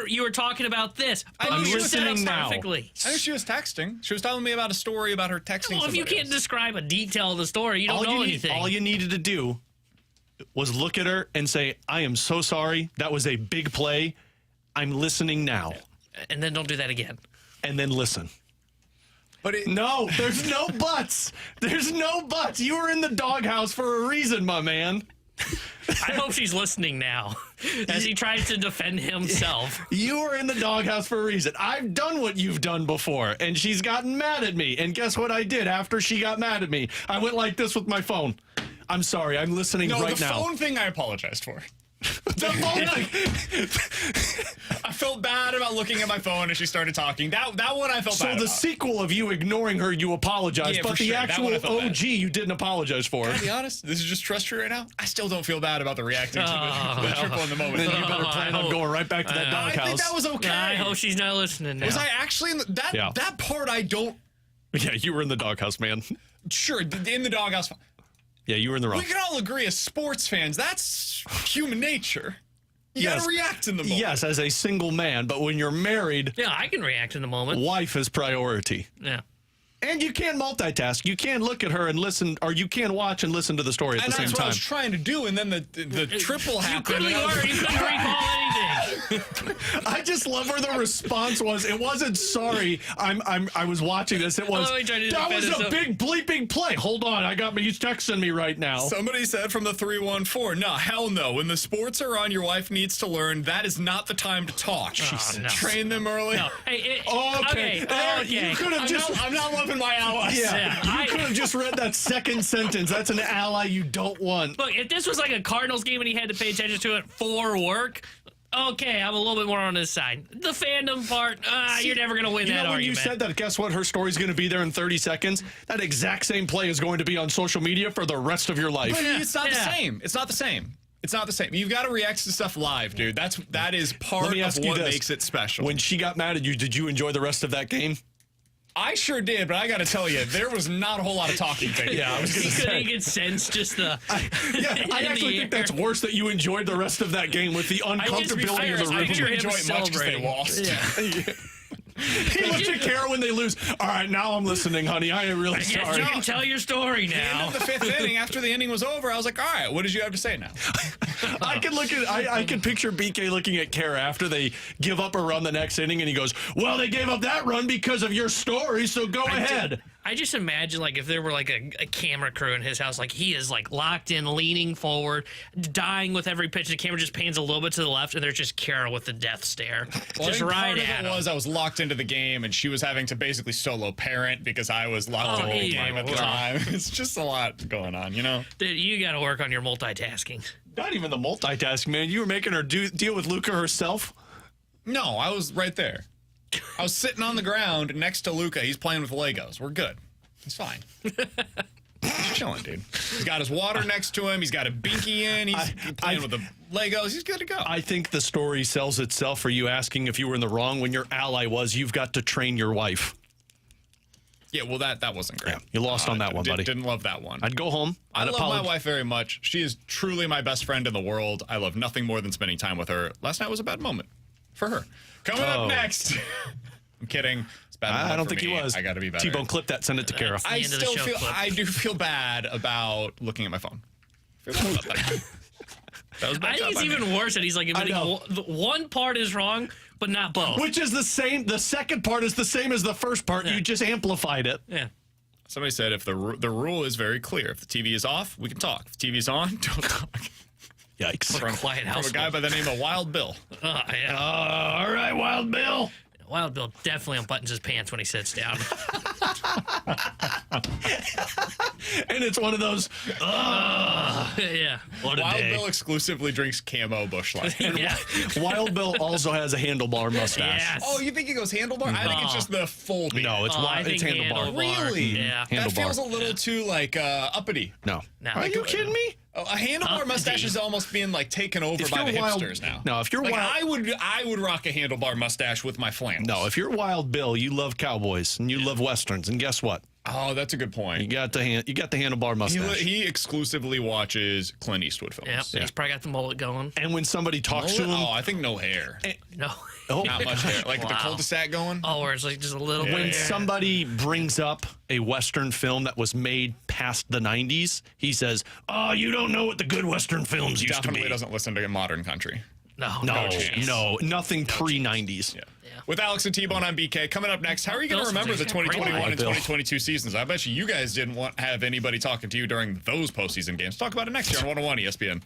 [SPEAKER 3] you were talking about this.
[SPEAKER 2] I'm
[SPEAKER 3] You set up
[SPEAKER 4] listening now.
[SPEAKER 3] perfectly.
[SPEAKER 2] I think she was texting. She was telling me about a story about her texting
[SPEAKER 3] Well, if you
[SPEAKER 2] somebody
[SPEAKER 3] can't
[SPEAKER 2] else.
[SPEAKER 3] describe a detail of the story, you don't know anything.
[SPEAKER 4] All you needed to do was look at her and say, I am so sorry. That was a big play. I'm listening now.
[SPEAKER 3] And then don't do that again.
[SPEAKER 4] And then listen.
[SPEAKER 2] But
[SPEAKER 4] No, there's no buts. There's no buts. You were in the doghouse for a reason, my man.
[SPEAKER 3] I hope she's listening now as he tries to defend himself.
[SPEAKER 4] You were in the doghouse for a reason. I've done what you've done before, and she's gotten mad at me. And guess what I did after she got mad at me? I went like this with my phone. I'm sorry. I'm listening
[SPEAKER 2] no,
[SPEAKER 4] right
[SPEAKER 2] the
[SPEAKER 4] now.
[SPEAKER 2] phone thing I apologized for.
[SPEAKER 4] The phone thing.
[SPEAKER 2] I felt bad about looking at my phone as she started talking. That one I felt
[SPEAKER 4] So
[SPEAKER 2] bad
[SPEAKER 4] the
[SPEAKER 2] about.
[SPEAKER 4] sequel of you ignoring her, you apologized,
[SPEAKER 2] Yeah,
[SPEAKER 4] but
[SPEAKER 2] for
[SPEAKER 4] the
[SPEAKER 2] sure. That
[SPEAKER 4] actual
[SPEAKER 2] one I felt bad.
[SPEAKER 4] OG you didn't apologize for.
[SPEAKER 2] To be honest, this is just trust you right now. I still don't feel bad about the reacting to the triple in the moment.
[SPEAKER 4] Then you better plan on going right back to that
[SPEAKER 2] I
[SPEAKER 4] doghouse.
[SPEAKER 2] think that was okay.
[SPEAKER 3] I hope she's not listening now.
[SPEAKER 2] Was I actually in that
[SPEAKER 4] Yeah.
[SPEAKER 2] that part? I don't.
[SPEAKER 4] Yeah, you were in the doghouse, man.
[SPEAKER 2] Sure, in the doghouse.
[SPEAKER 4] Yeah, you were in the wrong.
[SPEAKER 2] We can all agree as sports fans, that's human nature. You
[SPEAKER 4] Yes.
[SPEAKER 2] gotta react in the moment.
[SPEAKER 4] Yes, as a single man, but when you're married,
[SPEAKER 3] Yeah, I can react in the moment.
[SPEAKER 4] wife is priority.
[SPEAKER 3] Yeah.
[SPEAKER 4] And you can't multitask. You can't look at her and listen, or you can't watch and listen to the story at
[SPEAKER 2] And
[SPEAKER 4] the same
[SPEAKER 2] that's what I
[SPEAKER 4] time.
[SPEAKER 2] was trying to do, and then the triple
[SPEAKER 3] You
[SPEAKER 2] happened.
[SPEAKER 3] couldn't,
[SPEAKER 2] and I was
[SPEAKER 3] you couldn't recall anything.
[SPEAKER 4] I just love where the response was. It wasn't sorry. I was watching this. It was
[SPEAKER 3] Oh, he tried to
[SPEAKER 4] that
[SPEAKER 3] defend
[SPEAKER 4] was a
[SPEAKER 3] himself.
[SPEAKER 4] big bleeping play. Hold on, he's texting me right now.
[SPEAKER 2] Somebody said from the 314, no, hell no. When the sports are on, your wife needs to learn that is not the time to talk.
[SPEAKER 3] no.
[SPEAKER 2] Train them early.
[SPEAKER 3] No. Hey,
[SPEAKER 4] Okay. There,
[SPEAKER 3] okay.
[SPEAKER 4] you could have just.
[SPEAKER 2] I'm not loving my allies.
[SPEAKER 4] Yeah,
[SPEAKER 3] Yeah,
[SPEAKER 4] you could have just read that second sentence. That's an ally you don't want.
[SPEAKER 3] Look, if this was like a Cardinals game and he had to pay attention to it for work, okay, I'm a little bit more on his side. The fandom part, you're never going to win
[SPEAKER 4] You
[SPEAKER 3] that
[SPEAKER 4] know when
[SPEAKER 3] argument.
[SPEAKER 4] you said that, guess what? Her story's going to be there in 30 seconds. That exact same play is going to be on social media for the rest of your life.
[SPEAKER 2] But it's not the
[SPEAKER 3] Yeah.
[SPEAKER 2] same. It's not the same. It's not the same. You've got to react to stuff live, dude. That is part
[SPEAKER 4] Let me
[SPEAKER 2] of
[SPEAKER 4] ask you
[SPEAKER 2] what
[SPEAKER 4] this.
[SPEAKER 2] makes it special.
[SPEAKER 4] When she got mad at you, did you enjoy the rest of that game?
[SPEAKER 2] I sure did, but I got to tell you, there was not a whole lot of talking.
[SPEAKER 4] Yeah, I was
[SPEAKER 3] he
[SPEAKER 4] going to
[SPEAKER 3] couldn't
[SPEAKER 4] say.
[SPEAKER 3] even sense just the.
[SPEAKER 4] Yeah, I
[SPEAKER 3] in
[SPEAKER 4] actually
[SPEAKER 3] the
[SPEAKER 4] think
[SPEAKER 3] air.
[SPEAKER 4] that's worse that you enjoyed the rest of that game with the uncomfortability of the
[SPEAKER 3] I
[SPEAKER 4] room.
[SPEAKER 3] picture him
[SPEAKER 2] enjoy it much 'cause they
[SPEAKER 3] celebrating.
[SPEAKER 2] lost.
[SPEAKER 3] Yeah.
[SPEAKER 4] He looks at Kara when they lose. All right, now I'm listening, honey. I am really
[SPEAKER 3] Yes,
[SPEAKER 4] sorry.
[SPEAKER 3] you can tell your story
[SPEAKER 2] End
[SPEAKER 3] now.
[SPEAKER 2] of the fifth inning, after the inning was over, I was like, all right, what did you have to say now?
[SPEAKER 4] I can look at. I can picture BK looking at Kara after they give up a run the next inning, and he goes, "Well, they gave up that run because of your story, so go ahead."
[SPEAKER 3] I just imagine like if there were like a camera crew in his house, like he is like locked in, leaning forward, dying with every pitch. The camera just pans a little bit to the left, and there's just Kara with the death stare,
[SPEAKER 2] Well, I
[SPEAKER 3] just
[SPEAKER 2] think
[SPEAKER 3] right
[SPEAKER 2] part of
[SPEAKER 3] at
[SPEAKER 2] it
[SPEAKER 3] him.
[SPEAKER 2] was I was locked into the game, and she was having to basically solo parent because I was locked into the
[SPEAKER 3] yeah.
[SPEAKER 2] game at the time. It's just a lot going on, you know?
[SPEAKER 3] Dude, you got to work on your multitasking.
[SPEAKER 4] Not even the multitasking, man. You were making her deal with Luca herself.
[SPEAKER 2] No, I was right there. I was sitting on the ground next to Luca. He's playing with Legos. We're good. He's fine. He's chilling, dude. He's got his water next to him. He's got a binky in. He's playing with the Legos. He's good to go.
[SPEAKER 4] I think the story sells itself for you asking if you were in the wrong when your ally was, you've got to train your wife.
[SPEAKER 2] Yeah, well, that wasn't great.
[SPEAKER 4] Yeah, you lost on that one, buddy.
[SPEAKER 2] Didn't love that one.
[SPEAKER 4] I'd go home.
[SPEAKER 2] I
[SPEAKER 4] I'd
[SPEAKER 2] love
[SPEAKER 4] apologize.
[SPEAKER 2] my wife very much. She is truly my best friend in the world. I love nothing more than spending time with her. Last night was a bad moment for her. Coming
[SPEAKER 4] Oh.
[SPEAKER 2] up next. I'm kidding. It's a bad moment
[SPEAKER 4] I don't
[SPEAKER 2] for
[SPEAKER 4] think
[SPEAKER 2] me.
[SPEAKER 4] he was.
[SPEAKER 2] I got to be better.
[SPEAKER 4] T-Bone, clip that. Send it to Kara.
[SPEAKER 3] The
[SPEAKER 2] I
[SPEAKER 3] end of the
[SPEAKER 2] still
[SPEAKER 3] show
[SPEAKER 2] feel.
[SPEAKER 3] clip.
[SPEAKER 2] I do feel bad about looking at my phone. I feel bad about that. That was a bad
[SPEAKER 3] I think
[SPEAKER 2] job
[SPEAKER 3] it's
[SPEAKER 2] by me.
[SPEAKER 3] even worse that he's like admitting
[SPEAKER 4] know.
[SPEAKER 3] one part is wrong, but not both.
[SPEAKER 4] Which is the same. The second part is the same as the first part.
[SPEAKER 3] Yeah.
[SPEAKER 4] You just amplified it.
[SPEAKER 3] Yeah.
[SPEAKER 2] Somebody said if the rule is very clear. If the TV is off, we can talk. If the TV is on, don't talk.
[SPEAKER 4] Yikes.
[SPEAKER 3] Quiet
[SPEAKER 2] From a
[SPEAKER 3] house.
[SPEAKER 2] guy by the name of Wild Bill.
[SPEAKER 4] All right, Wild Bill.
[SPEAKER 3] Wild Bill definitely unbuttons his pants when he sits down.
[SPEAKER 4] And it's one of those,
[SPEAKER 3] Yeah.
[SPEAKER 4] what a
[SPEAKER 2] Wild
[SPEAKER 4] day.
[SPEAKER 2] Bill exclusively drinks camo Busch Light.
[SPEAKER 3] Yeah.
[SPEAKER 4] Wild Bill also has a handlebar mustache.
[SPEAKER 3] Yes.
[SPEAKER 2] Oh, you think he goes handlebar? I think it's just the full beard.
[SPEAKER 4] No, it's
[SPEAKER 3] I
[SPEAKER 4] it's
[SPEAKER 3] think
[SPEAKER 4] handlebar.
[SPEAKER 2] Really?
[SPEAKER 3] Yeah.
[SPEAKER 2] That
[SPEAKER 4] Handlebar.
[SPEAKER 2] feels a little too like uppity.
[SPEAKER 4] No.
[SPEAKER 3] No.
[SPEAKER 4] Are you kidding me?
[SPEAKER 2] Oh, a handlebar mustache is almost being like taken over
[SPEAKER 4] If
[SPEAKER 2] by the
[SPEAKER 4] you're wild-
[SPEAKER 2] hipsters now.
[SPEAKER 4] No, if you're
[SPEAKER 2] like
[SPEAKER 4] wild-
[SPEAKER 2] I would rock a handlebar mustache with my flannels.
[SPEAKER 4] No, if you're Wild Bill, you love cowboys and you love westerns, and guess what?
[SPEAKER 2] Oh, that's a good
[SPEAKER 4] You
[SPEAKER 2] point.
[SPEAKER 4] got the handlebar mustache.
[SPEAKER 2] He exclusively watches Clint Eastwood films.
[SPEAKER 3] Yep. He's probably got the mullet going.
[SPEAKER 4] And when somebody talks to him,
[SPEAKER 2] Oh, I think no hair.
[SPEAKER 3] No.
[SPEAKER 4] oh,
[SPEAKER 2] Not much hair. Like the
[SPEAKER 3] Wow.
[SPEAKER 2] cul-de-sac going.
[SPEAKER 3] Oh, or it's like just a little
[SPEAKER 2] Yeah,
[SPEAKER 3] bit.
[SPEAKER 4] when
[SPEAKER 2] yeah.
[SPEAKER 4] somebody brings up a Western film that was made past the 90s, he says, "Oh, you don't know what the good Western films used to
[SPEAKER 2] Definitely
[SPEAKER 4] be."
[SPEAKER 2] doesn't listen to modern country.
[SPEAKER 3] No.
[SPEAKER 4] No,
[SPEAKER 2] chance.
[SPEAKER 4] no, nothing pre-90s.
[SPEAKER 2] Yeah. With Alex and T-Bone on BK. Coming up next, how are you going to
[SPEAKER 3] Bill's
[SPEAKER 2] remember the
[SPEAKER 3] just got great
[SPEAKER 2] 2021 and
[SPEAKER 4] Bill.
[SPEAKER 2] 2022 seasons? I bet you guys didn't have anybody talking to you during those postseason games. Talk about it next year on 101 ESPN.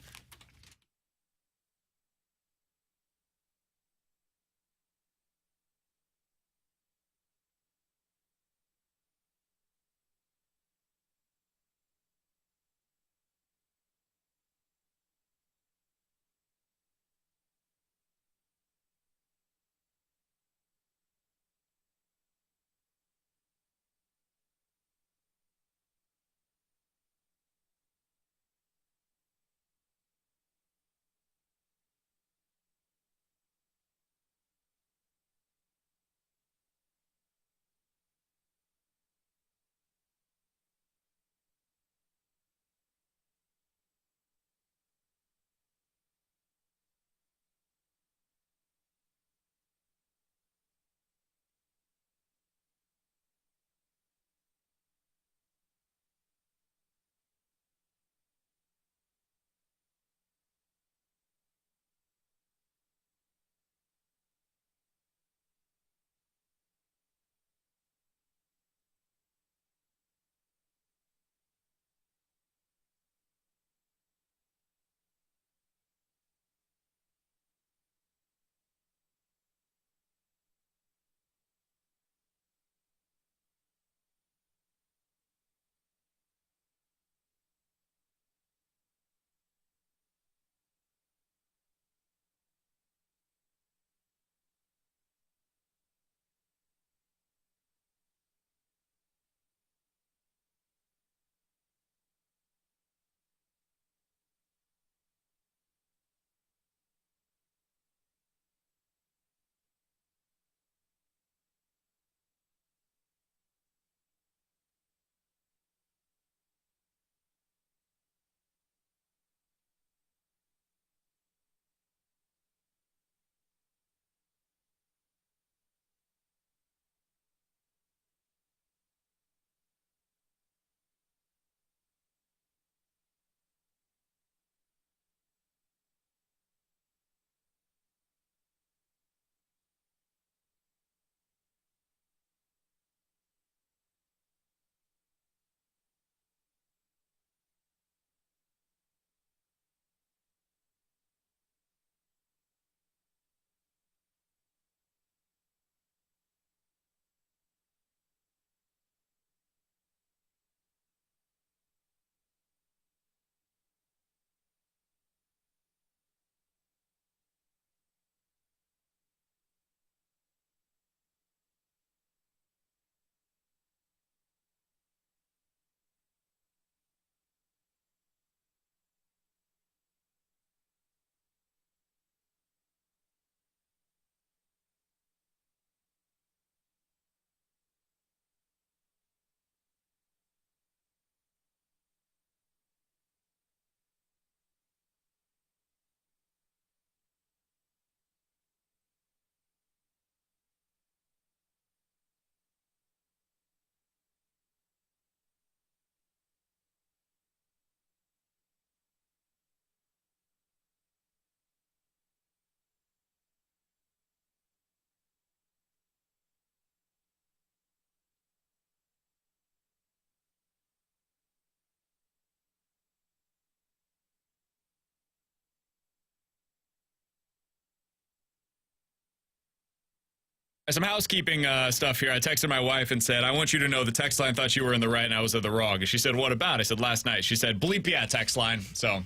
[SPEAKER 2] Some housekeeping stuff here. I texted my wife and said, I want you to know the text line thought you were in the right and I was in the wrong. And she said, what about? I said, last night. She said, bleep yeah, text line. So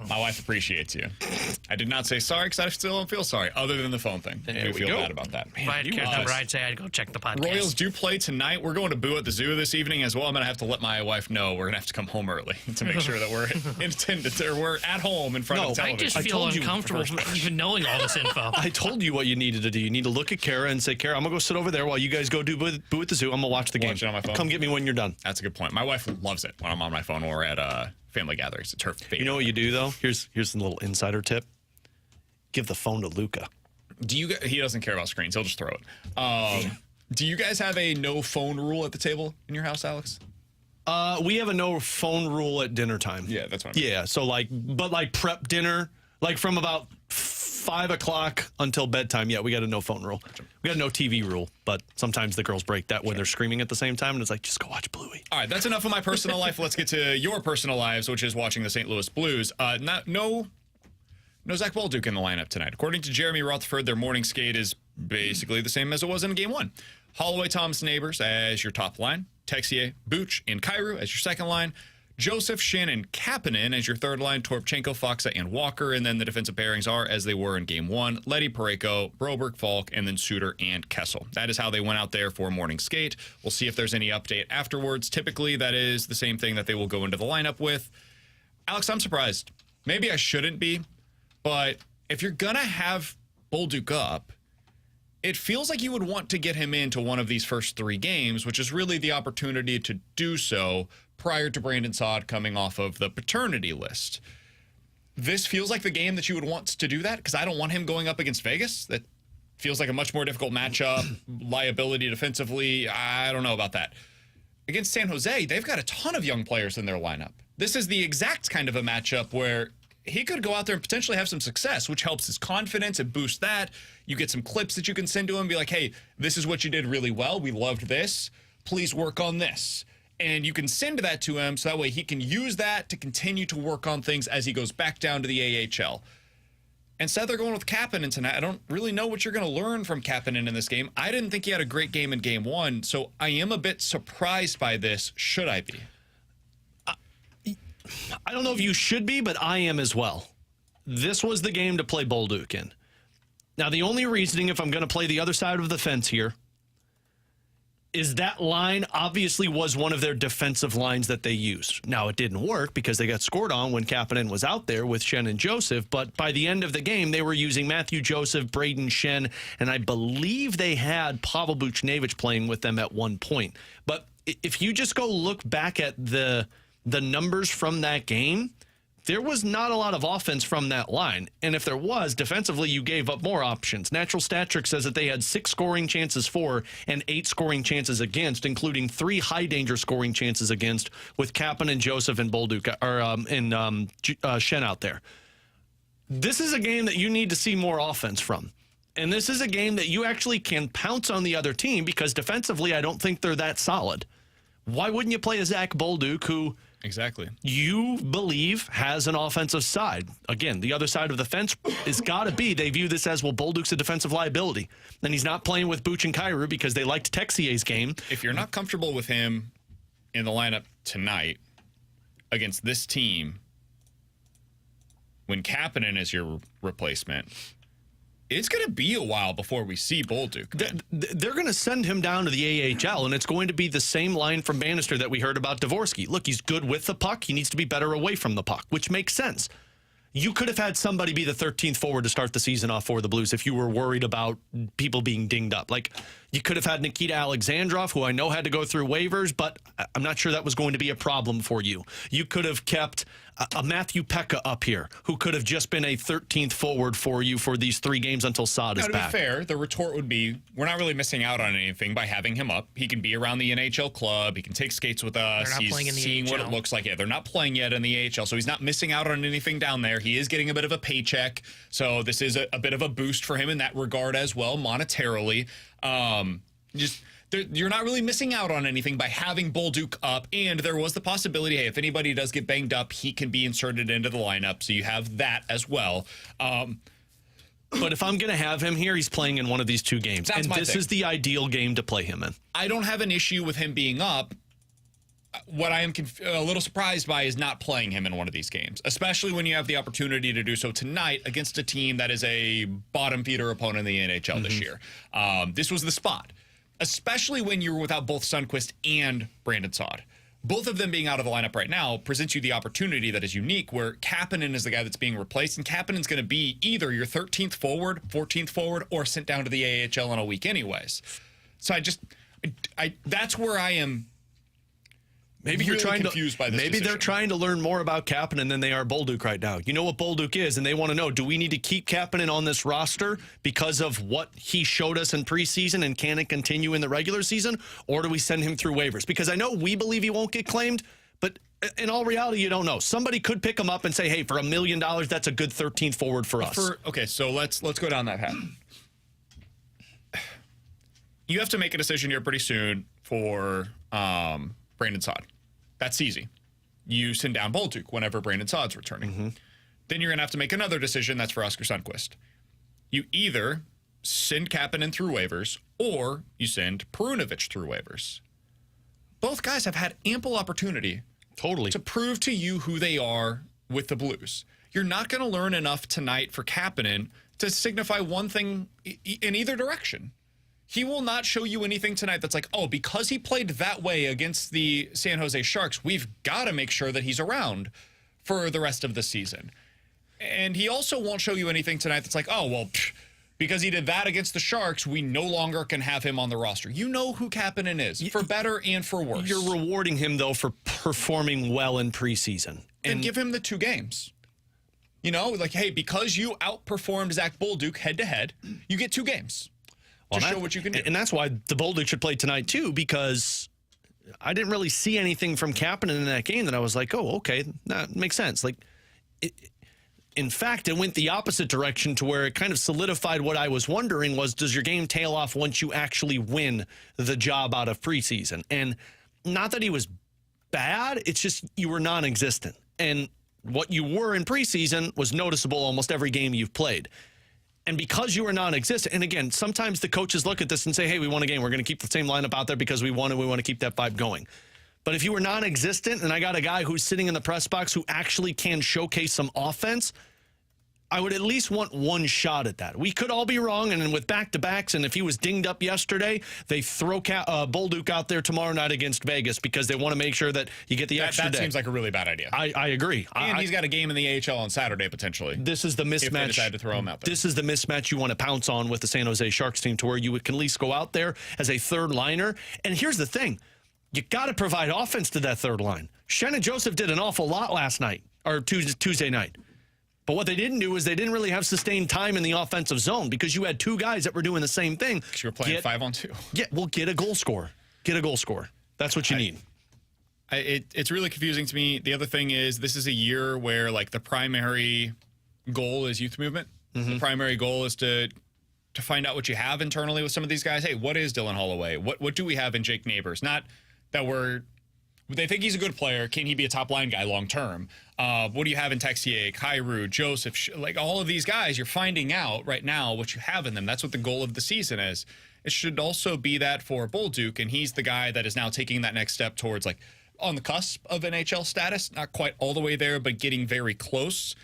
[SPEAKER 2] my wife appreciates you. I did not say sorry because I still don't feel sorry, other than the phone thing. I do feel bad about that.
[SPEAKER 3] If I had cared number, I'd say I'd go check the podcast.
[SPEAKER 2] Royals do play tonight. We're going to Boo at the Zoo this evening as well. I'm going to have to let my wife know we're going to have to come home early to make sure that we're in attendance or we're at home in front of the television.
[SPEAKER 3] I just feel uncomfortable even knowing all this info.
[SPEAKER 4] I told you what you needed to do. You need to look at Kara and say, Kara, I'm going to go sit over there while you guys go do Boo at the Zoo. I'm going to watch the game.
[SPEAKER 2] Watch it on my phone.
[SPEAKER 4] Come get me when you're done.
[SPEAKER 2] That's a good point. My wife loves it when I'm on my phone when we're at family gatherings. It's her favorite.
[SPEAKER 4] You know what you do, though? Here's a little insider tip. Give the phone to Luca.
[SPEAKER 2] He doesn't care about screens. He'll just throw it. Do you guys have a no phone rule at the table in your house, Alex?
[SPEAKER 4] We have a no phone rule at dinner time.
[SPEAKER 2] Yeah, that's what I mean.
[SPEAKER 4] Yeah, so but prep dinner, from about 5 o'clock until bedtime. Yeah, we got a no phone rule. We got a no TV rule, but sometimes the girls break that when they're screaming at the same time, and it's like, just go watch Bluey.
[SPEAKER 2] All right, that's enough of my personal life. Let's get to your personal lives, which is watching the St. Louis Blues. No Zach Bolduc in the lineup tonight. According to Jeremy Rutherford, their morning skate is basically the same as it was in Game 1. Holloway, Thomas, Neighbors as your top line. Texier, Booch, and Kyrou as your second line. Joseph, Shin, and Kapanen as your third line. Torpchenko, Foxa, and Walker. And then the defensive pairings are as they were in Game 1. Leddy, Parayko, Broberg, Falk, and then Suter and Kessel. That is how they went out there for morning skate. We'll see if there's any update afterwards. Typically, that is the same thing that they will go into the lineup with. Alex, I'm surprised. Maybe I shouldn't be. But if you're going to have Bolduc up, it feels like you would want to get him into one of these first 3 games, which is really the opportunity to do so prior to Brandon Saad coming off of the paternity list. This feels like the game that you would want to do that, because I don't want him going up against Vegas. That feels like a much more difficult matchup, liability defensively. I don't know about that. Against San Jose, they've got a ton of young players in their lineup. This is the exact kind of a matchup where he could go out there and potentially have some success, which helps his confidence and boosts that. You get some clips that you can send to him and be like, hey, this is what you did really well. We loved this. Please work on this. And you can send that to him so that way he can use that to continue to work on things as he goes back down to the AHL. Instead, they're going with Kapanen tonight. I don't really know what you're going to learn from Kapanen in this game. I didn't think he had a great game in Game 1, so I am a bit surprised by this. Should I be?
[SPEAKER 4] I don't know if you should be, but I am as well. This was the game to play Bolduc in. Now, the only reasoning, if I'm going to play the other side of the fence here, is that line obviously was one of their defensive lines that they used. Now, it didn't work because they got scored on when Kapanen was out there with Shen and Joseph, but by the end of the game, they were using Matthew Joseph, Braden Shen, and I believe they had Pavel Buchnevich playing with them at one point. But if you just go look back at the numbers from that game, there was not a lot of offense from that line. And if there was, defensively, you gave up more options. Natural Stat Trick says that they had 6 scoring chances for and 8 scoring chances against, including 3 high-danger scoring chances against with Kapanen, Joseph, and Bolduc, Shen out there. This is a game that you need to see more offense from. And this is a game that you actually can pounce on the other team because defensively, I don't think they're that solid. Why wouldn't you play a Zach Bolduc who
[SPEAKER 2] exactly
[SPEAKER 4] you believe has an offensive side? Again, the other side of the fence is got to be they view this as, well, Bolduc's a defensive liability. Then he's not playing with Booch and Kyrou because they liked Texier's game.
[SPEAKER 2] If you're not comfortable with him in the lineup tonight against this team, when Kapanen is your replacement, it's going to be a while before we see Bolduc.
[SPEAKER 4] They're going to send him down to the AHL, and it's going to be the same line from Bannister that we heard about Dvorsky. Look, he's good with the puck. He needs to be better away from the puck, which makes sense. You could have had somebody be the 13th forward to start the season off for the Blues if you were worried about people being dinged up. Like, you could have had Nikita Alexandrov, who I know had to go through waivers, but I'm not sure that was going to be a problem for you. You could have kept a Matthew Pekka up here, who could have just been a 13th forward for you for these 3 games until Saad is back.
[SPEAKER 2] To be fair, the retort would be, we're not really missing out on anything by having him up. He can be around the NHL club. He can take skates with us.
[SPEAKER 3] They're not playing in the
[SPEAKER 2] seeing
[SPEAKER 3] AHL.
[SPEAKER 2] what it looks like. Yeah, they're not playing yet in the AHL, so he's not missing out on anything down there. He is getting a bit of a paycheck, so this is a bit of a boost for him in that regard as well, monetarily. You're not really missing out on anything by having Bolduc up, and there was the possibility, hey, if anybody does get banged up, he can be inserted into the lineup, so you have that as well.
[SPEAKER 4] But if I'm going to have him here, he's playing in one of these two games.
[SPEAKER 2] That's
[SPEAKER 4] and
[SPEAKER 2] my
[SPEAKER 4] this
[SPEAKER 2] thing.
[SPEAKER 4] is the ideal game to play him in.
[SPEAKER 2] I don't have an issue with him being up. What I am a little surprised by is not playing him in one of these games, especially when you have the opportunity to do so tonight against a team that is a bottom feeder opponent in the NHL this year. This was the spot, especially when you're without both Sundqvist and Brandon Saad. Both of them being out of the lineup right now presents you the opportunity that is unique, where Kapanen is the guy that's being replaced, and Kapanen's going to be either your 13th forward, 14th forward, or sent down to the AHL in a week anyways. So that's where I am.
[SPEAKER 4] Maybe
[SPEAKER 2] really
[SPEAKER 4] you're trying
[SPEAKER 2] confused by this
[SPEAKER 4] Maybe
[SPEAKER 2] decision.
[SPEAKER 4] they're trying to learn more about Kapanen than they are Bolduc right now. You know what Bolduc is, and they want to know, do we need to keep Kapanen on this roster because of what he showed us in preseason, and can it continue in the regular season, or do we send him through waivers? Because I know we believe he won't get claimed, but in all reality, you don't know. Somebody could pick him up and say, hey, for $1 million, that's a good 13th forward for us.
[SPEAKER 2] Okay, so let's go down that path. You have to make a decision here pretty soon for Brandon Saad. That's easy. You send down Bolduc whenever Brandon Saad's returning. Then you're going to have to make another decision. That's for Oskar Sundqvist. You either send Kapanen through waivers, or you send Perunovic through waivers. Both guys have had ample opportunity to prove to you who they are with the Blues. You're not going to learn enough tonight for Kapanen to signify one thing in either direction. He will not show you anything tonight that's like, oh, because he played that way against the San Jose Sharks, we've got to make sure that he's around for the rest of the season. And he also won't show you anything tonight that's like, oh, well, because he did that against the Sharks, we no longer can have him on the roster. You know who Kapanen is, for better and for worse.
[SPEAKER 4] You're rewarding him, though, for performing well in preseason.
[SPEAKER 2] And give him the 2 games. You know, like, hey, because you outperformed Zach Bolduc head-to-head, you get 2 games. To show what you can do.
[SPEAKER 4] And that's why the Bolduc should play tonight, too, because I didn't really see anything from Kapanen in that game that I was like, oh, okay, that makes sense. Like, in fact, it went the opposite direction to where it kind of solidified what I was wondering was, does your game tail off once you actually win the job out of preseason? And not that he was bad, it's just you were non-existent. And what you were in preseason was noticeable almost every game you've played. And because you were non-existent, and again, sometimes the coaches look at this and say, hey, we won a game. We're going to keep the same lineup out there because we won and we want to keep that vibe going. But if you were non-existent and I got a guy who's sitting in the press box who actually can showcase some offense, I would at least want one shot at that. We could all be wrong, and then with back-to-backs, and if he was dinged up yesterday, they throw Bolduc out there tomorrow night against Vegas because they want to make sure that you get the extra day.
[SPEAKER 2] That seems like a really bad idea.
[SPEAKER 4] I agree.
[SPEAKER 2] And he's got a game in the AHL on Saturday, potentially.
[SPEAKER 4] This is the mismatch.
[SPEAKER 2] If they decide to throw him out there.
[SPEAKER 4] This is the mismatch you want to pounce on with the San Jose Sharks team, to where you can at least go out there as a third liner. And here's the thing. You got to provide offense to that third line. Shannon Joseph did an awful lot last night, or Tuesday night. But what they didn't do is they didn't really have sustained time in the offensive zone because you had 2 guys that were doing the same thing.
[SPEAKER 2] Because you were playing 5-on-2.
[SPEAKER 4] Yeah, well, get a goal scorer. Get a goal scorer. That's what you need.
[SPEAKER 2] It's really confusing to me. The other thing is, this is a year where, like, the primary goal is youth movement. The primary goal is to find out what you have internally with some of these guys. Hey, what is Dylan Holloway? What do we have in Jake Neighbors? Not that they think he's a good player. Can he be a top line guy long term? What do you have in Texier, Kyrou, Joseph? Like, all of these guys, you're finding out right now what you have in them. That's what the goal of the season is. It should also be that for Bolduc, and he's the guy that is now taking that next step towards, like, on the cusp of NHL status. Not quite all the way there, but getting very close.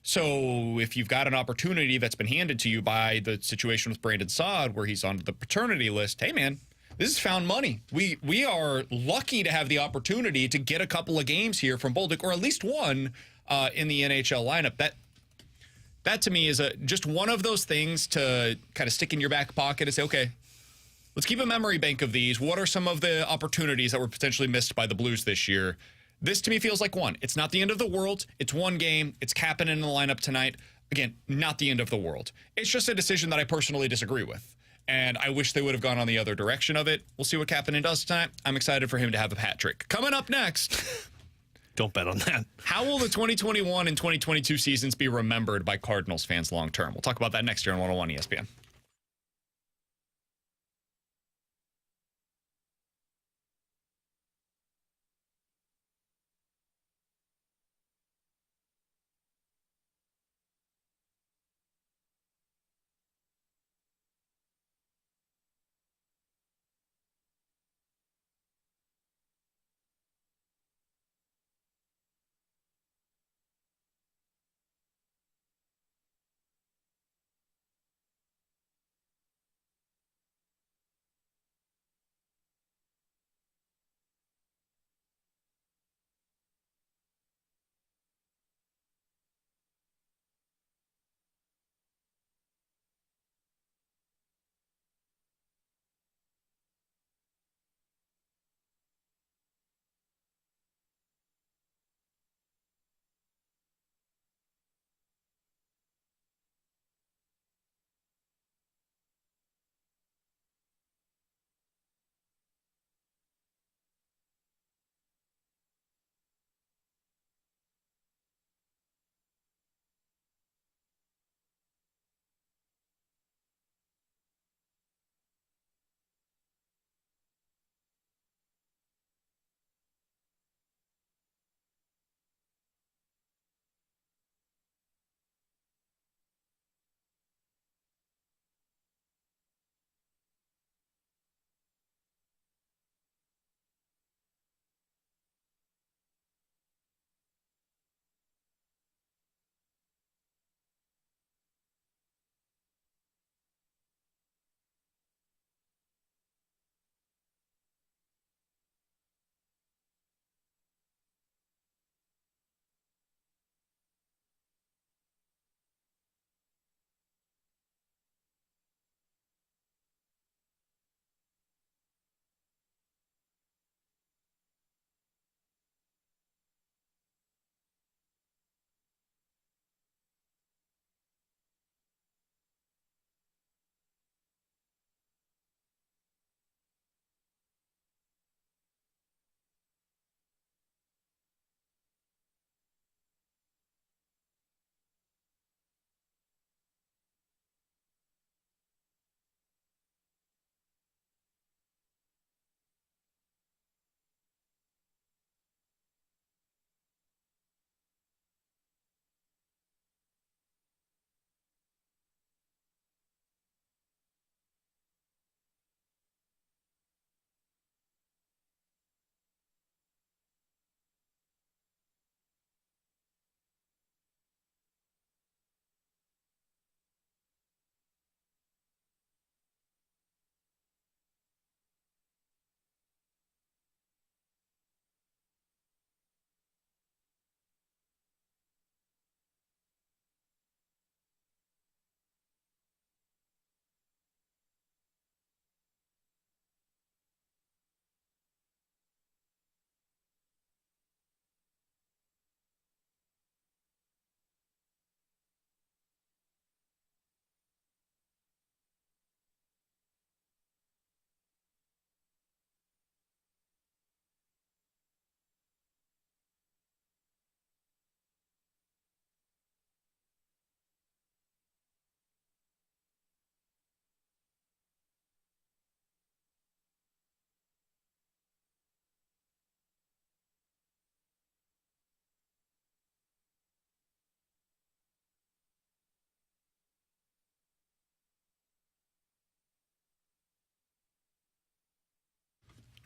[SPEAKER 2] So if you've got an opportunity that's been handed to you by the situation with Brandon Saad, where he's on the paternity list, hey, man, this is found money. We are lucky to have the opportunity to get a couple of games here from Bolduc, or at least one in the NHL lineup. That to me is just one of those things to kind of stick in your back pocket and say, okay, let's keep a memory bank of these. What are some of the opportunities that were potentially missed by the Blues this year? This to me feels like one. It's not the end of the world. It's one game. It's Kapanen in the lineup tonight. Again, not the end of the world. It's just a decision that I personally disagree with. And I wish they would have gone on the other direction of it. We'll see what Kapanen does tonight. I'm excited for him to have a hat trick. Coming up next.
[SPEAKER 4] Don't bet on that.
[SPEAKER 2] How will the 2021 and 2022 seasons be remembered by Cardinals fans long term? We'll talk about that next year on 101 ESPN.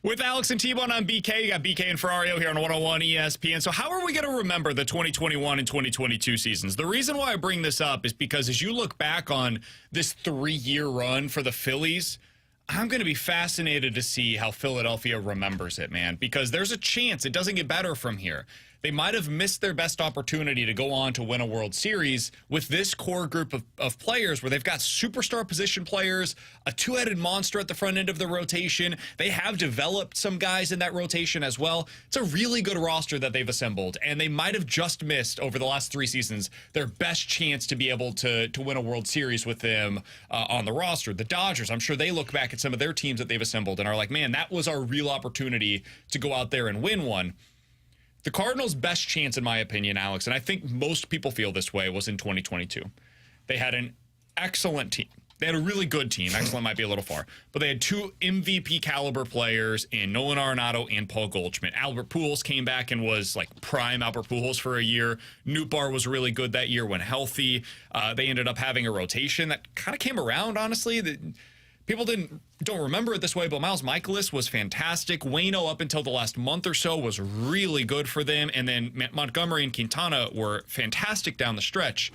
[SPEAKER 2] With Alex and T-Bone on BK, you got BK and Ferrario here on 101 ESPN. So how are we going to remember the 2021 and 2022 seasons? The reason why I bring this up is because as you look back on this 3-year run for the Phillies, I'm going to be fascinated to see how Philadelphia remembers it, man, because there's a chance it doesn't get better from here. They might have missed their best opportunity to go on to win a World Series with this core group of players where they've got superstar position players, a two-headed monster at the front end of the rotation. They have developed some guys in that rotation as well. It's a really good roster that they've assembled, and they might have just missed over the last 3 seasons their best chance to be able to win a World Series with them on the roster. The Dodgers, I'm sure they look back at some of their teams that they've assembled and are like, man, that was our real opportunity to go out there and win one. The Cardinals' best chance, in my opinion, Alex, and I think most people feel this way, was in 2022. They had an excellent team. They had a really good team. Excellent might be a little far. But they had 2 MVP caliber players in Nolan Arenado and Paul Goldschmidt. Albert Pujols came back and was like prime Albert Pujols for a year. Nootbaar was really good that year when healthy. They ended up having a rotation that kind of came around, honestly. People don't remember it this way, but Miles Mikolas was fantastic. Waino, up until the last month or so, was really good for them. And then Montgomery and Quintana were fantastic down the stretch.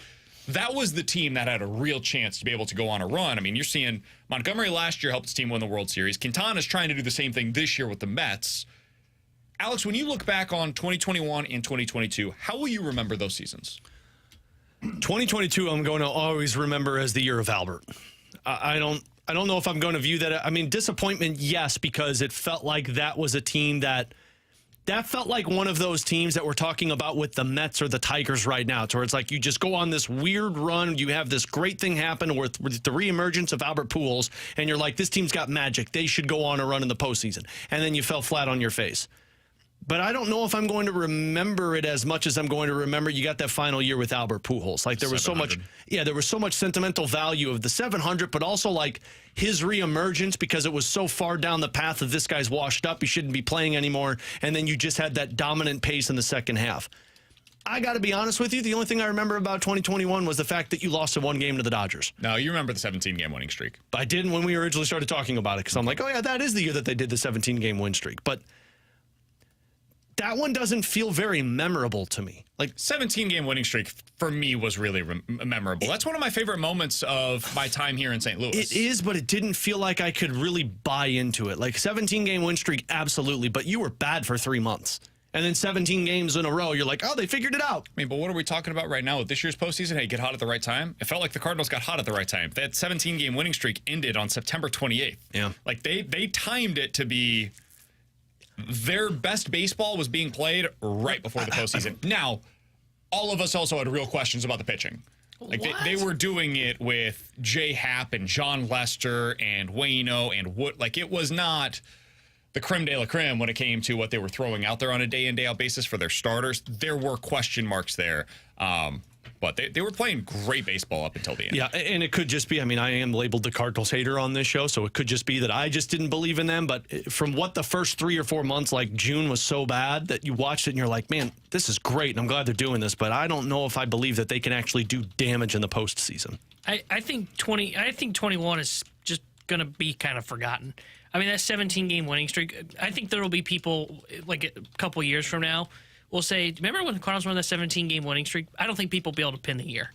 [SPEAKER 2] That was the team that had a real chance to be able to go on a run. I mean, you're seeing Montgomery last year helped his team win the World Series. Quintana's trying to do the same thing this year with the Mets. Alex, when you look back on 2021 and 2022, how will you remember those seasons?
[SPEAKER 4] 2022, I'm going to always remember as the year of Albert. I don't know if I'm going to view that. I mean, disappointment, yes, because it felt like that was a team that felt like one of those teams that we're talking about with the Mets or the Tigers right now, to where it's like you just go on this weird run, you have this great thing happen with the reemergence of Albert Pujols, and you're like, this team's got magic. They should go on a run in the postseason. And then you fell flat on your face. But I don't know if I'm going to remember it as much as I'm going to remember you got that final year with Albert Pujols. Like there was so much, there was so much sentimental value of the 700, but also like his reemergence because it was so far down the path of this guy's washed up, he shouldn't be playing anymore, and then you just had that dominant pace in the second half. I got to be honest with you, the only thing I remember about 2021 was the fact that you lost in 1 game to the Dodgers.
[SPEAKER 2] No, you remember the 17-game winning streak.
[SPEAKER 4] I didn't when we originally started talking about it because I'm like, oh yeah, that is the year that they did the 17-game win streak. But that one doesn't feel very memorable to me. Like
[SPEAKER 2] 17-game winning streak for me was really memorable. That's one of my favorite moments of my time here in St. Louis.
[SPEAKER 4] It is, but it didn't feel like I could really buy into it. Like 17-game win streak, absolutely, but you were bad for 3 months. And then 17 games in a row, you're like, oh, they figured it out.
[SPEAKER 2] I mean, but what are we talking about right now with this year's postseason? Hey, get hot at the right time. It felt like the Cardinals got hot at the right time. That 17-game winning streak ended on September 28th.
[SPEAKER 4] Yeah.
[SPEAKER 2] Like they timed it to be their best baseball was being played right before the postseason. Now, all of us also had real questions about the pitching. Like they were doing it with Jay Happ and John Lester and Waino and Wood. Like it was not the creme de la creme when it came to what they were throwing out there on a day-in, day-out basis for their starters. There were question marks there. But they were playing great baseball up until the end.
[SPEAKER 4] Yeah, and it could just be, I mean, I am labeled the Cardinals hater on this show, so it could just be that I just didn't believe in them. But from what the first 3 or 4 months, like June was so bad that you watched it and you're like, man, this is great, and I'm glad they're doing this. But I don't know if I believe that they can actually do damage in the postseason.
[SPEAKER 3] I think 21 is just going to be kind of forgotten. I mean, that 17-game winning streak, I think there will be people, like a couple years from now, will say, remember when the Cardinals won that 17-game winning streak? I don't think people will be able to pin the year.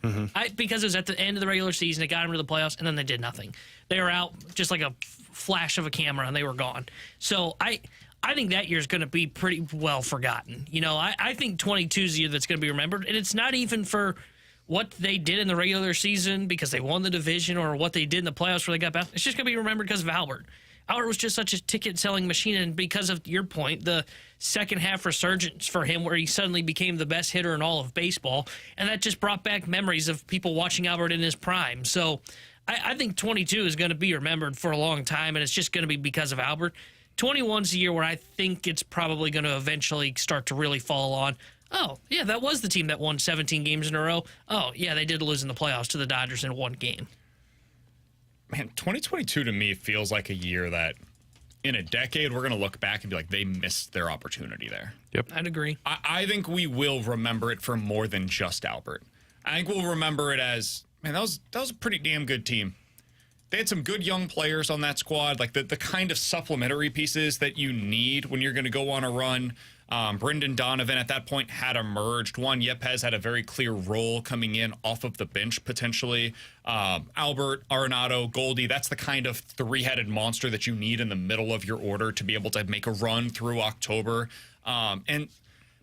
[SPEAKER 3] Because it was at the end of the regular season, it got them to the playoffs, and then they did nothing. They were out just like a flash of a camera, and they were gone. So I think that year's going to be pretty well forgotten. You know, I think 22 is the year that's going to be remembered, and it's not even for what they did in the regular season because they won the division or what they did in the playoffs where they got back. It's just going to be remembered because of Albert. Albert was just such a ticket-selling machine, and because of your point, the second-half resurgence for him where he suddenly became the best hitter in all of baseball, and that just brought back memories of people watching Albert in his prime. So I think 22 is going to be remembered for a long time, and it's just going to be because of Albert. 21's the year where I think it's probably going to eventually start to really fall on, oh, yeah, that was the team that won 17 games in a row. Oh, yeah, they did lose in the playoffs to the Dodgers in 1 game.
[SPEAKER 2] Man, 2022 to me feels like a year that in a decade we're going to look back and be like, they missed their opportunity there.
[SPEAKER 4] Yep.
[SPEAKER 3] I'd agree.
[SPEAKER 2] I think we will remember it for more than just Albert. I think we'll remember it as, man, that was a pretty damn good team. they had some good young players on that squad, like the kind of supplementary pieces that you need when you're going to go on a run. Brendan Donovan at that point had emerged. Juan Yepes had a very clear role coming in off of the bench potentially. Albert, Arenado, Goldie, that's the kind of three-headed monster that you need in the middle of your order to be able to make a run through October. And,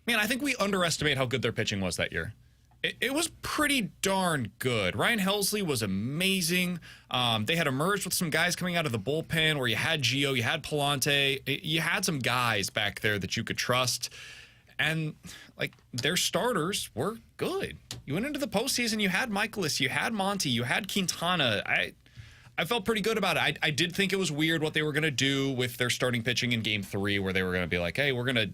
[SPEAKER 2] man, I think we underestimate how good their pitching was that year. It was pretty darn good. Ryan Helsley was amazing. They had emerged with some guys coming out of the bullpen where you had Gio, you had Palante. You had some guys back there that you could trust. And, like, their starters were good. You went into the postseason, you had Michaelis, you had Monty, you had Quintana. I felt pretty good about it. I did think it was weird what they were going to do with their starting pitching in Game 3 where they were going to be like, hey, we're going to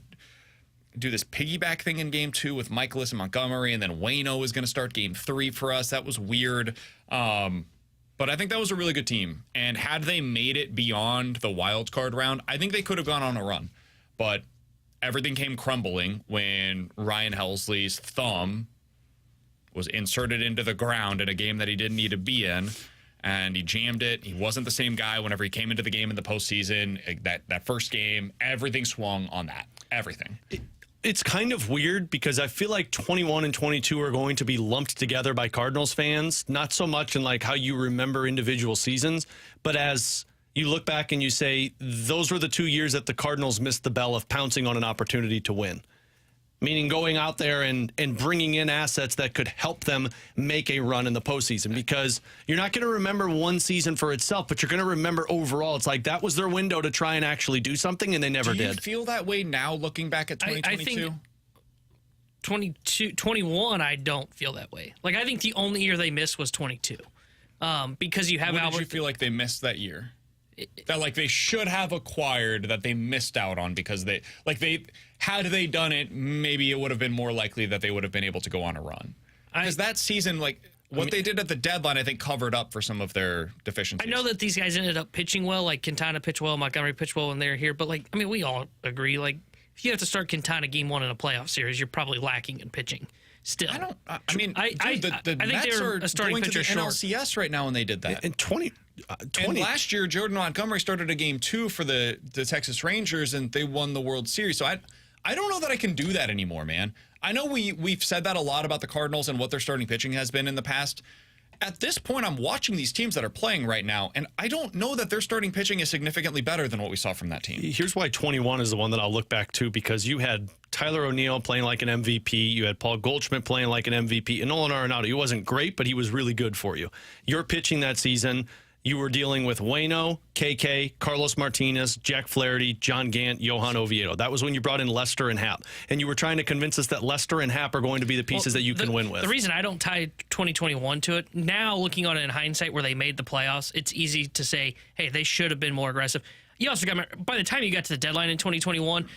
[SPEAKER 2] do this piggyback thing in Game 2 with Michaelis and Montgomery, and then Waino is going to start Game 3 for us. That was weird. But I think that was a really good team. And had they made it beyond the wild card round, I think they could have gone on a run. But everything came crumbling when Ryan Helsley's thumb was inserted into the ground in a game that he didn't need to be in. And he jammed it. He wasn't the same guy whenever he came into the game in the postseason. That first game, everything swung on that. Everything.
[SPEAKER 4] It's kind of weird because I feel like 21 and 22 are going to be lumped together by Cardinals fans, not so much in like how you remember individual seasons, but as you look back and you say, those were the 2 years that the Cardinals missed the bell of pouncing on an opportunity to win. Meaning going out there and bringing in assets that could help them make a run in the postseason, because you're not going to remember one season for itself, but you're going to remember overall. It's like that was their window to try and actually do something, and they never did.
[SPEAKER 2] Do you feel that way now looking back at 2022?
[SPEAKER 3] I think 21, I don't feel that way. Like, I think the only year they missed was 22. Because you have
[SPEAKER 2] What
[SPEAKER 3] Albert.
[SPEAKER 2] did you feel like they missed that year? That like they should have acquired that they missed out on because had they done it, maybe it would have been more likely that they would have been able to go on a run. Because that season, they did at the deadline, I think covered up for some of their deficiencies.
[SPEAKER 3] I know that these guys ended up pitching well, like Quintana pitched well, Montgomery pitched well when they were here, but we all agree, if you have to start Quintana game 1 in a playoff series, you're probably lacking in pitching. Still,
[SPEAKER 2] I think the Mets are going to the NLCS right now when they did that.
[SPEAKER 4] And 20
[SPEAKER 2] and last year, Jordan Montgomery started a Game 2 for the Texas Rangers, and they won the World Series. So I don't know that I can do that anymore, man. I know we've said that a lot about the Cardinals and what their starting pitching has been in the past. At this point, I'm watching these teams that are playing right now, and I don't know that their starting pitching is significantly better than what we saw from that team.
[SPEAKER 4] Here's why 21 is the one that I'll look back to, because you had Tyler O'Neill playing like an MVP. You had Paul Goldschmidt playing like an MVP. And Nolan Arenado, he wasn't great, but he was really good for you. Your pitching that season, you were dealing with Waino, KK, Carlos Martinez, Jack Flaherty, John Gant, Johan Oviedo. That was when you brought in Lester and Happ. And you were trying to convince us that Lester and Happ are going to be the pieces that you can win with.
[SPEAKER 3] The reason I don't tie 2021 to it, now looking on it in hindsight where they made the playoffs, it's easy to say, hey, they should have been more aggressive. You also got, by the time you got to the deadline in 2021,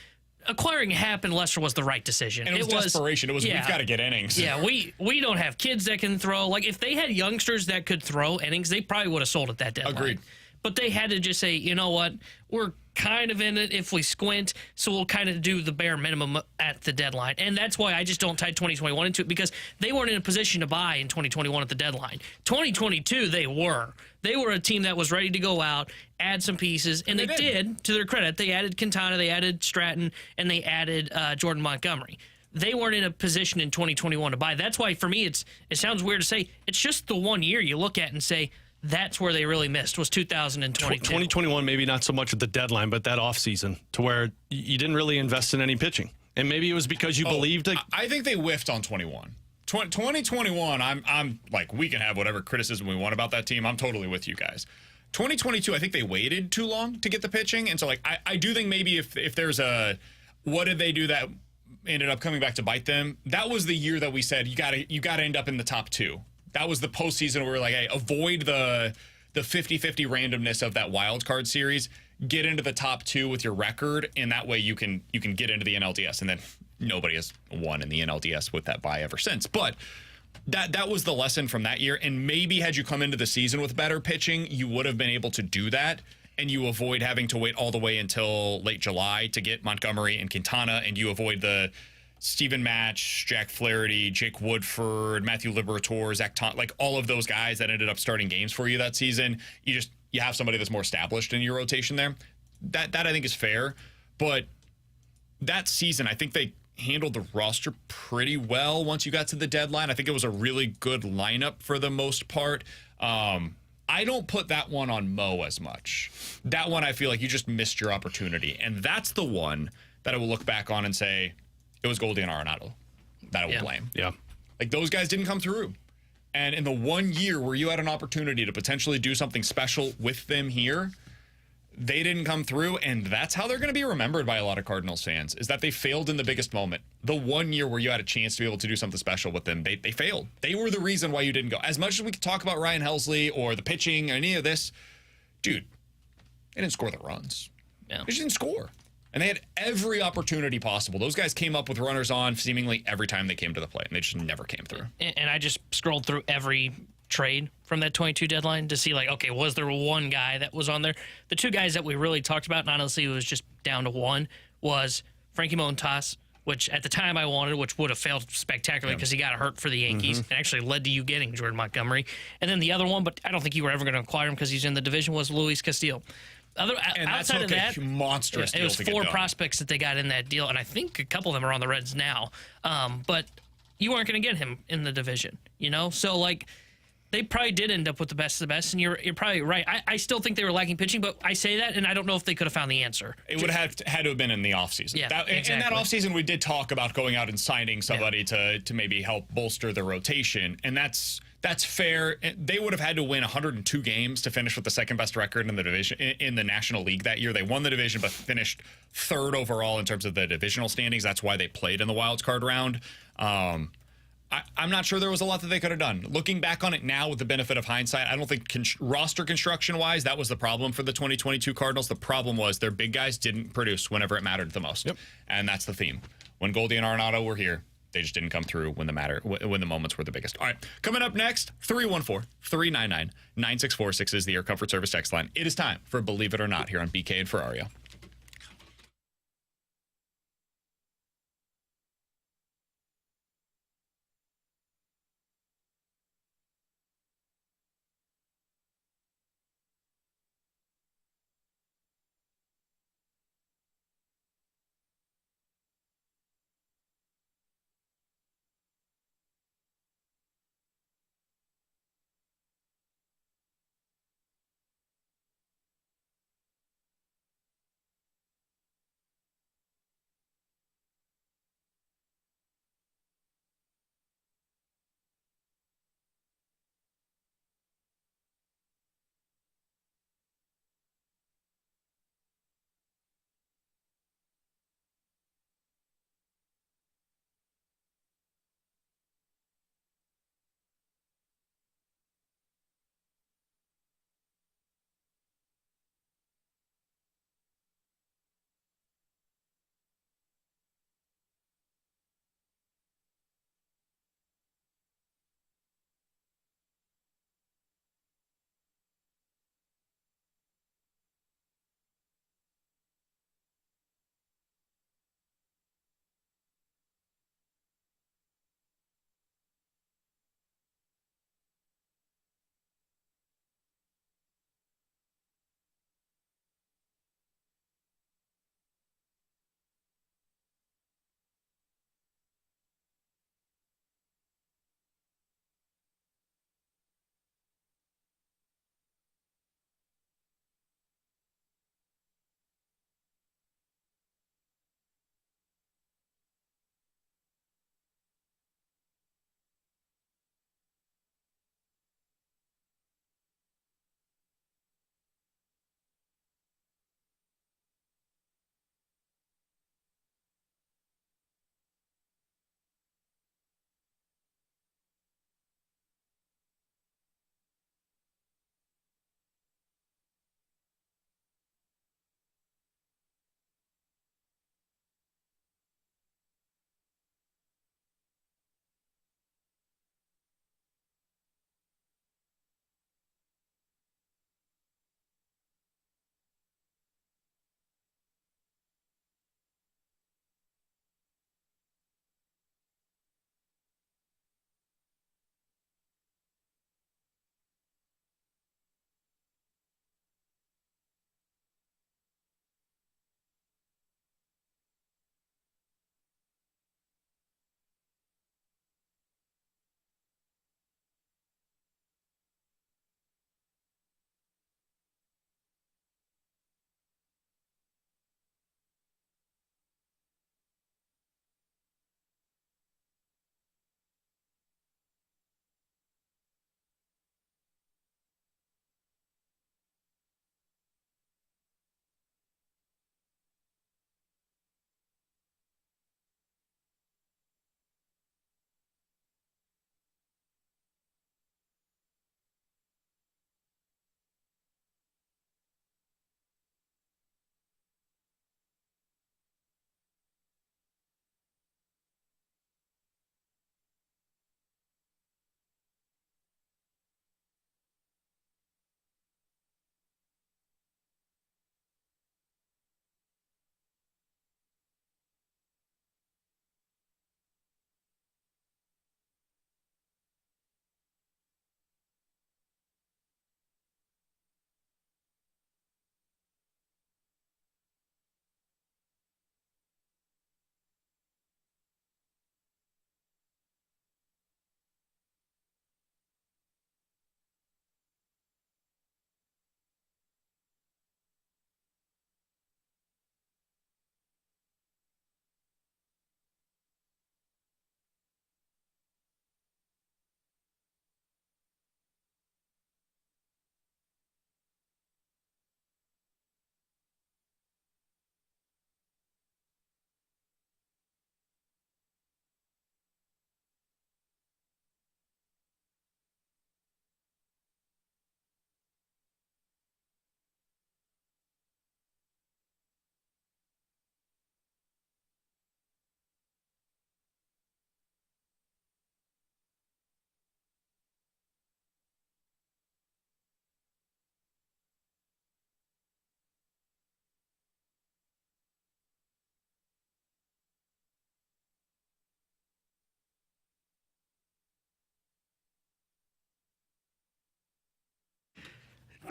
[SPEAKER 3] acquiring Happ and Lester was the right decision.
[SPEAKER 2] And it was desperation. It was, we've got to get innings.
[SPEAKER 3] Yeah, we don't have kids that can throw. If they had youngsters that could throw innings, they probably would have sold at that deadline.
[SPEAKER 2] Agreed.
[SPEAKER 3] But they had to just say, you know what, we're kind of in it if we squint, so we'll kind of do the bare minimum at the deadline. And that's why I just don't tie 2021 into it, because they weren't in a position to buy in 2021 at the deadline. 2022, they were. They were a team that was ready to go out, add some pieces, and they did, to their credit. They added Quintana, they added Stratton, and they added Jordan Montgomery. They weren't in a position in 2021 to buy. That's why, for me, it sounds weird to say, it's just the 1 year you look at and say, that's where they really missed, was 2022.
[SPEAKER 4] 2021, maybe not so much at the deadline, but that offseason, to where you didn't really invest in any pitching. And maybe it was because you believed it.
[SPEAKER 2] I think they whiffed on 21. 2021, I'm like, we can have whatever criticism we want about that team. I'm totally with you guys. 2022, I think they waited too long to get the pitching. And so, I do think maybe if there's a, what did they do that ended up coming back to bite them? That was the year that we said, you gotta end up in the top 2. That was the postseason where we were like, hey, avoid the 50-50 randomness of that wild card series. Get into the top 2 with your record, and that way you can get into the NLDS. And then nobody has won in the NLDS with that bye ever since. But that was the lesson from that year. And maybe had you come into the season with better pitching, you would have been able to do that. And you avoid having to wait all the way until late July to get Montgomery and Quintana, and you avoid the Steven Match, Jack Flaherty, Jake Woodford, Matthew Liberatore, Zach like all of those guys that ended up starting games for you that season, you have somebody that's more established in your rotation there. That I think is fair. But that season, I think they handled the roster pretty well once you got to the deadline. I think it was a really good lineup for the most part. I don't put that one on Mo as much. That one, I feel like you just missed your opportunity. And that's the one that I will look back on and say, it was Goldie and Arenado that I will blame.
[SPEAKER 4] Yeah.
[SPEAKER 2] Like, those guys didn't come through. And in the 1 year where you had an opportunity to potentially do something special with them here, they didn't come through. And that's how they're going to be remembered by a lot of Cardinals fans, is that they failed in the biggest moment. The 1 year where you had a chance to be able to do something special with them, they failed. They were the reason why you didn't go. As much as we could talk about Ryan Helsley or the pitching or any of this, dude, they didn't score the runs.
[SPEAKER 3] Yeah.
[SPEAKER 2] They just didn't score. And they had every opportunity possible. Those guys came up with runners on seemingly every time they came to the plate, and they just never came through.
[SPEAKER 3] And I just scrolled through every trade from that 22 deadline to see, like, okay, was there one guy that was on there? The two guys that we really talked about, and honestly it was just down to one, was Frankie Montas, which at the time I wanted, which would have failed spectacularly because he got hurt for the Yankees and actually led to you getting Jordan Montgomery. And then the other one, but I don't think you were ever going to acquire him because he's in the division, was Luis Castillo. Outside of that,
[SPEAKER 2] monstrous
[SPEAKER 3] it was 4 prospects that they got in that deal, and I think a couple of them are on the Reds now. But you weren't going to get him in the division, you know? So, like, they probably did end up with the best of the best, and you're probably right. I still think they were lacking pitching, but I say that, and I don't know if they could have found the answer.
[SPEAKER 2] It would have had to have been in the offseason.
[SPEAKER 3] Yeah, exactly.
[SPEAKER 2] In that offseason, we did talk about going out and signing somebody to maybe help bolster the rotation, and that's fair. They would have had to win 102 games to finish with the second best record in the division in the National League that year. They won the division, but finished 3rd overall in terms of the divisional standings. That's why they played in the wild card round. I'm not sure there was a lot that they could have done. Looking back on it now with the benefit of hindsight, I don't think roster construction-wise, that was the problem for the 2022 Cardinals. The problem was their big guys didn't produce whenever it mattered the most. Yep. And that's the theme. When Goldie and Arenado were here, they just didn't come through when the moments were the biggest. All right, coming up next, 314-399-9646 is the Air Comfort Service text line. It is time for Believe It or Not here on BK and Ferrario.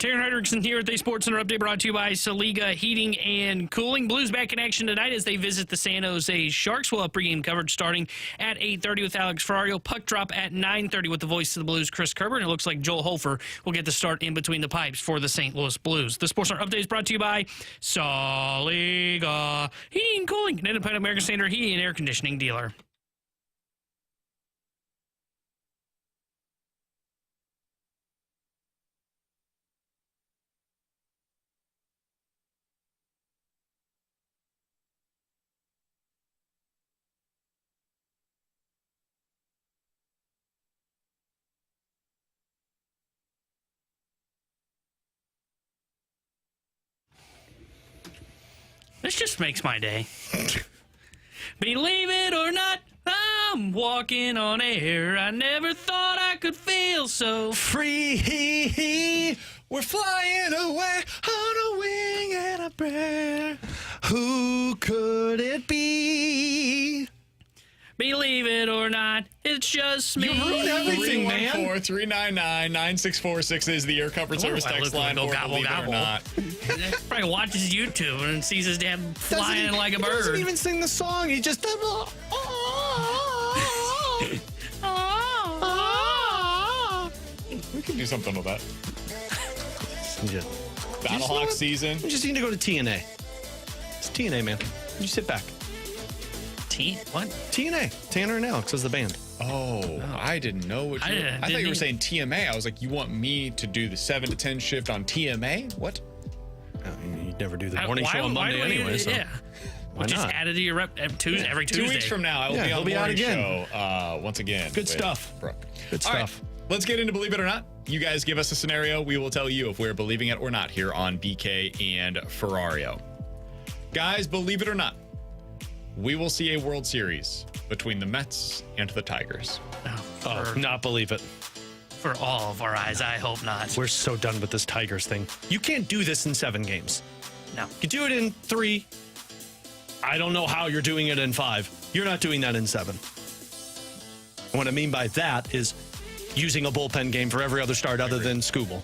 [SPEAKER 3] Taryn Hendrickson here at the Sports Center Update, brought to you by Saliga Heating and Cooling. Blues back in action tonight as they visit the San Jose Sharks. We'll have pregame coverage starting at 8:30 with Alex Ferrario. Puck drop at 9:30 with the voice of the Blues, Chris Kerber. And it looks like Joel Hofer will get the start in between the pipes for the St. Louis Blues. The Sports Center Update is brought to you by Saliga Heating and Cooling, an independent American Standard heating and air conditioning dealer. This just makes my day. Believe it or not, I'm walking on air. I never thought I could feel so
[SPEAKER 4] Free, we're flying away on a wing and a prayer. Who could it be?
[SPEAKER 3] Believe it or not, it's just me.
[SPEAKER 4] You ruined everything, man.
[SPEAKER 2] 314-399-9646 is the Air Comfort Service text line.
[SPEAKER 3] Go
[SPEAKER 2] Or
[SPEAKER 3] gobble,
[SPEAKER 2] believe it or
[SPEAKER 3] gobble.
[SPEAKER 2] not.
[SPEAKER 3] Probably watches YouTube and sees his dad flying like a
[SPEAKER 4] He doesn't
[SPEAKER 3] bird.
[SPEAKER 4] even sing the song. He just does.
[SPEAKER 2] We can do something with that.
[SPEAKER 4] Yeah.
[SPEAKER 2] Battlehawk season.
[SPEAKER 4] You just need to go to TNA. It's TNA, man. You sit back.
[SPEAKER 3] What?
[SPEAKER 4] TNA. Tanner and Alex is the band.
[SPEAKER 2] Oh, I didn't know what you were. I thought you were saying TMA. I was like, you want me to do the 7 to 10 shift on TMA? What?
[SPEAKER 4] You'd never do the morning show on Monday anyway. So.
[SPEAKER 3] Yeah.
[SPEAKER 4] Why
[SPEAKER 3] Just
[SPEAKER 4] not?
[SPEAKER 3] add it to your rep every Tuesday.
[SPEAKER 2] 2 weeks from now, I will be on the
[SPEAKER 4] he'll be out
[SPEAKER 2] morning
[SPEAKER 4] again.
[SPEAKER 2] show once again.
[SPEAKER 4] Good
[SPEAKER 2] with
[SPEAKER 4] stuff.
[SPEAKER 2] Brooke.
[SPEAKER 4] Good
[SPEAKER 2] All right,
[SPEAKER 4] stuff.
[SPEAKER 2] let's get into Believe It or Not. You guys give us a scenario. We will tell you if we're believing it or not here on BK and Ferrario. Guys, believe it or not, we will see a World Series between the Mets and the Tigers.
[SPEAKER 4] Oh, not believe it.
[SPEAKER 3] For all of our eyes, I hope not.
[SPEAKER 4] We're so done with this Tigers thing. You can't do this in 7 games.
[SPEAKER 3] No.
[SPEAKER 4] You do it in 3. I don't know how you're doing it in 5. You're not doing that in 7. And what I mean by that is using a bullpen game for every other start other than Skubal.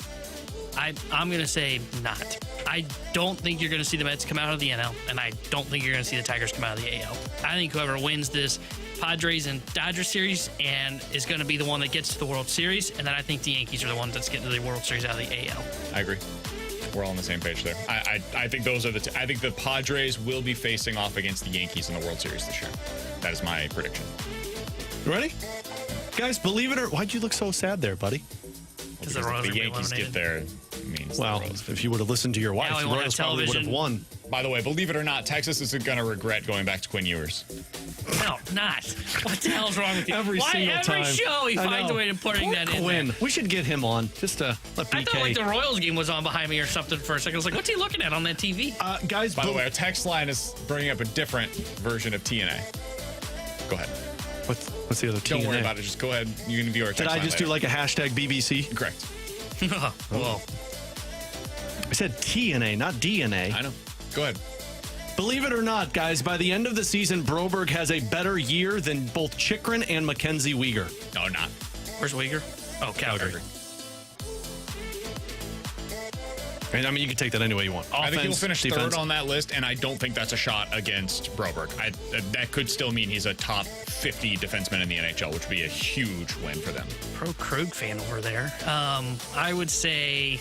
[SPEAKER 3] I'm going to say not. I don't think you're going to see the Mets come out of the NL, and I don't think you're going to see the Tigers come out of the AL. I think whoever wins this Padres and Dodgers series and is going to be the one that gets to the World Series, and then I think the Yankees are the ones that's getting to the World Series out of the AL.
[SPEAKER 2] I agree. We're all on the same page there. I think those are I think the Padres will be facing off against the Yankees in the World Series this year. That is my prediction.
[SPEAKER 4] You ready? Guys, believe it or why'd you look so sad there, buddy?
[SPEAKER 3] Because the
[SPEAKER 2] If
[SPEAKER 3] Royals
[SPEAKER 2] the
[SPEAKER 3] are being
[SPEAKER 2] Yankees get
[SPEAKER 3] eliminated.
[SPEAKER 2] there, it means
[SPEAKER 4] Well,
[SPEAKER 2] the Royals.
[SPEAKER 4] if you would have listened to your wife,
[SPEAKER 3] Now we
[SPEAKER 4] the
[SPEAKER 3] won't
[SPEAKER 4] Royals
[SPEAKER 3] have
[SPEAKER 4] probably would have
[SPEAKER 3] television.
[SPEAKER 4] won.
[SPEAKER 2] By the way, believe it or not, Texas is going to regret going back to Quinn Ewers.
[SPEAKER 3] No, not. What the hell's wrong with you?
[SPEAKER 4] Every single time.
[SPEAKER 3] Every show he
[SPEAKER 4] I
[SPEAKER 3] finds a
[SPEAKER 4] know.
[SPEAKER 3] way of putting
[SPEAKER 4] Poor
[SPEAKER 3] that in
[SPEAKER 4] Quinn.
[SPEAKER 3] there.
[SPEAKER 4] We should get him on just to let
[SPEAKER 3] I
[SPEAKER 4] BK.
[SPEAKER 3] thought like the Royals game was on behind me or something for a second. I was like, what's he looking at on that TV?
[SPEAKER 4] Guys,
[SPEAKER 2] By the way, our text line is bringing up a different version of TNA. Go ahead.
[SPEAKER 4] what's the other TNA?
[SPEAKER 2] Don't worry about it. Just go ahead. You can view our text
[SPEAKER 4] Did I
[SPEAKER 2] line
[SPEAKER 4] just do
[SPEAKER 2] later.
[SPEAKER 4] like a hashtag BBC?
[SPEAKER 2] Correct.
[SPEAKER 3] Whoa.
[SPEAKER 4] I said TNA, not DNA.
[SPEAKER 2] I know. Go ahead.
[SPEAKER 4] Believe it or not, guys, by the end of the season, Broberg has a better year than both Chychrun and Mackenzie Weegar.
[SPEAKER 2] No, not.
[SPEAKER 3] Where's Uyghur? Oh, Calgary.
[SPEAKER 4] And I mean, you can take that any way you want.
[SPEAKER 2] I think he'll
[SPEAKER 4] Offense,
[SPEAKER 2] finish
[SPEAKER 4] defense.
[SPEAKER 2] third on that list, and I don't think that's a shot against Broberg. That could still mean he's a top 50 defenseman in the NHL, which would be a huge win for them.
[SPEAKER 3] Pro Krug fan over there. I would say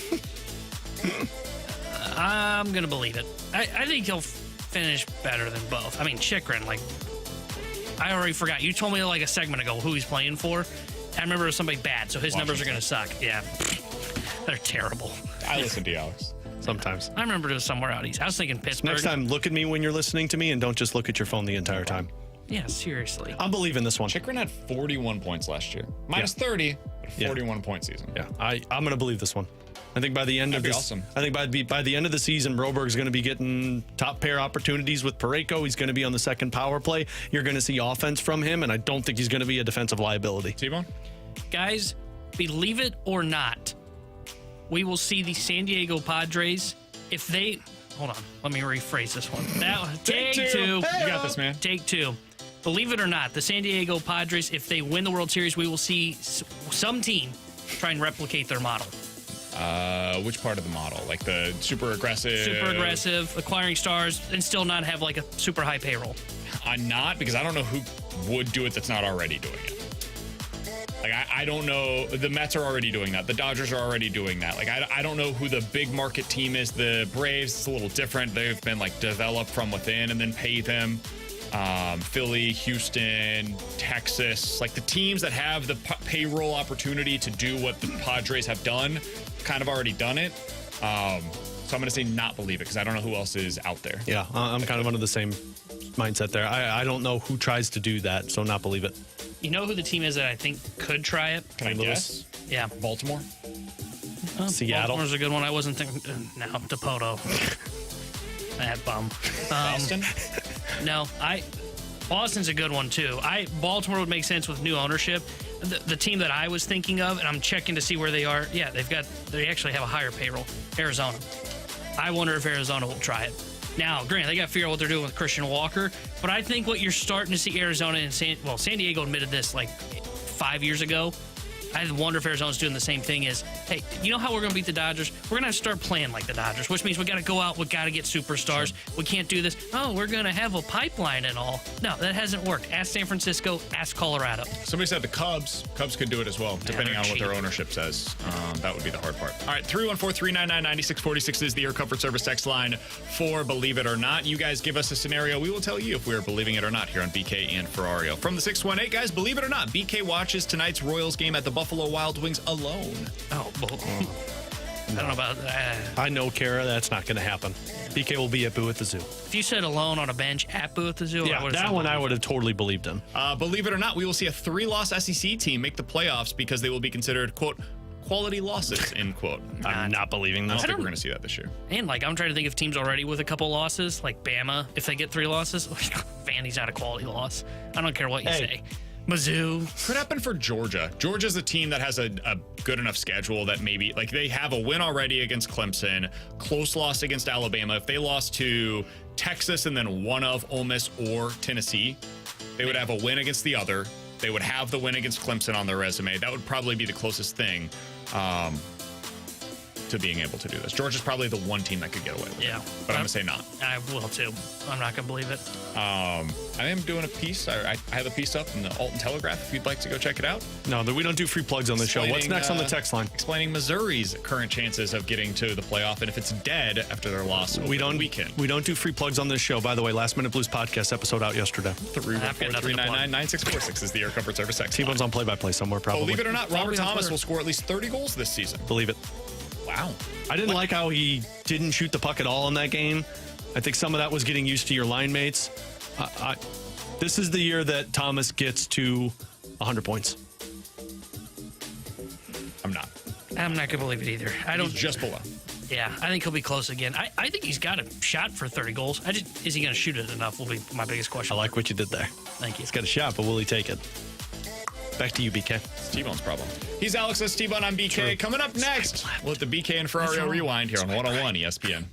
[SPEAKER 3] I'm going to believe it. I think he'll finish better than both. I mean, Chychrun, like, I already forgot. You told me like a segment ago who he's playing for. I remember it was somebody bad, so his numbers are going to suck. Yeah. They're terrible.
[SPEAKER 2] I listen to you, Alex.
[SPEAKER 4] Sometimes.
[SPEAKER 3] I remember it was somewhere out east. I was thinking Pittsburgh.
[SPEAKER 4] Next time, look at me when you're listening to me and don't just look at your phone the entire time.
[SPEAKER 3] Yeah, seriously.
[SPEAKER 4] I'm believing this one.
[SPEAKER 2] Chychrun had 41 points last year. Minus 30, but a
[SPEAKER 4] Yeah.
[SPEAKER 2] 41-point season.
[SPEAKER 4] Yeah, I'm going to believe this one. I think by the end
[SPEAKER 2] That'd
[SPEAKER 4] of
[SPEAKER 2] be
[SPEAKER 4] this,
[SPEAKER 2] awesome.
[SPEAKER 4] I think by the end of the season, Broberg's going to be getting top pair opportunities with Parayko. He's going to be on the second power play. You're going to see offense from him, and I don't think he's going to be a defensive liability.
[SPEAKER 2] T-Bone?
[SPEAKER 3] Guys, believe it or not, we will see the San Diego Padres if they. Hold on, let me rephrase this one. Take two.
[SPEAKER 2] You got this, man.
[SPEAKER 3] Take two. Believe it or not, the San Diego Padres, if they win the World Series, we will see some team try and replicate their model.
[SPEAKER 2] Which part of the model? Like the super aggressive,
[SPEAKER 3] acquiring stars, and still not have like a super high payroll.
[SPEAKER 2] I'm not, because I don't know who would do it that's not already doing it. Like, I don't know. The Mets are already doing that. The Dodgers are already doing that. Like, I don't know who the big market team is. The Braves, it's a little different. They've been, like, developed from within and then pay them. Philly, Houston, Texas. Like, the teams that have the payroll opportunity to do what the Padres have done kind of already done it. So I'm going to say not believe it, because I don't know who else is out there.
[SPEAKER 4] Yeah, I'm kind of under the same mindset there. I don't know who tries to do that, so not believe it.
[SPEAKER 3] You know who the team is that I think could try it?
[SPEAKER 2] Can I guess?
[SPEAKER 3] Yeah.
[SPEAKER 2] Baltimore?
[SPEAKER 4] Seattle.
[SPEAKER 3] Baltimore's a good one. I wasn't thinking. No, DePoto. That bum.
[SPEAKER 2] Boston?
[SPEAKER 3] No, Boston's a good one too. Baltimore would make sense with new ownership. The team that I was thinking of, and I'm checking to see where they are. Yeah, they actually have a higher payroll. Arizona. I wonder if Arizona will try it. Now, granted, they got to figure out what they're doing with Christian Walker, but I think what you're starting to see Arizona and San Diego admitted this like 5 years ago. I wonder if Arizona's doing the same thing is, hey, you know how we're going to beat the Dodgers? We're going to start playing like the Dodgers, which means we got to go out, we got to get superstars. Sure. We can't do this. Oh, we're going to have a pipeline and all. No, that hasn't worked. Ask San Francisco, ask Colorado.
[SPEAKER 2] Somebody said the Cubs could do it as well, depending on what their ownership says. That would be the hard part. All right, 314-399-9646 is the Air Comfort Service text line for Believe It or Not. You guys give us a scenario. We will tell you if we are believing it or not here on BK and Ferrario. From the 618, guys, believe it or not, BK watches tonight's Royals game at the Buffalo Wild Wings alone.
[SPEAKER 3] Oh, I don't know about that.
[SPEAKER 4] I know, Kara, that's not going to happen. BK will be at Boo at the Zoo.
[SPEAKER 3] If you said alone on a bench at Boo at the Zoo,
[SPEAKER 4] yeah, that one I would have totally believed him.
[SPEAKER 2] Believe it or not, we will see a 3-loss SEC team make the playoffs because they will be considered, quote, quality losses, end quote.
[SPEAKER 4] I'm not believing
[SPEAKER 2] I
[SPEAKER 4] this.
[SPEAKER 2] don't think we're going to see that this year.
[SPEAKER 3] And, like, I'm trying to think of teams already with a couple losses, like Bama, if they get 3 losses. Vandy's not a quality loss. I don't care what you say. Mizzou.
[SPEAKER 2] Could happen for Georgia. Georgia's a team that has a good enough schedule that maybe, like, they have a win already against Clemson, close loss against Alabama. If they lost to Texas and then one of Ole Miss or Tennessee, they would have a win against the other. They would have the win against Clemson on their resume. That would probably be the closest thing to being able to do this. Georgia's probably the one team that could get away with it. But I'm going to say not.
[SPEAKER 3] I will too. I'm not going to believe it.
[SPEAKER 2] I am doing a piece. I have a piece up in the Alton Telegraph if you'd like to go check it out.
[SPEAKER 4] No, we don't do free plugs on the show. What's next on the text line?
[SPEAKER 2] Explaining Missouri's current chances of getting to the playoff and if it's dead after their loss over the weekend.
[SPEAKER 4] We don't do free plugs on this show. By the way, Last Minute Blues podcast episode out yesterday.
[SPEAKER 2] 314-399-9646 is the Air Comfort Service text line.
[SPEAKER 4] T-Bone's on play-by-play somewhere probably.
[SPEAKER 2] Believe it or not, Robert Thomas will score at least 30 goals this season.
[SPEAKER 4] Believe it.
[SPEAKER 2] Wow.
[SPEAKER 4] I didn't like how he didn't shoot the puck at all in that game. I think some of that was getting used to your line mates. This is the year that Thomas gets to 100 points.
[SPEAKER 2] I'm not
[SPEAKER 3] going to believe it either.
[SPEAKER 2] He's just below.
[SPEAKER 3] Yeah, I think he'll be close again. I think he's got a shot for 30 goals. Is he going to shoot it enough will be my biggest question.
[SPEAKER 4] I like what you did there.
[SPEAKER 3] Thank you.
[SPEAKER 4] He's got a shot, but will he take it? Back to you, BK.
[SPEAKER 2] It's T-Bone's problem. He's Alex, that's T-Bone. I'm BK. True. Coming up next, we'll hit the BK and Ferrario Rewind here on 101 ESPN.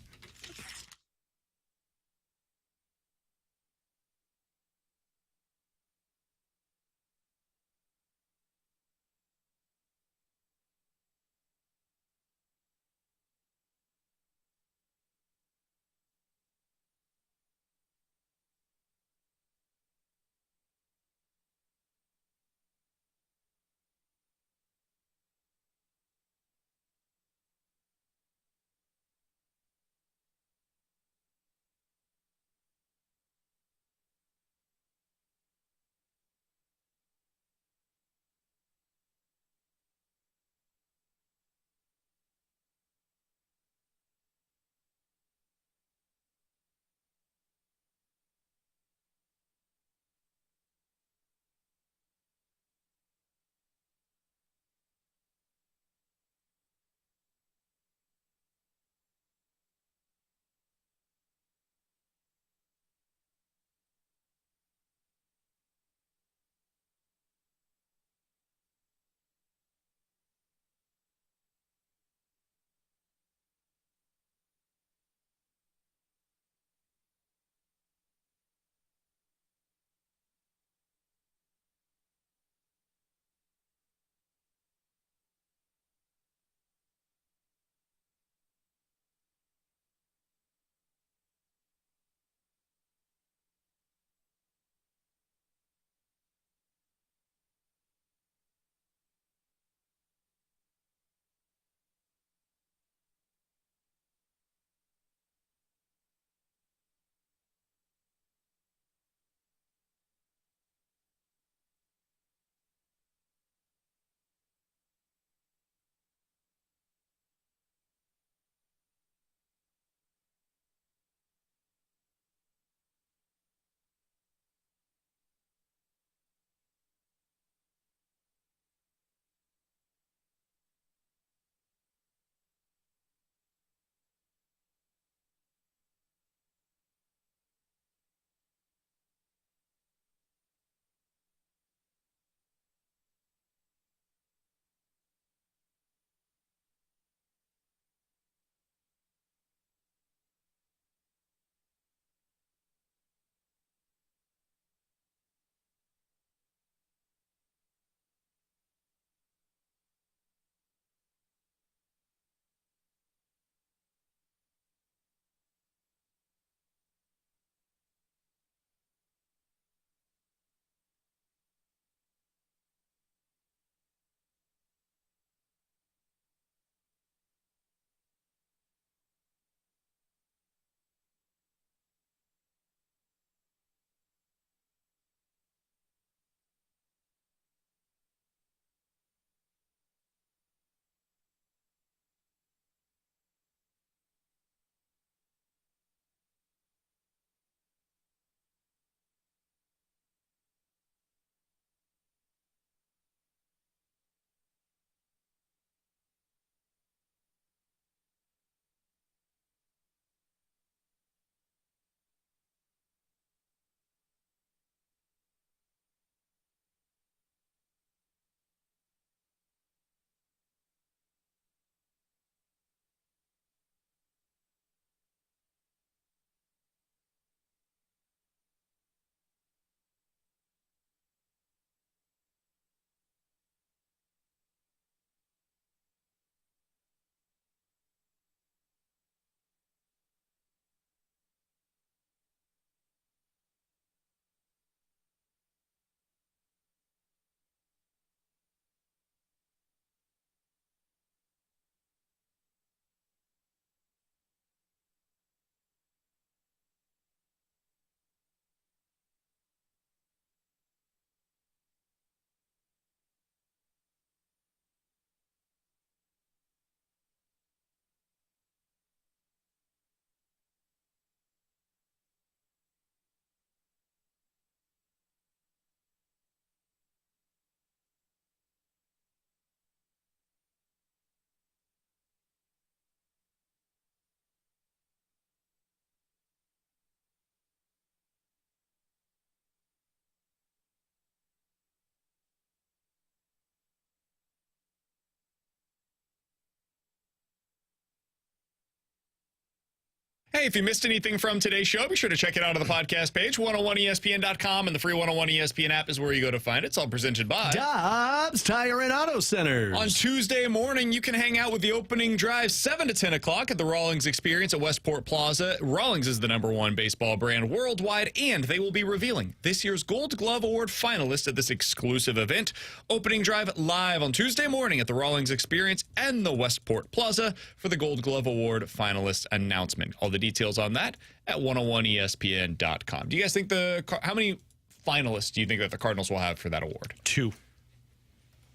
[SPEAKER 2] Hey, if you missed anything from today's show, be sure to check it out on the podcast page. 101ESPN.com and the free 101 ESPN app is where you go to find it. It's all presented by
[SPEAKER 4] Dobbs Tire and Auto Centers.
[SPEAKER 2] On Tuesday morning, you can hang out with the opening drive 7 to 10 o'clock at the Rawlings Experience at Westport Plaza. Rawlings is the #1 baseball brand worldwide, and they will be revealing this year's Gold Glove Award finalists at this exclusive event. Opening drive live on Tuesday morning at the Rawlings Experience and the Westport Plaza for the Gold Glove Award finalist announcement. All the details on that at 101ESPN.com. Do you guys think how many finalists do you think that the Cardinals will have for that award?
[SPEAKER 4] 2.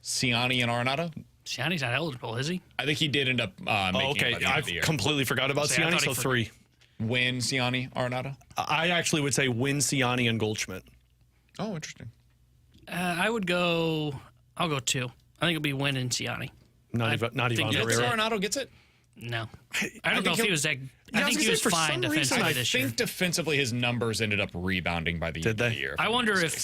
[SPEAKER 2] Ciani and Arenado?
[SPEAKER 3] Ciani's not eligible, is he?
[SPEAKER 2] I think he did end up making it by the end of the year.
[SPEAKER 4] I completely forgot about
[SPEAKER 3] See, I
[SPEAKER 4] Ciani,
[SPEAKER 3] thought
[SPEAKER 4] so
[SPEAKER 3] he
[SPEAKER 4] 3.
[SPEAKER 2] Win, Ciani, Arenado?
[SPEAKER 4] I actually would say Win, Ciani, and Goldschmidt.
[SPEAKER 2] Oh, interesting.
[SPEAKER 3] I'll go 2. I think it'll be Wynn and Ciani.
[SPEAKER 4] Not even
[SPEAKER 2] Do you think
[SPEAKER 4] Guerrero.
[SPEAKER 2] Arenado gets it?
[SPEAKER 3] No. I don't know if he was that. I think he was
[SPEAKER 4] for
[SPEAKER 3] fine
[SPEAKER 4] some reason,
[SPEAKER 3] defensively
[SPEAKER 2] I
[SPEAKER 3] this year.
[SPEAKER 2] think defensively his numbers ended up rebounding by the end of the year.
[SPEAKER 3] I wonder if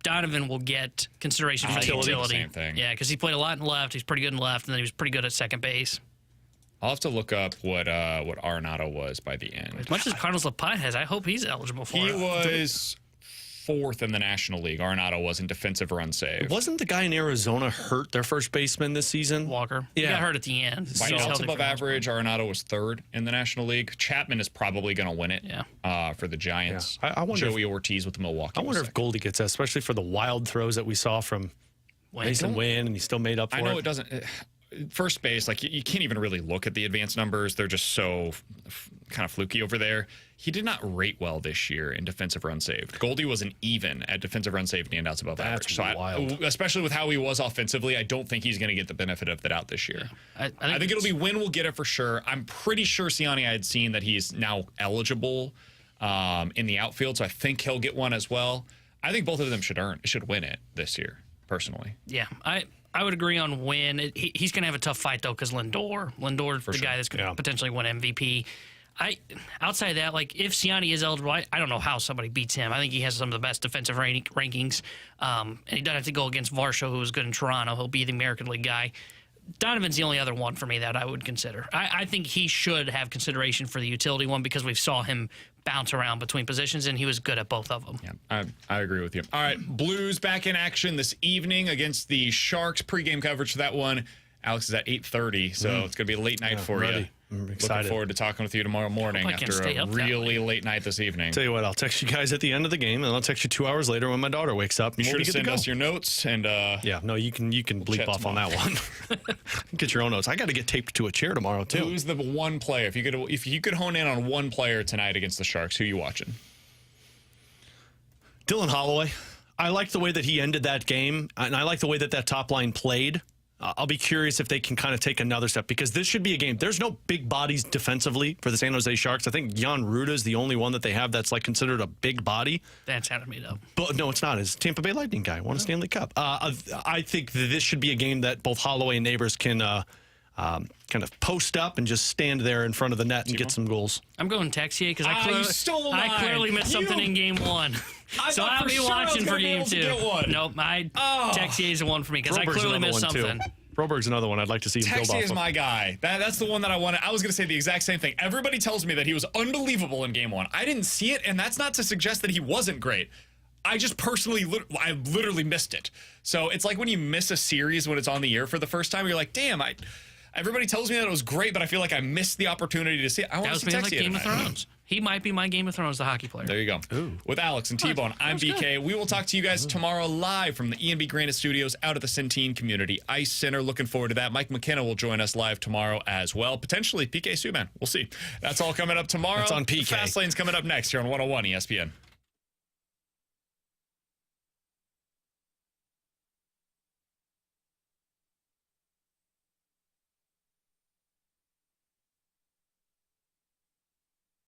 [SPEAKER 3] Donovan will get consideration for the utility.
[SPEAKER 2] Same thing.
[SPEAKER 3] Yeah, because he played a lot in left. He's pretty good in left, and then he was pretty good at second base.
[SPEAKER 2] I'll have to look up what Arenado was by the end.
[SPEAKER 3] As much as Cardinals LaPie has, I hope he's eligible for
[SPEAKER 2] He
[SPEAKER 3] it.
[SPEAKER 2] was 4th in the National League. Arenado was in defensive run save.
[SPEAKER 4] Wasn't the guy in Arizona hurt their first baseman this season?
[SPEAKER 3] Walker. He
[SPEAKER 4] Yeah.
[SPEAKER 3] got hurt at the end.
[SPEAKER 2] By
[SPEAKER 3] He was
[SPEAKER 2] outs
[SPEAKER 3] healthy
[SPEAKER 2] above
[SPEAKER 3] for most
[SPEAKER 2] average, Arenado was 3rd in the National League. Chapman is probably going to win it for the Giants.
[SPEAKER 4] Yeah. I wonder
[SPEAKER 2] Joey Ortiz with the Milwaukee.
[SPEAKER 4] I wonder if Goldie gets that, especially for the wild throws that we saw from Mason Wynn, and he still made up for it.
[SPEAKER 2] I know it doesn't. First base, like you can't even really look at the advanced numbers. They're just so kind of fluky over there. He did not rate well this year in defensive run saved. Goldie was an even at defensive run saved and outs above average. So
[SPEAKER 4] wild.
[SPEAKER 2] Especially with how he was offensively, I don't think he's going to get the benefit of that out this year.
[SPEAKER 3] Yeah.
[SPEAKER 2] I think it'll be Wynn will get it for sure. I'm pretty sure Ciani, I had seen that he's now eligible in the outfield, so I think he'll get one as well. I think both of them should win it this year, personally.
[SPEAKER 3] Yeah, I would agree on Wynn. He's going to have a tough fight, though, because Lindor's the guy that's going to potentially win MVP. Outside of that, like, if Ciani is eligible, I don't know how somebody beats him. I think he has some of the best defensive rankings, and he doesn't have to go against Varsho, who was good in Toronto. He'll be the American League guy. Donovan's the only other one for me that I would consider. I think he should have consideration for the utility one because we saw him bounce around between positions, and he was good at both of them.
[SPEAKER 2] Yeah, I agree with you. All right, Blues back in action this evening against the Sharks. Pregame coverage for that one, Alex, is at 8:30, so it's going to be a late night for you.
[SPEAKER 4] I'm excited.
[SPEAKER 2] Looking forward to talking with you tomorrow morning
[SPEAKER 3] I can
[SPEAKER 2] after
[SPEAKER 3] stay
[SPEAKER 2] a
[SPEAKER 3] up that
[SPEAKER 2] really late night this evening.
[SPEAKER 4] Tell you what, I'll text you guys at the end of the game, and I'll text you 2 hours later when my daughter wakes up.
[SPEAKER 2] Be sure to send us your notes and
[SPEAKER 4] Yeah, no, you can bleep off on that one. Get your own notes. I got to get taped to a chair tomorrow too.
[SPEAKER 2] Who's the one player? If you could hone in on one player tonight against the Sharks, who are you watching?
[SPEAKER 4] Dylan Holloway. I like the way that he ended that game, and I like the way that top line played. I'll be curious if they can kind of take another step, because this should be a game. There's no big bodies defensively for the San Jose Sharks. I think Jan Ruda is the only one that they have that's like considered a big body.
[SPEAKER 3] That sounded made up.
[SPEAKER 4] But no, it's not. It's Tampa Bay Lightning guy. Won a Stanley Cup. I think that this should be a game that both Holloway and Neighbors can kind of post up and just stand there in front of the net and get some goals.
[SPEAKER 3] I'm going Texier because
[SPEAKER 2] you
[SPEAKER 3] I clearly missed something in game one. So I'll be watching for game 2. Nope, Texier's the one for me because I clearly missed something.
[SPEAKER 4] Broberg's another one I'd like to see him build off
[SPEAKER 2] Texier is
[SPEAKER 4] of.
[SPEAKER 2] my guy. That's the one that I wanted. I was going to say the exact same thing. Everybody tells me that he was unbelievable in game 1. I didn't see it, and that's not to suggest that he wasn't great. I just personally, I literally missed it. So it's like when you miss a series when it's on the air for the first time, you're like, damn, everybody tells me that it was great, but I feel like I missed the opportunity to see it. I want to see Texier
[SPEAKER 3] like Game of Thrones. He might be my Game of Thrones, the hockey player.
[SPEAKER 2] There you go. Ooh. With Alex and T-Bone, I'm BK. Good. We will talk to you guys tomorrow live from the E&B Granite Studios out at the Centene Community Ice Center. Looking forward to that. Mike McKenna will join us live tomorrow as well. Potentially PK Subban. We'll see. That's all coming up tomorrow.
[SPEAKER 4] That's on PK.
[SPEAKER 2] Fast Lane's coming up next here on 101 ESPN.